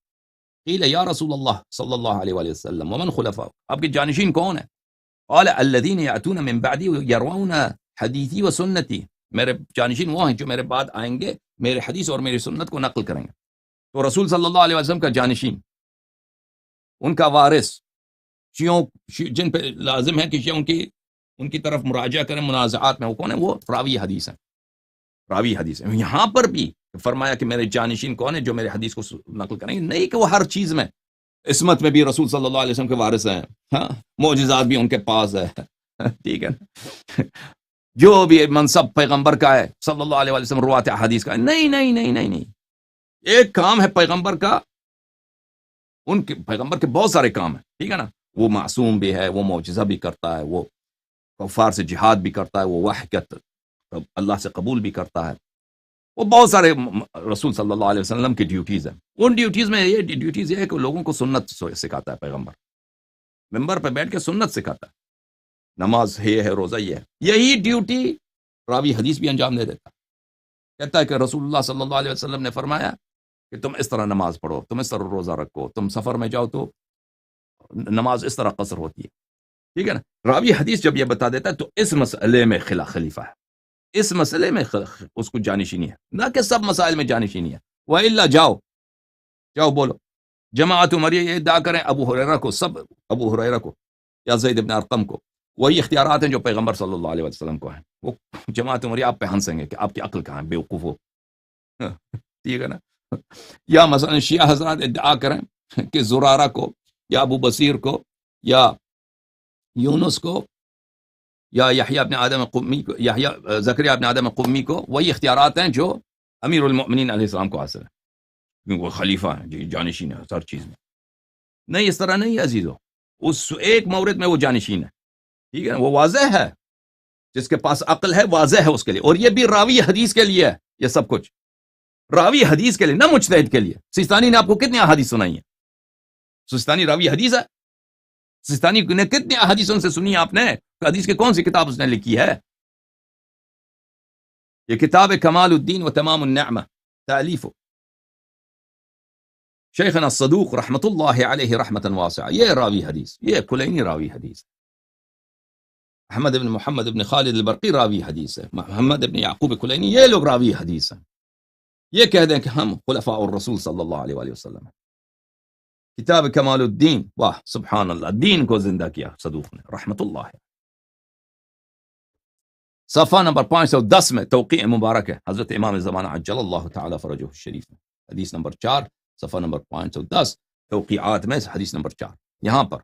قیل یا رسول اللہ صلی اللہ علیہ وآلہ وسلم ومن خلفاء، آپ کے جانشین کون ہیں؟ قال الذین یأتون من بعدی یروون حدیثی و سنتی، میرے جانشین وہ ہیں جو میرے بعد آئیں گے، میرے حدیث اور میری سنت کو نقل کریں گے۔ تو رسول صلی اللہ علیہ وسلم کا جانشین، ان کا وارث، شیعوں جن پہ لازم ہے کہ شیعوں ان کی طرف مراجعہ کریں منازعات میں، وہ کون ہے؟ وہ راوی حدیث ہیں، راوی حدیث ہیں۔ یہاں پر بھی فرمایا کہ میرے جانشین کون ہیں جو میرے حدیث کو نقل کریں گے، نہیں کہ وہ ہر چیز میں، عصمت میں بھی رسول صلی اللہ علیہ وسلم کے وارث ہیں، ہاں، معجزات بھی ان کے پاس ہے، ٹھیک ہے نا، جو بھی منصب پیغمبر کا ہے صلی اللہ علیہ وسلم، روات احادیث کا ہے، نہیں نہیں نہیں نہیں نہیں، ایک کام ہے پیغمبر کا، ان کے پیغمبر کے بہت سارے کام ہیں، ٹھیک ہے نا، وہ معصوم بھی ہے، وہ معجزہ بھی کرتا ہے، وہ کفار سے جہاد بھی کرتا ہے، وہ وحی اللہ سے قبول بھی کرتا ہے، وہ بہت سارے رسول صلی اللہ علیہ وسلم کی ڈیوٹیز ہیں۔ ان ڈیوٹیز میں یہ ڈیوٹیز یہ ہے کہ لوگوں کو سنت سکھاتا ہے، پیغمبر ممبر پہ بیٹھ کے سنت سکھاتا ہے، نماز ہے روزہ یہ ہے، یہی ڈیوٹی راوی حدیث بھی انجام دے دیتا ہے، کہتا ہے کہ رسول اللہ صلی اللہ علیہ وسلم نے فرمایا کہ تم اس طرح نماز پڑھو، تم اس طرح روزہ رکھو، تم سفر میں جاؤ تو نماز اس طرح قصر ہوتی ہے، ٹھیک ہے نا۔ راوی حدیث جب یہ بتا دیتا ہے تو اس مسئلے میں خلیفہ ہے، اس مسئلے میں اس کو جانشینی ہے، نہ کہ سب مسائل میں جانشینی ہے۔ وَإِلَّا جاؤ بولو، جماعت عمریہ یہ ادعا کریں ابو ہریرہ کو یا زید بن ارقم کو، وہی اختیارات ہیں جو پیغمبر صلی اللہ علیہ وسلم کو ہیں، وہ جماعت عمریہ آپ پہ ہنسیں گے کہ آپ کی عقل کہاں ہے، بیوقوف ہو، ٹھیک ہے نا۔ یا مثلا شیعہ حضرات ادعا کریں کہ زرارہ کو یا ابو بصیر کو یا یونس کو یا یحییٰ ابن آدم قمی کو، زکریا ابن آدم قمی کو، وہی اختیارات ہیں جو امیر المؤمنین علیہ السلام کو حاصل ہے، کیونکہ وہ خلیفہ ہیں، جی جانشین ہے ہر چیز میں۔ نہیں، اس طرح نہیں عزیزو، اس ایک مورد میں وہ جانشین ہے، ٹھیک ہے، وہ واضح ہے، جس کے پاس عقل ہے واضح ہے اس کے لیے، اور یہ بھی راوی حدیث کے لیے ہے، یہ سب کچھ راوی حدیث کے لیے، نہ مجتہد کے لیے۔ سیستانی نے آپ کو کتنی احادیث سنائی ہیں؟ سیستانی راوی حدیث ہے، سیستانی نے کتنی احادیث ان سے سنی آپ نے؟ حدیث کی کون سی کتاب اس نے لکھی ہے؟ یہ کتاب کمال الدین و تمام النعمہ تالیف شیخنا الصدوق رحمۃ اللہ علیہ رحمۃ واسعہ، یہ راوی حدیث، یہ کلینی راوی حدیث، احمد بن محمد بن خالد البرقی راوی حدیث ہے، محمد بن یعقوب کلینی، یہ لوگ راوی حدیث ہیں، یہ کہہ دیں کہ ہم خلفاء الرسول صلی اللہ علیہ وآلہ وسلم ہیں۔ کتاب کمال الدین، واہ سبحان اللہ، دین کو زندہ کیا صدوق نے رحمۃ اللہ۔ صفحہ نمبر 510 میں توقیع مبارک ہے حضرت امام زمانہ عجل اللہ تعالی فرجہ الشریف میں، حدیث نمبر 4، صفحہ نمبر 510، توقیعات میں حدیث نمبر 4، یہاں پر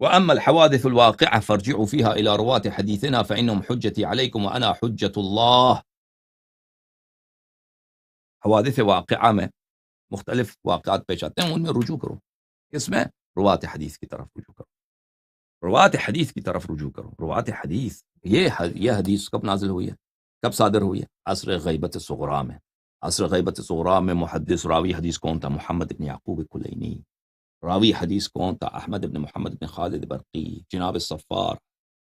وَأَمَّا الْحَوَادِثُ الْوَاقِعَةُ فَارْجِعُوا فِيهَا إِلَى رُوَاةِ حَدِيثِنَا فَإِنَّهُمْ حُجَّتِي عَلَيْكُمْ وَأَنَا حُجَّةُ اللَّهِ۔ حوادث واقعہ میں مختلف واقعات پیش آتے ہیں، ان میں رجوع کرو، اس میں روات حدیث کی طرف رجوع کرو، روات حدیث کی طرف رجوع کرو، روات حدیث، یہ حدیث کب نازل ہوئی ہے، کب صادر ہوئی ہے؟ عصر غیبت صغریٰ میں، عصر غیبت صغریٰ میں محدث راوی حدیث کون تھا؟ محمد بن یعقوب کلینی۔ راوی حدیث کون تھا؟ احمد بن محمد بن خالد برقی، جناب الصفار،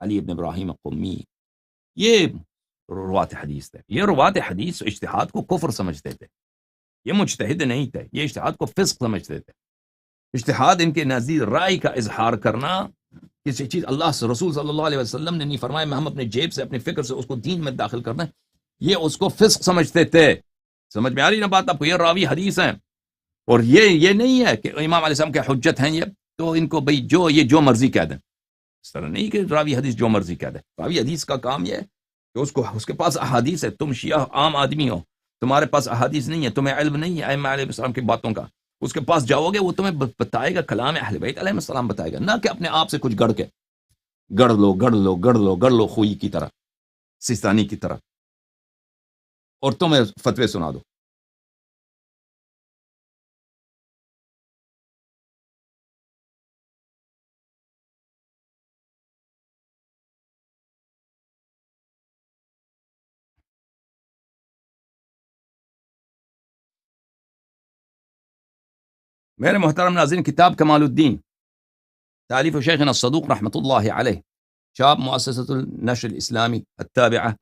علی بن ابراہیم قمی، یہ روات حدیث تھے۔ یہ روات حدیث اجتہاد کو کفر سمجھتے تھے، یہ مجتہد نہیں تھے، یہ اجتہاد کو فسق سمجھتے تھے۔ اجتہاد ان کے نزدیک رائے کا اظہار کرنا، کسی چیز اللہ سے رسول صلی اللہ علیہ وسلم نے نہیں فرمایا، میں ہم اپنے جیب سے اپنے فکر سے اس کو دین میں داخل کرنا، یہ اس کو فسق سمجھتے تھے۔ سمجھ میں آ رہی نا بات آپ کو؟ یہ راوی حدیث ہیں، اور یہ نہیں ہے کہ امام علیہ السلام کے حجت ہیں یہ، تو ان کو بھئی یہ جو مرضی کہہ دیں، اس طرح نہیں کہ راوی حدیث جو مرضی کہہ دیں۔ راوی حدیث کا کام یہ ہے کہ اس کے پاس احادیث ہے، تم شیعہ عام آدمی ہو، تمہارے پاس احادیث نہیں ہے، تمہیں علم نہیں ہے ائمہ علیہ السلام کی باتوں کا، اس کے پاس جاؤ گے وہ تمہیں بتائے گا، کلام اہل بیت علیہ السلام بتائے گا، نہ کہ اپنے آپ سے کچھ گڑھ لو خوئی کی طرح، سیستانی کی طرح، اور تمہیں فتوے سنا دو۔ میرے محترم ناظرین، کتاب کمال الدین تالیف شیخنا الصدوق رحمۃ اللہ علیہ، شاب مؤسسة النشر الإسلامي التابعة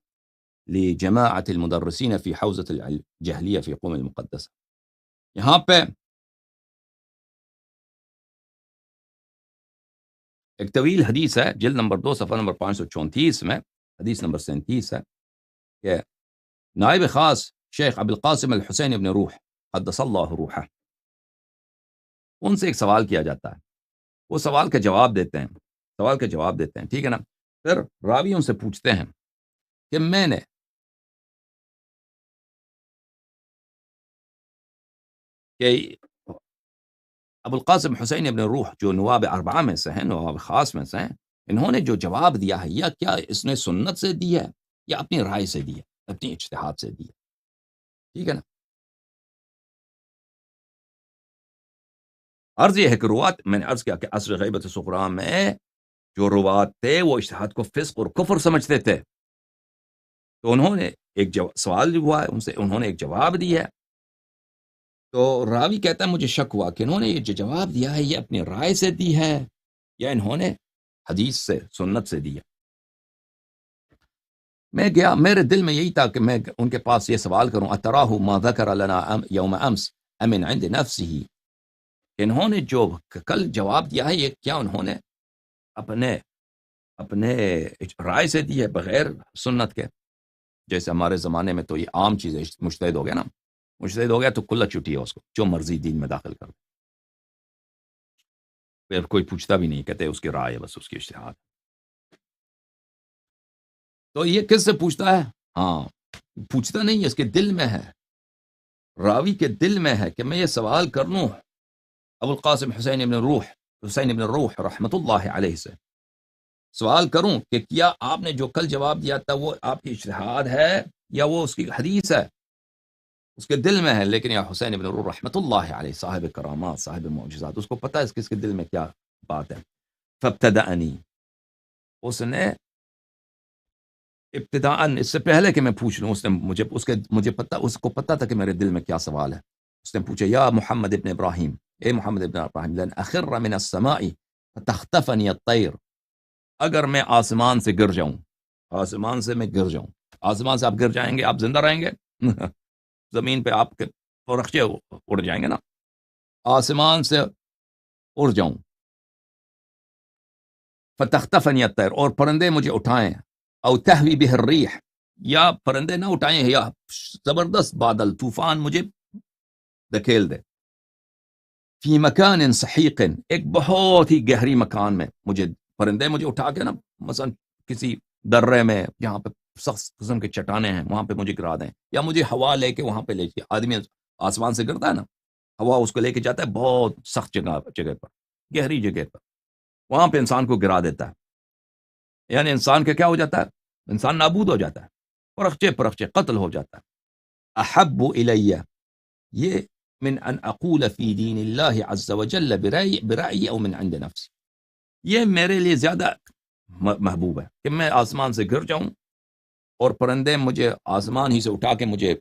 لجماعة المدرسين في حوزة الجهلية في قم المقدسة۔ یہاں پہ ایک طویل حدیث ہے، جلد نمبر 2، صفحہ نمبر 534 میں، حدیث نمبر 37 ہے کہ نائب خاص شیخ ابو القاسم الحسین ابن روح قدس اللہ روحہ، ان سے ایک سوال کیا جاتا ہے، وہ سوال کا جواب دیتے ہیں، ٹھیک ہے نا؟ پھر راوی ان سے پوچھتے ہیں کہ میں نے کہ ابو القاسم حسین ابن روح جو نواب اربعہ میں سے ہیں، نواب خاص میں سے ہیں، انہوں نے جو جواب دیا ہے، یا کیا اس نے سنت سے دی ہے یا اپنی رائے سے دی ہے، اپنی اجتہاد سے دی ہے، ٹھیک ہے نا؟ عرض یہ ہے کہ روات، میں نے عرض کیا کہ عصر غیبت صغریٰ میں جو روات تھے وہ اجتہاد کو فسق اور کفر سمجھتے تھے، تو انہوں نے ایک سوال جو ہوا ہے ان سے، انہوں نے ایک جواب دیا ہے، تو راوی کہتا ہے مجھے شک ہوا کہ انہوں نے یہ جو جواب دیا ہے یہ اپنی رائے سے دی ہے یا انہوں نے حدیث سے، سنت سے دیا۔ میں گیا، میرے دل میں یہی تھا کہ میں ان کے پاس یہ سوال کروں، اتراہ ما ذکر لنا یوم امس امن عند نفسه، انہوں نے جو کل جواب دیا ہے یہ کیا انہوں نے اپنے رائے سے دی ہے بغیر سنت کے؟ جیسے ہمارے زمانے میں تو یہ عام چیز ہے، مجتہد ہو گیا نا، مجتہد ہو گیا تو کلہ چھٹی ہے اس کو، جو مرضی دین میں داخل کر، پھر کوئی پوچھتا بھی نہیں، کہتے اس کی رائے ہے، بس اس کی اجتہاد۔ تو یہ کس سے پوچھتا ہے؟ ہاں، پوچھتا نہیں ہے، اس کے دل میں ہے، راوی کے دل میں ہے کہ میں یہ سوال کر لوں ابو القاسم حسین ابن روح رحمۃ اللہ علیہ سے، سوال کروں کہ کیا آپ نے جو کل جواب دیا تھا وہ آپ کی اجتہاد ہے یا وہ اس کی حدیث ہے؟ اس کے دل میں ہے، لیکن یا حسین ابن روح رحمۃ اللہ علیہ، صاحب کرامات، صاحب معجزات، اس کو پتہ ہے اس کے دل میں کیا بات ہے۔ فابتدأنی، اس نے ابتداءً، اس سے پہلے کہ میں پوچھ لوں، اس نے اس کو پتہ تھا کہ میرے دل میں کیا سوال ہے، اس نے پوچھا یا محمد ابن ابراہیم، اے محمد ابن ابراہیم، لن اخر من السماء فتخطفنی الطیر، اگر میں آسمان سے گر جاؤں، آسمان سے میں گر جاؤں، آسمان سے آپ گر جائیں گے، آپ زندہ رہیں گے؟ زمین پہ آپ کے فرشتے اڑ جائیں گے نا، آسمان سے اڑ جاؤں، فتختفنی الطیر، اور پرندے مجھے اٹھائیں، او تہوی بہ الریح، یا پرندے نہ اٹھائیں، یا زبردست بادل طوفان مجھے دھکیل دے، فی مکان سحیق، ایک بہت ہی گہری مکان میں مجھے پرندے مجھے اٹھا کے نا مثلا کسی درے میں جہاں پہ سخت قسم کے چٹانیں ہیں وہاں پہ مجھے گرا دیں، یا مجھے ہوا لے کے وہاں پہ لے کے، آدمی آسمان سے گرتا ہے نا، ہوا اس کو لے کے جاتا ہے بہت سخت جگہ پر، گہری جگہ پر، وہاں پہ انسان کو گرا دیتا ہے، یعنی انسان کا کیا ہو جاتا ہے، انسان نابود ہو جاتا ہے، پرخچے قتل ہو جاتا ہے۔ احب الیہ، یہ من ان اقول فی دین اللہ عز وجل برائی او من عند نفسی، یہ میرے لیے زیادہ محبوب ہے کہ میں آسمان سے گر جاؤں اور پرندے مجھے آسمان ہی سے اٹھا کے مجھے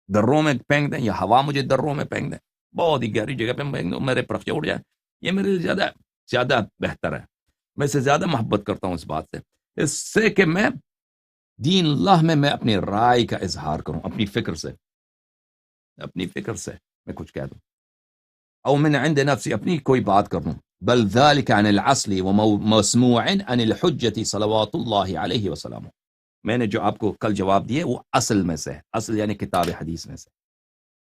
دروں میں پھینک دیں، یا ہوا مجھے دروں میں پھینک دیں، بہت ہی گہری جگہ پہ پھینک دیں، میرے پرخچے اڑ جائیں، یہ میرے لیے زیادہ بہتر ہے، میں سے زیادہ محبت کرتا ہوں اس بات سے، اس سے کہ میں دین اللہ میں اپنی رائے کا اظہار کروں، اپنی فکر سے میں کچھ کہہ دوں، او من عند نفسی، اپنی کوئی بات کر دوں، بل ذلك عن العصل ومسموع عن الحجة صلوات اللہ علیہ وسلم، میں نے جو آپ کو کل جواب دیے وہ اصل میں سے ہے، اصل یعنی کتاب حدیث میں سے،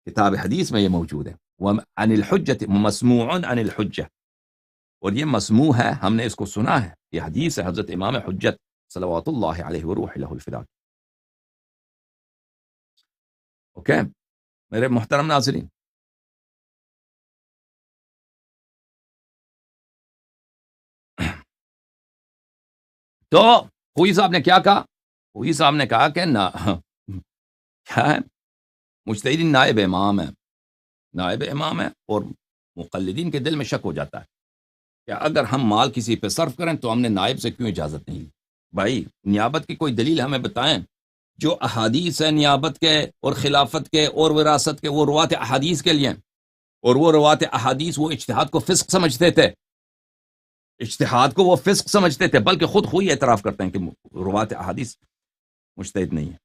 کتاب حدیث میں یہ موجود ہے، عن الحجة مسموع عن الحجة، اور یہ مسموع ہے، ہم نے اس کو سنا ہے، یہ حدیث ہے حضرت امام حجت صلوات اللہ علیہ وروح لہ الفداء۔ اوکے میرے محترم ناظرین، تو خوئی صاحب نے کیا کہا؟ خوئی صاحب نے کہا کہ کیا ہے، مجتہدین نائب امام ہے، اور مقلدین کے دل میں شک ہو جاتا ہے کہ اگر ہم مال کسی پہ صرف کریں تو ہم نے نائب سے کیوں اجازت نہیں لی؟ بھائی نیابت کی کوئی دلیل ہمیں بتائیں، جو احادیث ہے نیابت کے اور خلافت کے اور وراثت کے، وہ روات احادیث کے لیے، اور وہ روات احادیث وہ اجتہاد کو فسق سمجھتے تھے، بلکہ خود خوئی اعتراف کرتے ہیں کہ روات احادیث مجتہد نہیں ہے۔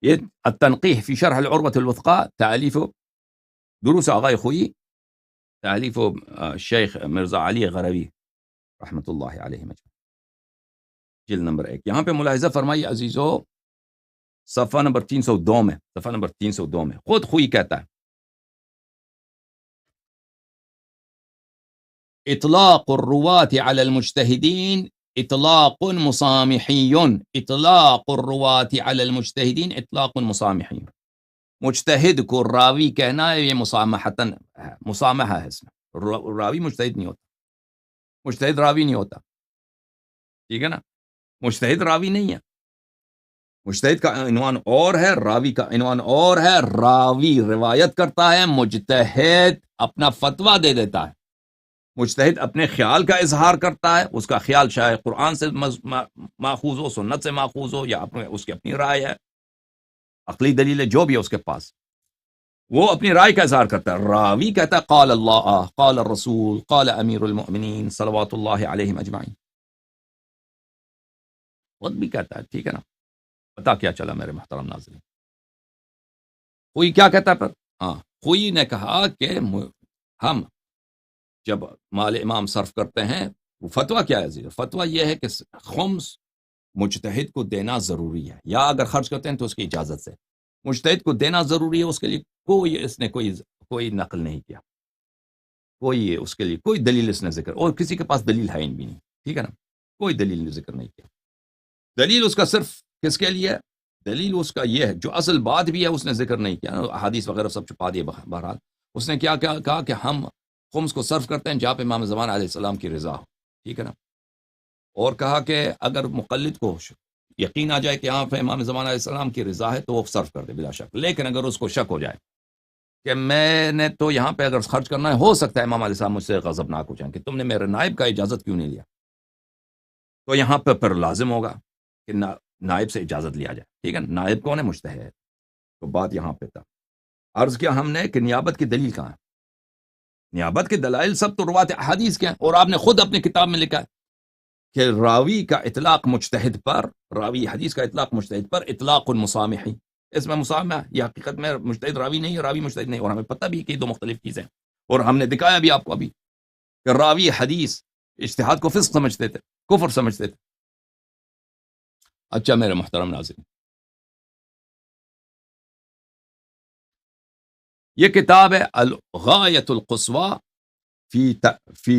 یہ التنقیح فی شرح العروة الوثقى، تألیف دروس آغای خوئی، تألیف شیخ مرزا علی غروی رحمۃ اللہ علیہ مجمع، جلد نمبر 1، یہاں پہ ملاحظہ فرمائیے عزیزو، صفحہ نمبر 302 میں خود خوئی کہتا ہے، اطلاق الرواة على المجتہدین اطلاق مسامحی، اطلاق الرواة على المجتہدین اطلاق مسامحی، مجتہد کو راوی کہنا ہے، یہ مسامحتاً ہے، مسامحہ ہے، اس میں راوی مجتہد نہیں ہوتا، مجتہد راوی نہیں ہوتا، ٹھیک ہے نا، مجتہد راوی نہیں ہے، مجتہد کا عنوان اور ہے، راوی کا عنوان اور ہے، راوی روایت کرتا ہے، مجتہد اپنا فتویٰ دے دیتا ہے، مجتہد اپنے خیال کا اظہار کرتا ہے، اس کا خیال شاید قرآن سے ماخوذ ہو، سنت سے ماخوذ ہو، یا اس کی اپنی رائے ہے، عقلی دلیل ہے، جو بھی ہے اس کے پاس، وہ اپنی رائے کا اظہار کرتا ہے، راوی کہتا ہے قال اللہ، قال الرسول، قال امیر المؤمنین صلوات اللہ علیہم اجمعین، خود بھی کہتا ہے، ٹھیک ہے نا، پتا کیا چلا میرے محترم ناظرین، خوئی کیا کہتا ہے پر؟ خوئی نے کہا کہ ہم جب مال امام صرف کرتے ہیں، وہ فتویٰ کیا ہے؟ فتویٰ یہ ہے کہ خمس مجتہد کو دینا ضروری ہے، یا اگر خرچ کرتے ہیں تو اس کی اجازت سے، مجتہد کو دینا ضروری ہے، اس کے لیے اس نے کوئی نقل نہیں کیا، اس کے لیے کوئی دلیل اس نے ذکر، اور کسی کے پاس دلیل ہے بھی نہیں، ٹھیک ہے نا، کوئی دلیل ذکر نہیں کیا، دلیل اس کا صرف کس کے لیے؟ دلیل اس کا یہ ہے، جو اصل بات بھی ہے اس نے ذکر نہیں کیا، احادیث وغیرہ سب چھپا دیے، بہرحال اس نے کیا کہا کہ ہم خمس کو صرف کرتے ہیں جہاں پہ امام زمان علیہ السلام کی رضا ہو، ٹھیک ہے نا، اور کہا کہ اگر مقلد کو یقین آ جائے کہ یہاں پہ امام زمان علیہ السلام کی رضا ہے تو وہ صرف کر دے بلا شک، لیکن اگر اس کو شک ہو جائے کہ میں نے تو یہاں پہ اگر خرچ کرنا ہے، ہو سکتا ہے امام علیہ السلام مجھ سے غضبناک ہو جائیں کہ تم نے میرے نائب کا اجازت کیوں نہیں لیا، تو یہاں پہ پھر لازم ہوگا کہ نائب سے اجازت لیا جائے. ٹھیک ہے، نائب کون ہے؟ مجتہد. تو بات یہاں پہ تھا. عرض کیا ہم نے کہ نیابت کی دلیل کہاں ہے؟ نیابت کے دلائل سب تو روات احادیث کے ہیں، اور آپ نے خود اپنی کتاب میں لکھا ہے کہ راوی کا اطلاق مجتہد پر، راوی حدیث کا اطلاق مجتہد پر اطلاق المسامحی. اس میں مسامح یہ حقیقت میں مجتہد راوی نہیں ہے، راوی مجتہد نہیں، اور ہمیں پتہ بھی کہ یہ دو مختلف چیزیں ہیں. اور ہم نے دکھایا بھی آپ کو ابھی کہ راوی حدیث اجتہاد کو فسق سمجھتے تھے، کفر سمجھتے تھے. اچھا میرے محترم ناظرین، یہ کتاب ہے الغایۃ القصوى فی فی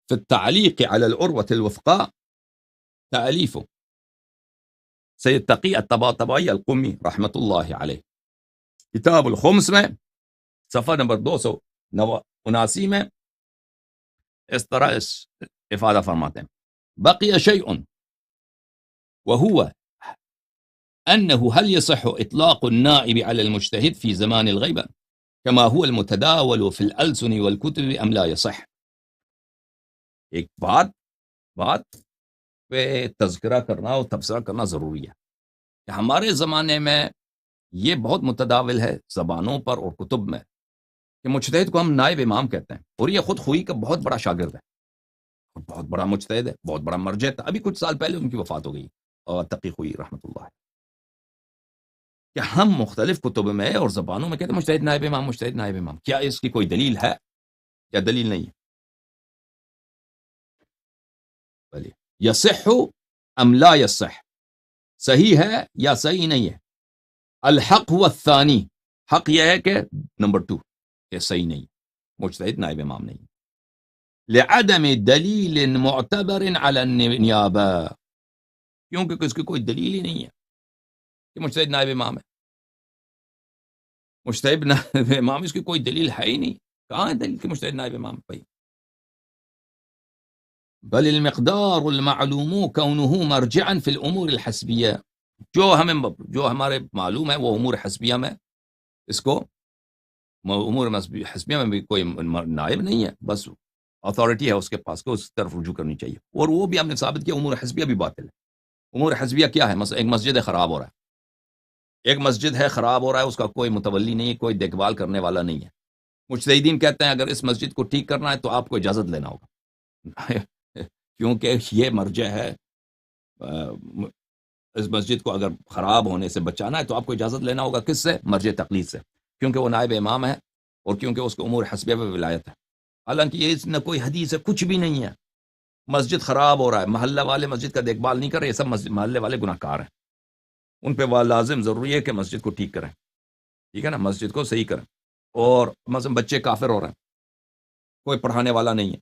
فی التعلیق علی العروۃ الوثقى، تألیف سید تقی الطباطبائی القمی رحمۃ اللہ علیہ. کتاب الخمس میں صفحہ نمبر 279 میں اس طرح افادہ فرماتے ہیں: بقی شیء وهو أنه هل يصح إطلاق النائب على المجتهد في زمان الغيبة كما هو المتداول في الألسن والكتب أم لا يصح. ایک بات پہ تذکرہ کرنا اور تبصرہ کرنا ضروری ہے کہ ہمارے زمانے میں یہ بہت متداول ہے زبانوں پر اور کتب میں کہ مجتہد کو ہم نائب امام کہتے ہیں، اور یہ خود خوئی کا بہت بڑا شاگرد ہے اور بہت بڑا مجتہد ہے، بہت بڑا مرجع تھا. ابھی کچھ سال پہلے ان کی وفات ہو گئی، اور تقی خوئی رحمۃ اللہ. کہ ہم مختلف کتب میں اور زبانوں میں کہتے ہیں مجتہد نائب امام، مجتہد نائب امام. کیا اس کی کوئی دلیل ہے یا دلیل نہیں ہے؟ بلی یصح ام لا یصح، صحیح ہے یا صحیح نہیں ہے. الحق هو الثانی، حق یہ ہے کہ نمبر 2 کہ صحیح نہیں، مجتہد نائب امام نہیں. لعدم دلیل معتبر علی النیابہ، کیونکہ اس کی کوئی دلیل ہی نہیں ہے کہ مجتہد نائب امام ہے. مجتہد نائب امام اس کی کوئی دلیل ہے ہی نہیں. کہاں ہے دلیل کہ مجتہد نائب امام بھائی؟ بل المقدار المعلوم كونه مرجعا في الامور الحسبیہ، جو ہمارے معلوم ہے وہ امور حسبیہ میں، اس کو امور حسبیہ میں بھی کوئی نائب نہیں ہے، بس اتھارٹی ہے اس کے پاس، کو اس طرف رجوع کرنی چاہیے. اور وہ بھی ہم نے ثابت کیا امور حسبیہ بھی باطل ہے. امور حسبیہ کیا ہے؟ مثلا ایک مسجد ہے خراب ہو رہا ہے، ایک مسجد ہے خراب ہو رہا ہے، اس کا کوئی متولی نہیں ہے، کوئی دیکھ بھال کرنے والا نہیں ہے. مجتہدین کہتے ہیں اگر اس مسجد کو ٹھیک کرنا ہے تو آپ کو اجازت لینا ہوگا کیونکہ یہ مرجع ہے. اس مسجد کو اگر خراب ہونے سے بچانا ہے تو آپ کو اجازت لینا ہوگا. کس سے؟ مرجع تقلید سے، کیونکہ وہ نائب امام ہے اور کیونکہ اس کو امور حسبیہ پہ ولایت ہے. حالانکہ یہ نہ کوئی حدیث ہے، کچھ بھی نہیں ہے. مسجد خراب ہو رہا ہے، محلہ والے مسجد کا دیکھ بھال نہیں کر رہے، یہ سب محلے والے گناہ کار ہیں. ان پہ لازم ضروری ہے کہ مسجد کو ٹھیک کریں. ٹھیک ہے نا، مسجد کو صحیح کریں. اور مثلا بچے کافر ہو رہے ہیں، کوئی پڑھانے والا نہیں ہے،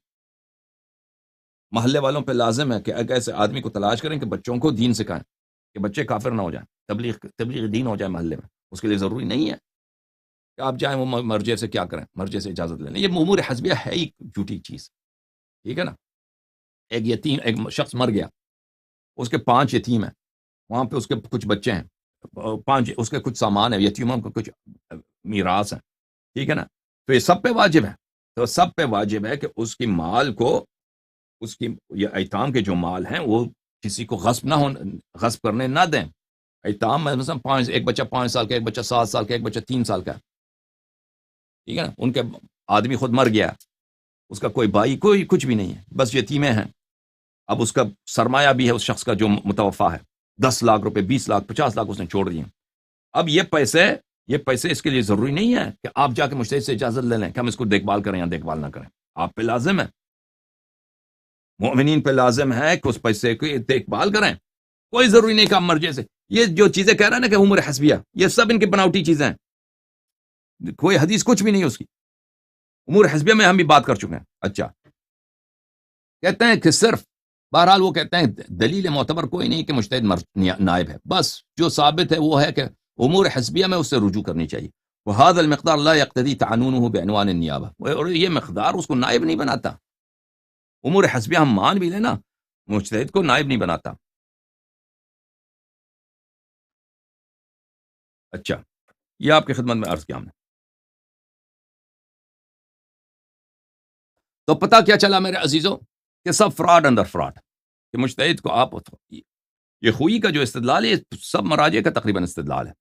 محلے والوں پہ لازم ہے کہ ایک ایسے آدمی کو تلاش کریں کہ بچوں کو دین سکھائیں، کہ بچے کافر نہ ہو جائیں، تبلیغ دین ہو جائے محلے میں. اس کے لیے ضروری نہیں ہے کہ آپ جائیں وہ مرجع سے کیا کریں، مرجع سے اجازت لیں. یہ امور حسبیہ ہے ہی جھوٹی چیز. ٹھیک ہے نا. ایک یتیم، ایک شخص مر گیا، اس کے 5 یتیم ہیں، وہاں پہ اس کے کچھ بچے ہیں، 5 اس کے کچھ سامان ہیں، یتیموں کو کچھ میراث ہیں. ٹھیک ہے نا. تو یہ سب پہ واجب ہے، تو سب پہ واجب ہے کہ اس کی مال کو، اس کی یہ ایتام کے جو مال ہیں وہ کسی کو غصب کرنے نہ دیں. ایتام میں مثلا ایک بچہ 5 سال کا، ایک بچہ 7 سال کا، ایک بچہ 3 سال کا. ٹھیک ہے نا. ان کے آدمی خود مر گیا، اس کا کوئی بھائی کوئی کچھ بھی نہیں ہے، بس یتیمیں ہیں. اب اس کا سرمایہ بھی ہے اس شخص کا جو متوفا ہے، 10 لاکھ روپے، 20 لاکھ، 50 لاکھ اس نے چھوڑ دیے. اب یہ پیسے اس کے لیے ضروری نہیں ہے کہ آپ جا کے مجتہد سے اجازت لے لیں کہ ہم اس کو دیکھ بھال کریں یا دیکھ بھال نہ کریں. آپ پہ لازم ہے، مومنین پہ لازم ہے کہ اس پیسے کی دیکھ بھال کریں. کوئی ضروری نہیں کہ ہم مرجع سے. یہ جو چیزیں کہہ رہا ہے نا کہ امور حسبیہ، یہ سب ان کی بناوٹی چیزیں ہیں، کوئی حدیث کچھ بھی نہیں اس کی. امور حسبیہ میں ہم بھی بات کر چکے ہیں. اچھا، کہتے ہیں کہ صرف بہرحال وہ کہتے ہیں دلیل معتبر کوئی نہیں کہ مجتہد نائب ہے، بس جو ثابت ہے وہ ہے کہ امور حسبیہ میں اس سے رجوع کرنی چاہیے. وهذا المقدار لا يقتضي تعنونه بعنوان النیابہ، اور یہ مقدار اس کو نائب نہیں بناتا. امور حسبیہ ہم مان بھی لینا، مجتہد کو نائب نہیں بناتا. اچھا، یہ آپ کی خدمت میں عرض کیا ہم نے. تو پتہ کیا چلا میرے عزیزوں کہ سب فراڈ اندر فراڈ. کہ مجتہد کو آپ یہ خوئی کا جو استدلال ہے سب مراجع کا تقریباً استدلال ہے.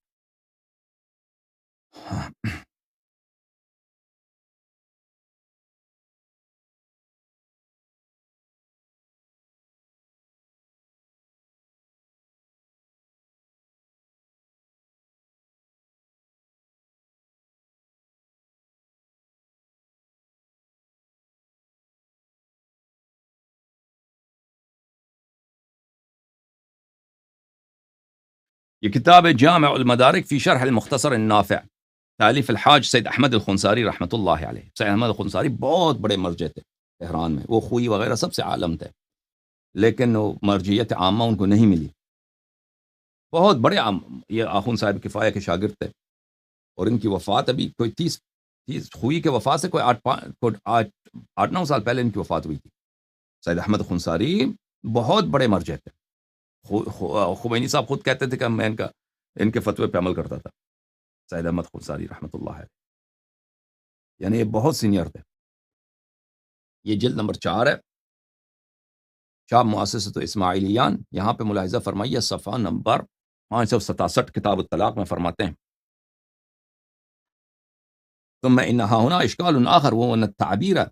یہ کتاب ہے جامع المدارک فی شرح المختصر النافع، تالیف الحاج سید احمد الخنساری رحمۃ اللہ علیہ. سید احمد الخنساری بہت بڑے مرجع تھے تہران میں، وہ خوئی وغیرہ سب سے عالم تھے، لیکن وہ مرجعیت عامہ ان کو نہیں ملی. بہت بڑے یہ آخوند صاحب کفایہ کے شاگرد تھے، اور ان کی وفات ابھی کوئی 30 خوئی کے وفات سے کوئی 8-9 سال پہلے ان کی وفات ہوئی تھی. سید احمد خنساری بہت بڑے مرجع تھے. خمینی صاحب خود کہتے تھے کہ میں ان کے فتوے پہ عمل کرتا تھا. سید احمد خنساری رحمۃ اللہ علیہ، یعنی یہ بہت سینئر تھے. یہ جلد نمبر 4 ہے، شاب مؤسسۃ اسماعیلیان. یہاں پہ ملاحظہ فرمائیے صفحہ نمبر 567 کتاب الطلاق میں فرماتے ہیں ثم انها هنا اشكال اخر وهو ان التعبير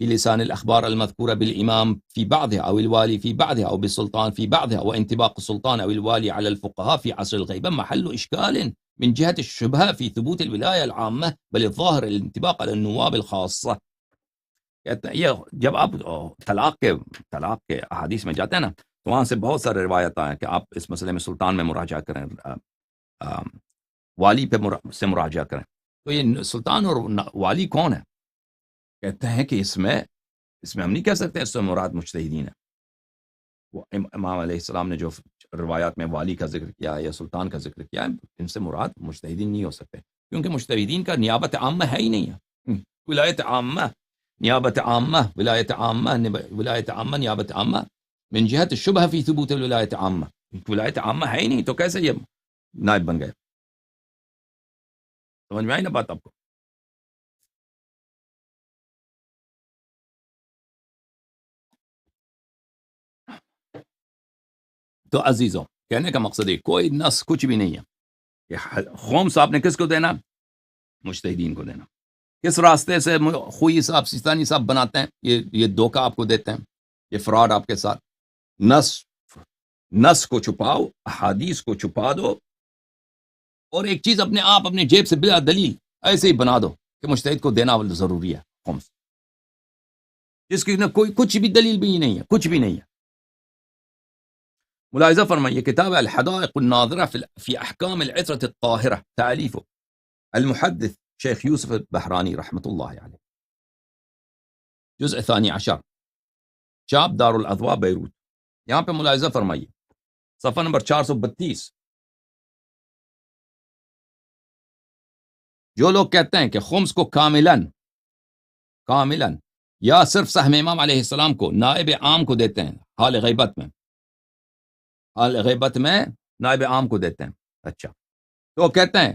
في لسان الاخبار المذكوره بالامام في بعضها او الوالي في بعضها او بالسلطان في بعضها وانطباق السلطان او الوالي على الفقهاء في عصر الغيبه محل اشكال من جهه الشبهه في ثبوت الولايه العامه بل الظاهر الانطباق على النواب الخاصه. کہتے ہیں یہ جب آپ طلاق کے احادیث میں جاتے ہیں نا تو وہاں سے بہت سارے روایت ہیں کہ آپ اس مسئلے میں سلطان میں مراجعہ کریں، والی پہ سے مراجعہ کریں. تو یہ سلطان اور والی کون ہے؟ کہتے ہیں کہ اس میں ہم نہیں کہہ سکتے اس سے مراد مجتہدین ہے. وہ امام علیہ السلام نے جو روایات میں والی کا ذکر کیا ہے یا سلطان کا ذکر کیا ہے، ان سے مراد مجتہدین نہیں ہو سکتے، کیونکہ مجتہدین کا نیابت عامہ ہے ہی نہیں ہے. ولایت عامہ، نیابت عامہ، ولایت عامہ، ولایت عامہ، نیابت عامہ من جہت الشبہ فی ثبوت الولایت عامہ. ولایت عامہ ہے ہی نہیں تو کیسے یہ نائب بن گئے؟ سمجھ میں آئی نا بات آپ کو؟ تو عزیزوں، کہنے کا مقصد ہے کوئی نص کچھ بھی نہیں ہے کہ خمس آپ نے کس کو دینا؟ مجتہدین کو دینا. کس راستے سے خوئی صاحب سیستانی صاحب بناتے ہیں یہ دھوکہ آپ کو دیتے ہیں، یہ فراڈ آپ کے ساتھ. نص کو چھپاؤ، احادیث کو چھپا دو، اور ایک چیز اپنے جیب سے بلا دلیل ایسے ہی بنا دو کہ مجتہد کو دینا ضروری ہے خمس، جس کی نہ کوئی کچھ بھی دلیل بھی نہیں ہے، کچھ بھی نہیں ہے. ملاحظہ فرمائیے کتاب الحدائق الناظرہ فی احکام العطرة الطاہرہ، تالیف المحدث شیخ یوسف البحرانی رحمۃ اللہ علیہ، جزء 12، چاپ دار الاضواء بیروت. یہاں پہ ملاحظہ فرمائیے صفحہ نمبر 432. جو لوگ کہتے ہیں کہ خمس کو کاملاً یا صرف سہم امام علیہ السلام کو نائب عام کو دیتے ہیں، حال غیبت میں نائب عام کو دیتے ہیں. اچھا، تو کہتے ہیں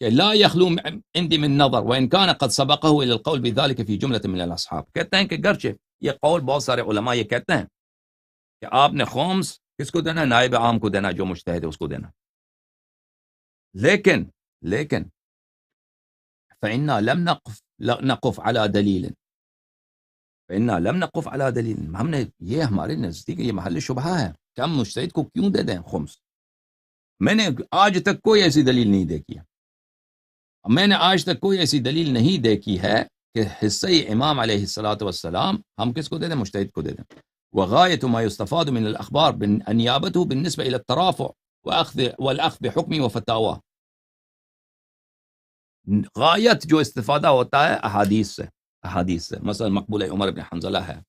کہ لا یخلو عندی من نظر وان کان قد سبقه الى القول بذلك في جملة من الاصحاب. کہتے ہیں کہ گرچہ یہ قول بہت سارے علماء یہ کہتے ہیں کہ آپ نے خمس کس کو دینا؟ نائب عام کو دینا، جو مجتہد ہے اس کو دینا. لیکن فإنا لم نقف على دلیل، فإنا لم نقف على دلیل، ہم نے یہ ہمارے نزدیک یہ محل شبہہ ہے کہ ہم مجتہد کو کیوں دے دیں خمس. میں نے آج تک کوئی ایسی دلیل نہیں دیکھی ہے، میں نے آج تک کوئی ایسی دلیل نہیں دیکھی ہے کہ حصہ امام علیہ الصلاۃ والسلام ہم کس کو دے دیں؟ مجتہد کو دے دیں. وغایت ما یستفاد من الاخبار نیابته بالنسبه الى الترافع والاخذ بحکم وفتاوی. غایت جو استفادہ ہوتا ہے احادیث سے، مثلا مقبول عمر بن حنظلہ ہے،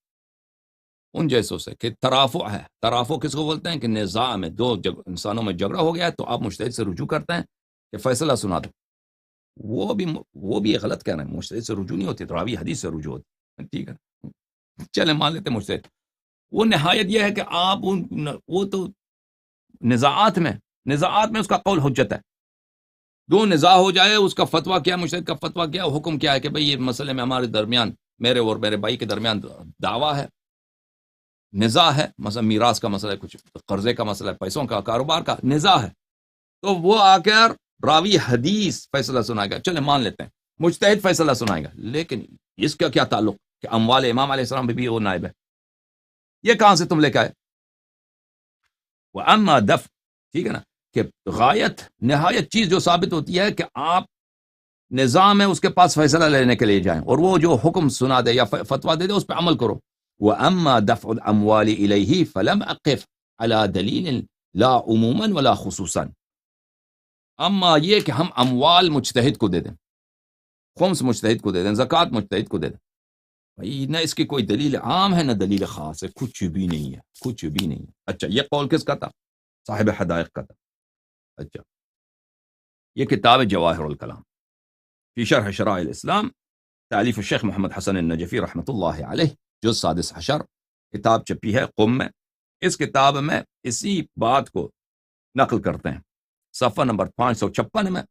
ان جیسوں سے کہ ترافع ہے. ترافع کس کو بولتے ہیں؟ کہ نزاع میں دو انسانوں میں جھگڑا ہو گیا ہے تو آپ مجتہد سے رجوع کرتے ہیں کہ فیصلہ سنا دو. وہ بھی غلط کہہ رہے ہیں، مجتہد سے رجوع نہیں ہوتی، راوی حدیث سے رجوع ہوتی. ٹھیک ہے، چلے مان لیتے مجتہد. وہ نہایت یہ ہے کہ آپ وہ تو نزاعات میں اس کا قول حجت ہے. دو نزاع ہو جائے، اس کا فتویٰ کیا، مجتہد کا فتویٰ کیا، حکم کیا ہے کہ بھئی یہ مسئلے میں ہمارے درمیان، میرے اور میرے بھائی کے درمیان دعویٰ ہے، نزاع ہے، مثلا میراث کا مسئلہ ہے، کچھ قرضے کا مسئلہ ہے، پیسوں کا، کاروبار کا نزاع ہے، تو وہ آ کر راوی حدیث فیصلہ سنائے گا، چلے مان لیتے ہیں مجتہد فیصلہ سنائے گا، لیکن اس کا کیا تعلق کہ اموال امام علیہ السلام بھی وہ نائب ہے؟ یہ کہاں سے تم لے کے آئے؟ وہ اما دف، ٹھیک ہے نا، کہ غایت نہایت چیز جو ثابت ہوتی ہے کہ آپ نظام ہے اس کے پاس فیصلہ لینے کے لیے جائیں اور وہ جو حکم سنا دے یا فتویٰ دے دے اس پہ عمل کرو. وَأَمَّا دَفْعُ الْأَمْوَالِ إِلَيْهِ فَلَمْ أَقِفْ عَلَى دَلِيلٍ لَا عُمُومًا وَلَا خُصُوصًا. اما یہ کہ ہم اموال مجتہد کو دے دیں، خمس مجتہد کو دے دیں، زکوٰۃ مجتہد کو دے دیں، بھائی نہ اس کی کوئی دلیل عام ہے نہ دلیل خاص ہے، کچھ بھی نہیں ہے، کچھ بھی نہیں ہے. اچھا یہ قول کس کا تھا؟ صاحب حدائق کا تھا. اچھا یہ کتاب جواہر الکلام فی شرح شرائع الاسلام، تالیف الشیخ محمد حسن النجفی رحمۃ اللہ علیہ، جز 16، کتاب چھپی ہے قم میں. اس کتاب میں اسی بات کو نقل کرتے ہیں، صفحہ نمبر 556 میں،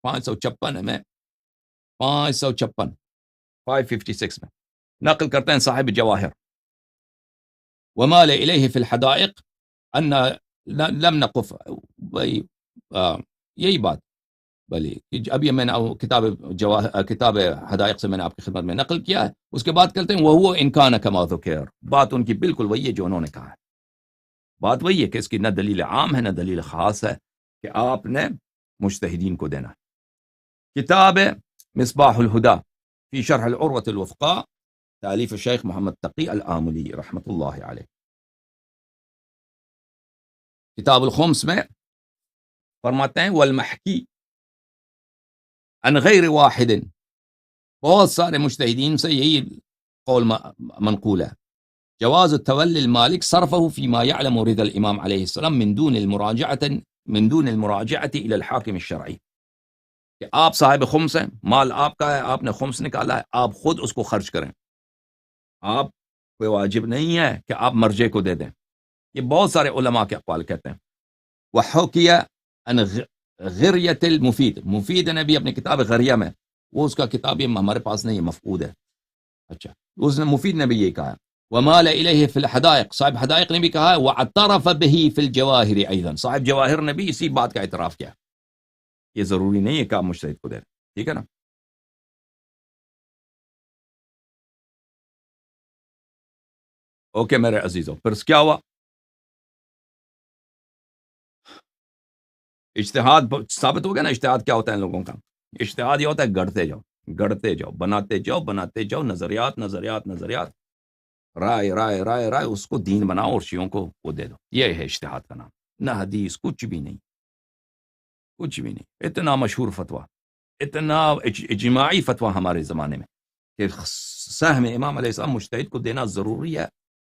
556 میں، 556، 556 میں نقل کرتے ہیں صاحب جواہر. ومال الیہ فی الحدائق ان لم نقف، یہی بات بلی اب یہ میں نے کتاب حدائق سے میں نے آپ کی خدمت میں نقل کیا ہے. اس کے بعد کہتے ہیں وہ انکان کما ذکر، بات ان کی بالکل وہی ہے جو انہوں نے کہا ہے، بات وہی ہے کہ اس کی نہ دلیل عام ہے نہ دلیل خاص ہے کہ آپ نے مجتہدین کو دینا. کتاب مصباح الہدا فی شرح العروۃ الوثقا، تالیف الشیخ محمد تقی الآملی رحمۃ اللہ علیہ. کتاب الخمس میں فرماتے ہیں والمحکی عن غیر واحد، بہت سارے مجتہدین سے یہی قول منقول ہے، جواز التولی المالک صرفه فيما يعلم رضا الامام علیہ السلام من دون المراجعة الى الحاکم الشرعی، کہ آپ صاحب خمس ہیں، مال آپ کا ہے، آپ نے خمس نکالا ہے، آپ خود اس کو خرچ کریں، آپ کوئی واجب نہیں ہے کہ آپ مرجع کو دے دیں. یہ بہت سارے علماء کے اقوال کہتے ہیں. وحکی عن غریت المفید، مفید نے بھی اپنی کتاب غریہ میں، وہ اس کا کتاب یہ ہمارے پاس نہیں ہے، مفقود ہے. اچھا اس نے مفید نے بھی یہ کہا. ومال الیہ فی الحدائق، صاحب حدائق نے بھی کہا ہے. واعترف به فی الجواہر ایضا، صاحب جواہر نے بھی اسی بات کا اعتراف کیا. یہ ضروری نہیں ہے کہ آپ مجتہد کو دیں، ٹھیک ہے نا. اوکے میرے عزیزوں، پھر کیا ہوا؟ اجتہاد ثابت ہو گیا نا. اجتہاد کیا ہوتا ہے ان لوگوں کا؟ اجتہاد یہ ہوتا ہے گڑھتے جاؤ، گڑھتے جاؤ، بناتے جاؤ، بناتے جاؤ، نظریات نظریات نظریات، رائے رائے رائے رائے، اس کو دین بناؤ اور شیعوں کو وہ دے دو. یہ ہے اجتہاد کا نام. نہ حدیث، کچھ بھی نہیں، کچھ بھی نہیں. اتنا مشہور فتویٰ، اتنا اجماعی فتویٰ ہمارے زمانے میں کہ سہم امام علیہ السلام مجتہد کو دینا ضروری ہے.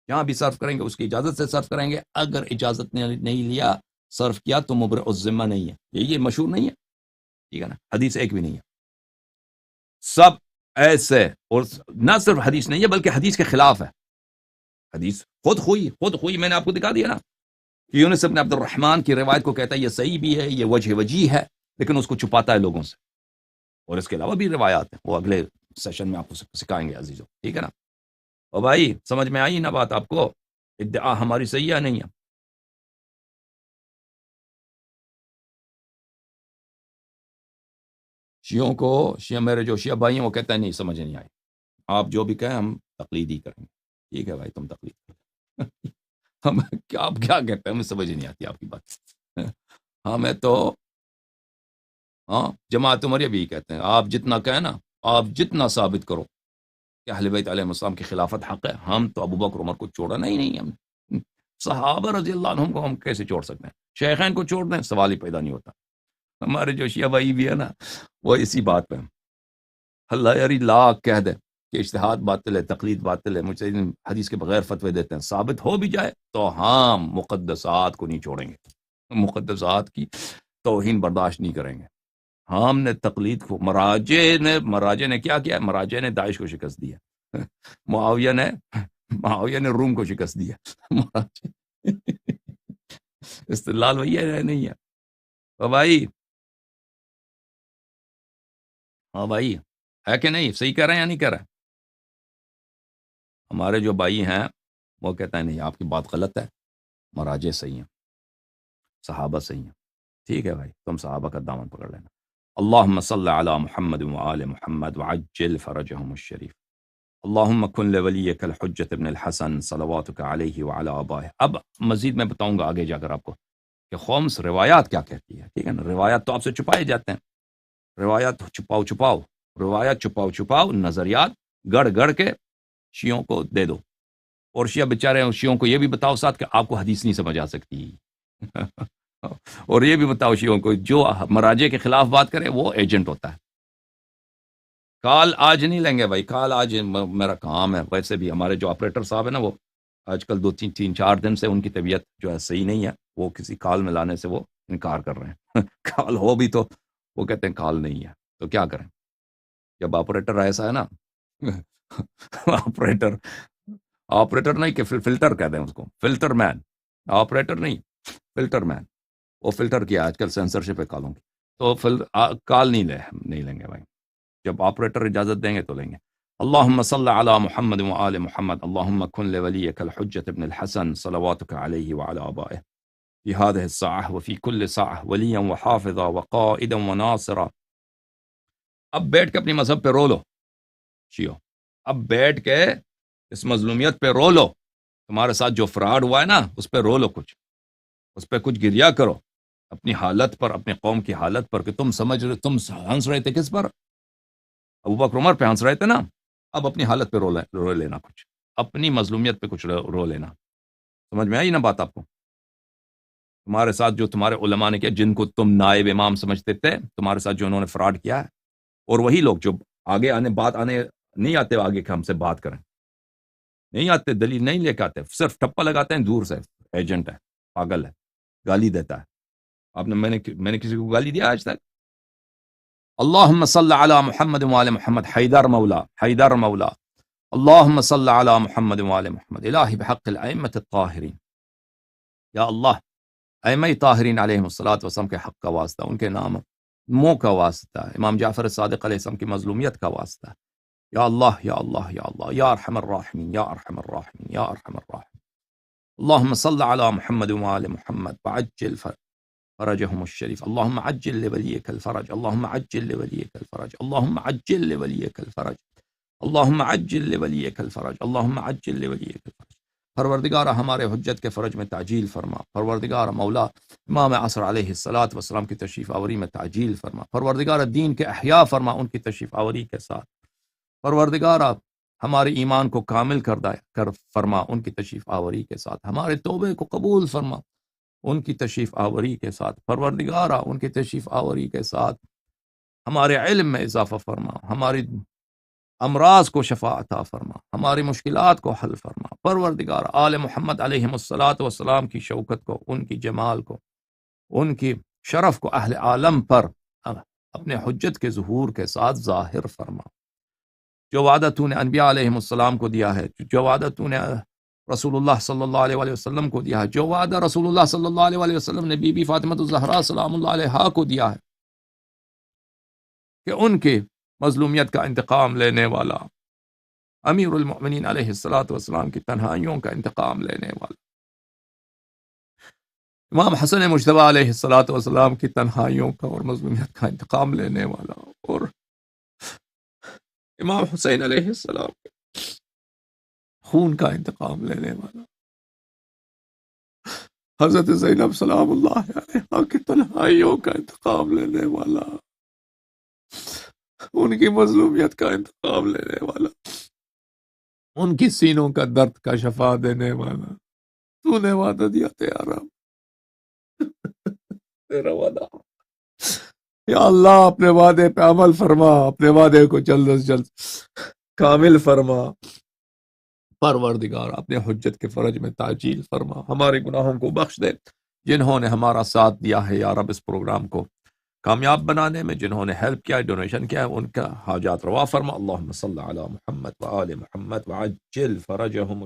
جہاں بھی صرف کریں گے اس کی اجازت سے صرف کریں گے، اگر اجازت نے نہیں لیا صرف کیا تو مبرئ الذمہ نہیں ہے. یہ مشہور نہیں ہے، ٹھیک ہے نا. حدیث ایک بھی نہیں ہے، سب ایسے. اور نہ صرف حدیث نہیں ہے بلکہ حدیث کے خلاف ہے. حدیث خود خوئی میں نے آپ کو دکھا دیا نا کہ یونس بن عبد الرحمن کی روایت کو کہتا ہے یہ صحیح بھی ہے، یہ وجہ وجیح ہے، لیکن اس کو چھپاتا ہے لوگوں سے. اور اس کے علاوہ بھی روایات ہیں، وہ اگلے سیشن میں آپ کو سکھائیں گے عزیزوں، ٹھیک ہے نا. اور بھائی سمجھ میں آئی نا بات آپ کو؟ ادعا ہماری صحیح ہے نہیں ہے؟ شیعوں کو، شیعہ میرے جو شیعہ بھائی ہیں وہ کہتے ہیں نہیں سمجھ نہیں آئی، آپ جو بھی کہیں ہم تقلید ہی کریں گے. ٹھیک ہے بھائی، تم تقلید کریں ہم آپ کیا کہتے ہیں ہمیں سمجھ نہیں آتی آپ کی بات. ہمیں تو ہاں جماعت عمریہ بھی کہتے ہیں آپ جتنا کہیں نا، آپ جتنا ثابت کرو کہ اہل بیت علیہ السلام کی خلافت حق ہے، ہم تو ابو بکر عمر کو چھوڑنا ہی نہیں. ہم صحابہ رضی اللہ عنہم کو ہم کیسے چھوڑ سکتے ہیں؟ شیخین کو چھوڑ دیں، سوال ہی پیدا نہیں ہوتا. ہمارے جو شیعہ بھائی بھی ہے نا وہ اسی بات پہ اللہ یاری لاکھ کہہ دے کہ اجتہاد باطل ہے، تقلید باطل ہے، مجھے حدیث کے بغیر فتوے دیتے ہیں، ثابت ہو بھی جائے تو ہم مقدسات کو نہیں چھوڑیں گے، مقدسات کی توہین برداشت نہیں کریں گے. ہم نے تقلید کو، مراجع نے کیا کیا؟ مراجع نے داعش کو شکست دیا، معاویہ نے روم کو شکست دیا. استدلال وہی ہے نہیں ہے؟ تو بھائی ہاں بھائی ہے کہ نہیں؟ صحیح کہہ رہے ہیں یا نہیں کہہ رہے؟ ہمارے جو بھائی ہیں وہ کہتا ہے نہیں آپ کی بات غلط ہے، مراجع صحیح ہیں، صحابہ صحیح ہیں، ٹھیک ہے بھائی تم صحابہ کا دامن پکڑ لینا۔ اللہم صلی علی محمد وآل محمد وعجل فرجہم الشریف، اللہم کن لولیک الحجۃ ابن الحسن صلواتک علیہ وعلی آبائہ۔ اب مزید میں بتاؤں گا آگے جا کر آپ کو کہ خمس روایات کیا کہتی ہے، ٹھیک ہے نا، روایات تو آپ سے چھپائے جاتے ہیں، روایات چھپاؤ چھپاؤ، روایات چھپاؤ چھپاؤ، نظریات گڑ گڑ کے شیعوں کو دے دو، اور شیعہ بیچارے شیعوں کو یہ بھی بتاؤ ساتھ کہ آپ کو حدیث نہیں سمجھ آ سکتی اور یہ بھی بتاؤ شیعوں کو جو مراجع کے خلاف بات کرے وہ ایجنٹ ہوتا ہے۔ کال آج نہیں لیں گے بھائی، کال آج میرا کام ہے، ویسے بھی ہمارے جو آپریٹر صاحب ہیں نا وہ آج کل 2 3 4 دن سے ان کی طبیعت جو ہے صحیح نہیں ہے، وہ کسی کال میں لانے سے وہ انکار کر رہے ہیں کال ہو بھی تو وہ کہتے ہیں کال نہیں ہے، تو کیا کریں؟ جب آپریٹر ایسا ہے نا آپریٹر آپریٹر نہیں کہ فلٹر کہتے ہیں اس کو، فلٹر مین، آپریٹر نہیں فلٹر مین، وہ فلٹر کیا آج کل سینسرشپ ہے کالوں کی، تو کال نہیں لیں گے بھائی، جب آپریٹر اجازت دیں گے تو لیں گے۔ اللہم صلی علی محمد وآل محمد، اللہم کن لولیک الحجۃ ابن الحسن صلواتک علیہ وعلی آبائہ فی هذه الساعة وفی کل ساعة ولیا وحافظا وقائدا وناصرا۔ اب بیٹھ کے اپنی مذہب پہ رو لو شیعو، اب بیٹھ کے اس مظلومیت پہ رو لو، تمہارے ساتھ جو فراڈ ہوا ہے نا اس پہ رو لو، کچھ اس پہ کچھ گریا کرو اپنی حالت پر، اپنے قوم کی حالت پر، کہ تم سمجھ رہے، تم ہنس رہے تھے کس پر؟ ابو بکر عمر پہ ہنس رہے تھے نا، اب اپنی حالت پہ رو لینا، کچھ اپنی مظلومیت پہ کچھ رو لینا۔ سمجھ میں آئی نا بات آپ کو؟ تمہارے ساتھ جو تمہارے علماء نے کیا، جن کو تم نائب امام سمجھتے تھے، تمہارے ساتھ جو انہوں نے فراڈ کیا ہے، اور وہی لوگ جو آگے آنے نہیں آتے آگے کہ ہم سے بات کریں، نہیں آتے، دلیل نہیں لے کے آتے، صرف ٹپا لگاتے ہیں دور سے، ایجنٹ ہے، پاگل ہے، گالی دیتا ہے۔ آپ نے میں نے کسی کو گالی دیا آج تک؟ اللہم صلی علی محمد وآل محمد، حیدر مولا، حیدر مولا، اللہم صلی علی محمد وآل محمد، الہی بحق الائمۃ الطاہرین، یا اللہ ائمہ طاہرین علیہم الصلوۃ والسلام کے حق کا واسطہ، ان کے نام منہ کا واسطہ، امام جعفر صادق علیہ السلام کی مظلومیت کا واسطہ، یا اللہ یا اللہ یا اللہ، یا ارحم الراحمین یا ارحم الراحمین یا ارحم الراحمین، اللہم صلی علی محمد وآل محمد وعجل فرجهم الشریف، اللہم عجل لولیک الفرج، اللہم عجل لولیک الفرج، اللہم عجل لولیک الفرج، اللہم عجل لولیک الفرج، اللہم عجل لولیک الفرج۔ پروردگار ہمارے حجت کے فرج میں تعجیل فرما، پروردگار مولا امام عصر علیہ الصلوۃ والسلام کی تشریف آوری میں تعجیل فرما، پروردگار دین کے احیاء فرما ان کی تشریف آوری کے ساتھ، پروردگار آپ ہمارے ایمان کو کامل کر فرما ان کی تشریف آوری کے ساتھ، ہمارے توبے کو قبول فرما ان کی تشریف آوری کے ساتھ، پروردگارہ ان کی تشریف آوری کے ساتھ ہمارے علم میں اضافہ فرما، ہماری امراض کو شفا عطا فرما، ہماری مشکلات کو حل فرما، پروردگار آل محمد علیہم الصلوۃ والسلام کی شوکت کو، ان کی جمال کو، ان کی شرف کو اہل عالم پر اپنے حجت کے ظہور کے ساتھ ظاہر فرما۔ جو وعدہ تو نے انبیاء علیہم السلام کو دیا ہے، جو وعدہ تو نے رسول اللہ صلی اللہ علیہ وسلم کو دیا ہے، جو وعدہ رسول اللہ صلی اللہ علیہ وسلم نے بی بی فاطمہ الزہرا سلام اللہ علیہا کو دیا ہے کہ ان کی مظلومیت کا انتقام لینے والا، امیر المؤمنین علیہ الصلوۃ والسلام کی تنہائیوں کا انتقام لینے والا، امام حسن مجتبی علیہ الصلوۃ والسلام کی تنہائیوں کا اور مظلومیت کا انتقام لینے والا، اور امام حسین علیہ السلام کے خون کا انتقام لینے والا، حضرت زینب سلام اللہ علیہا کی تنہائیوں کا انتقام لینے والا، ان کی مظلومیت کا انتقام لینے والا، ان کی سینوں کا درد کا شفا دینے والا، تو نے وعدہ دیا تیرا رب، تیرا وعدہ، یا اللہ اپنے وعدے پہ عمل فرما، اپنے وعدے کو جلد از جلد کامل فرما، پروردگار اپنے حجت کے فرج میں تعجیل فرما، ہمارے گناہوں کو بخش دے، جنہوں نے ہمارا ساتھ دیا ہے یا رب اس پروگرام کو کامیاب بنانے میں، جنہوں نے ہیلپ کیا ہے، ڈونیشن کیا ہے، ان کا حاجات روا فرما۔ اللہم صلی علی محمد وآل محمد وعجل فرجہم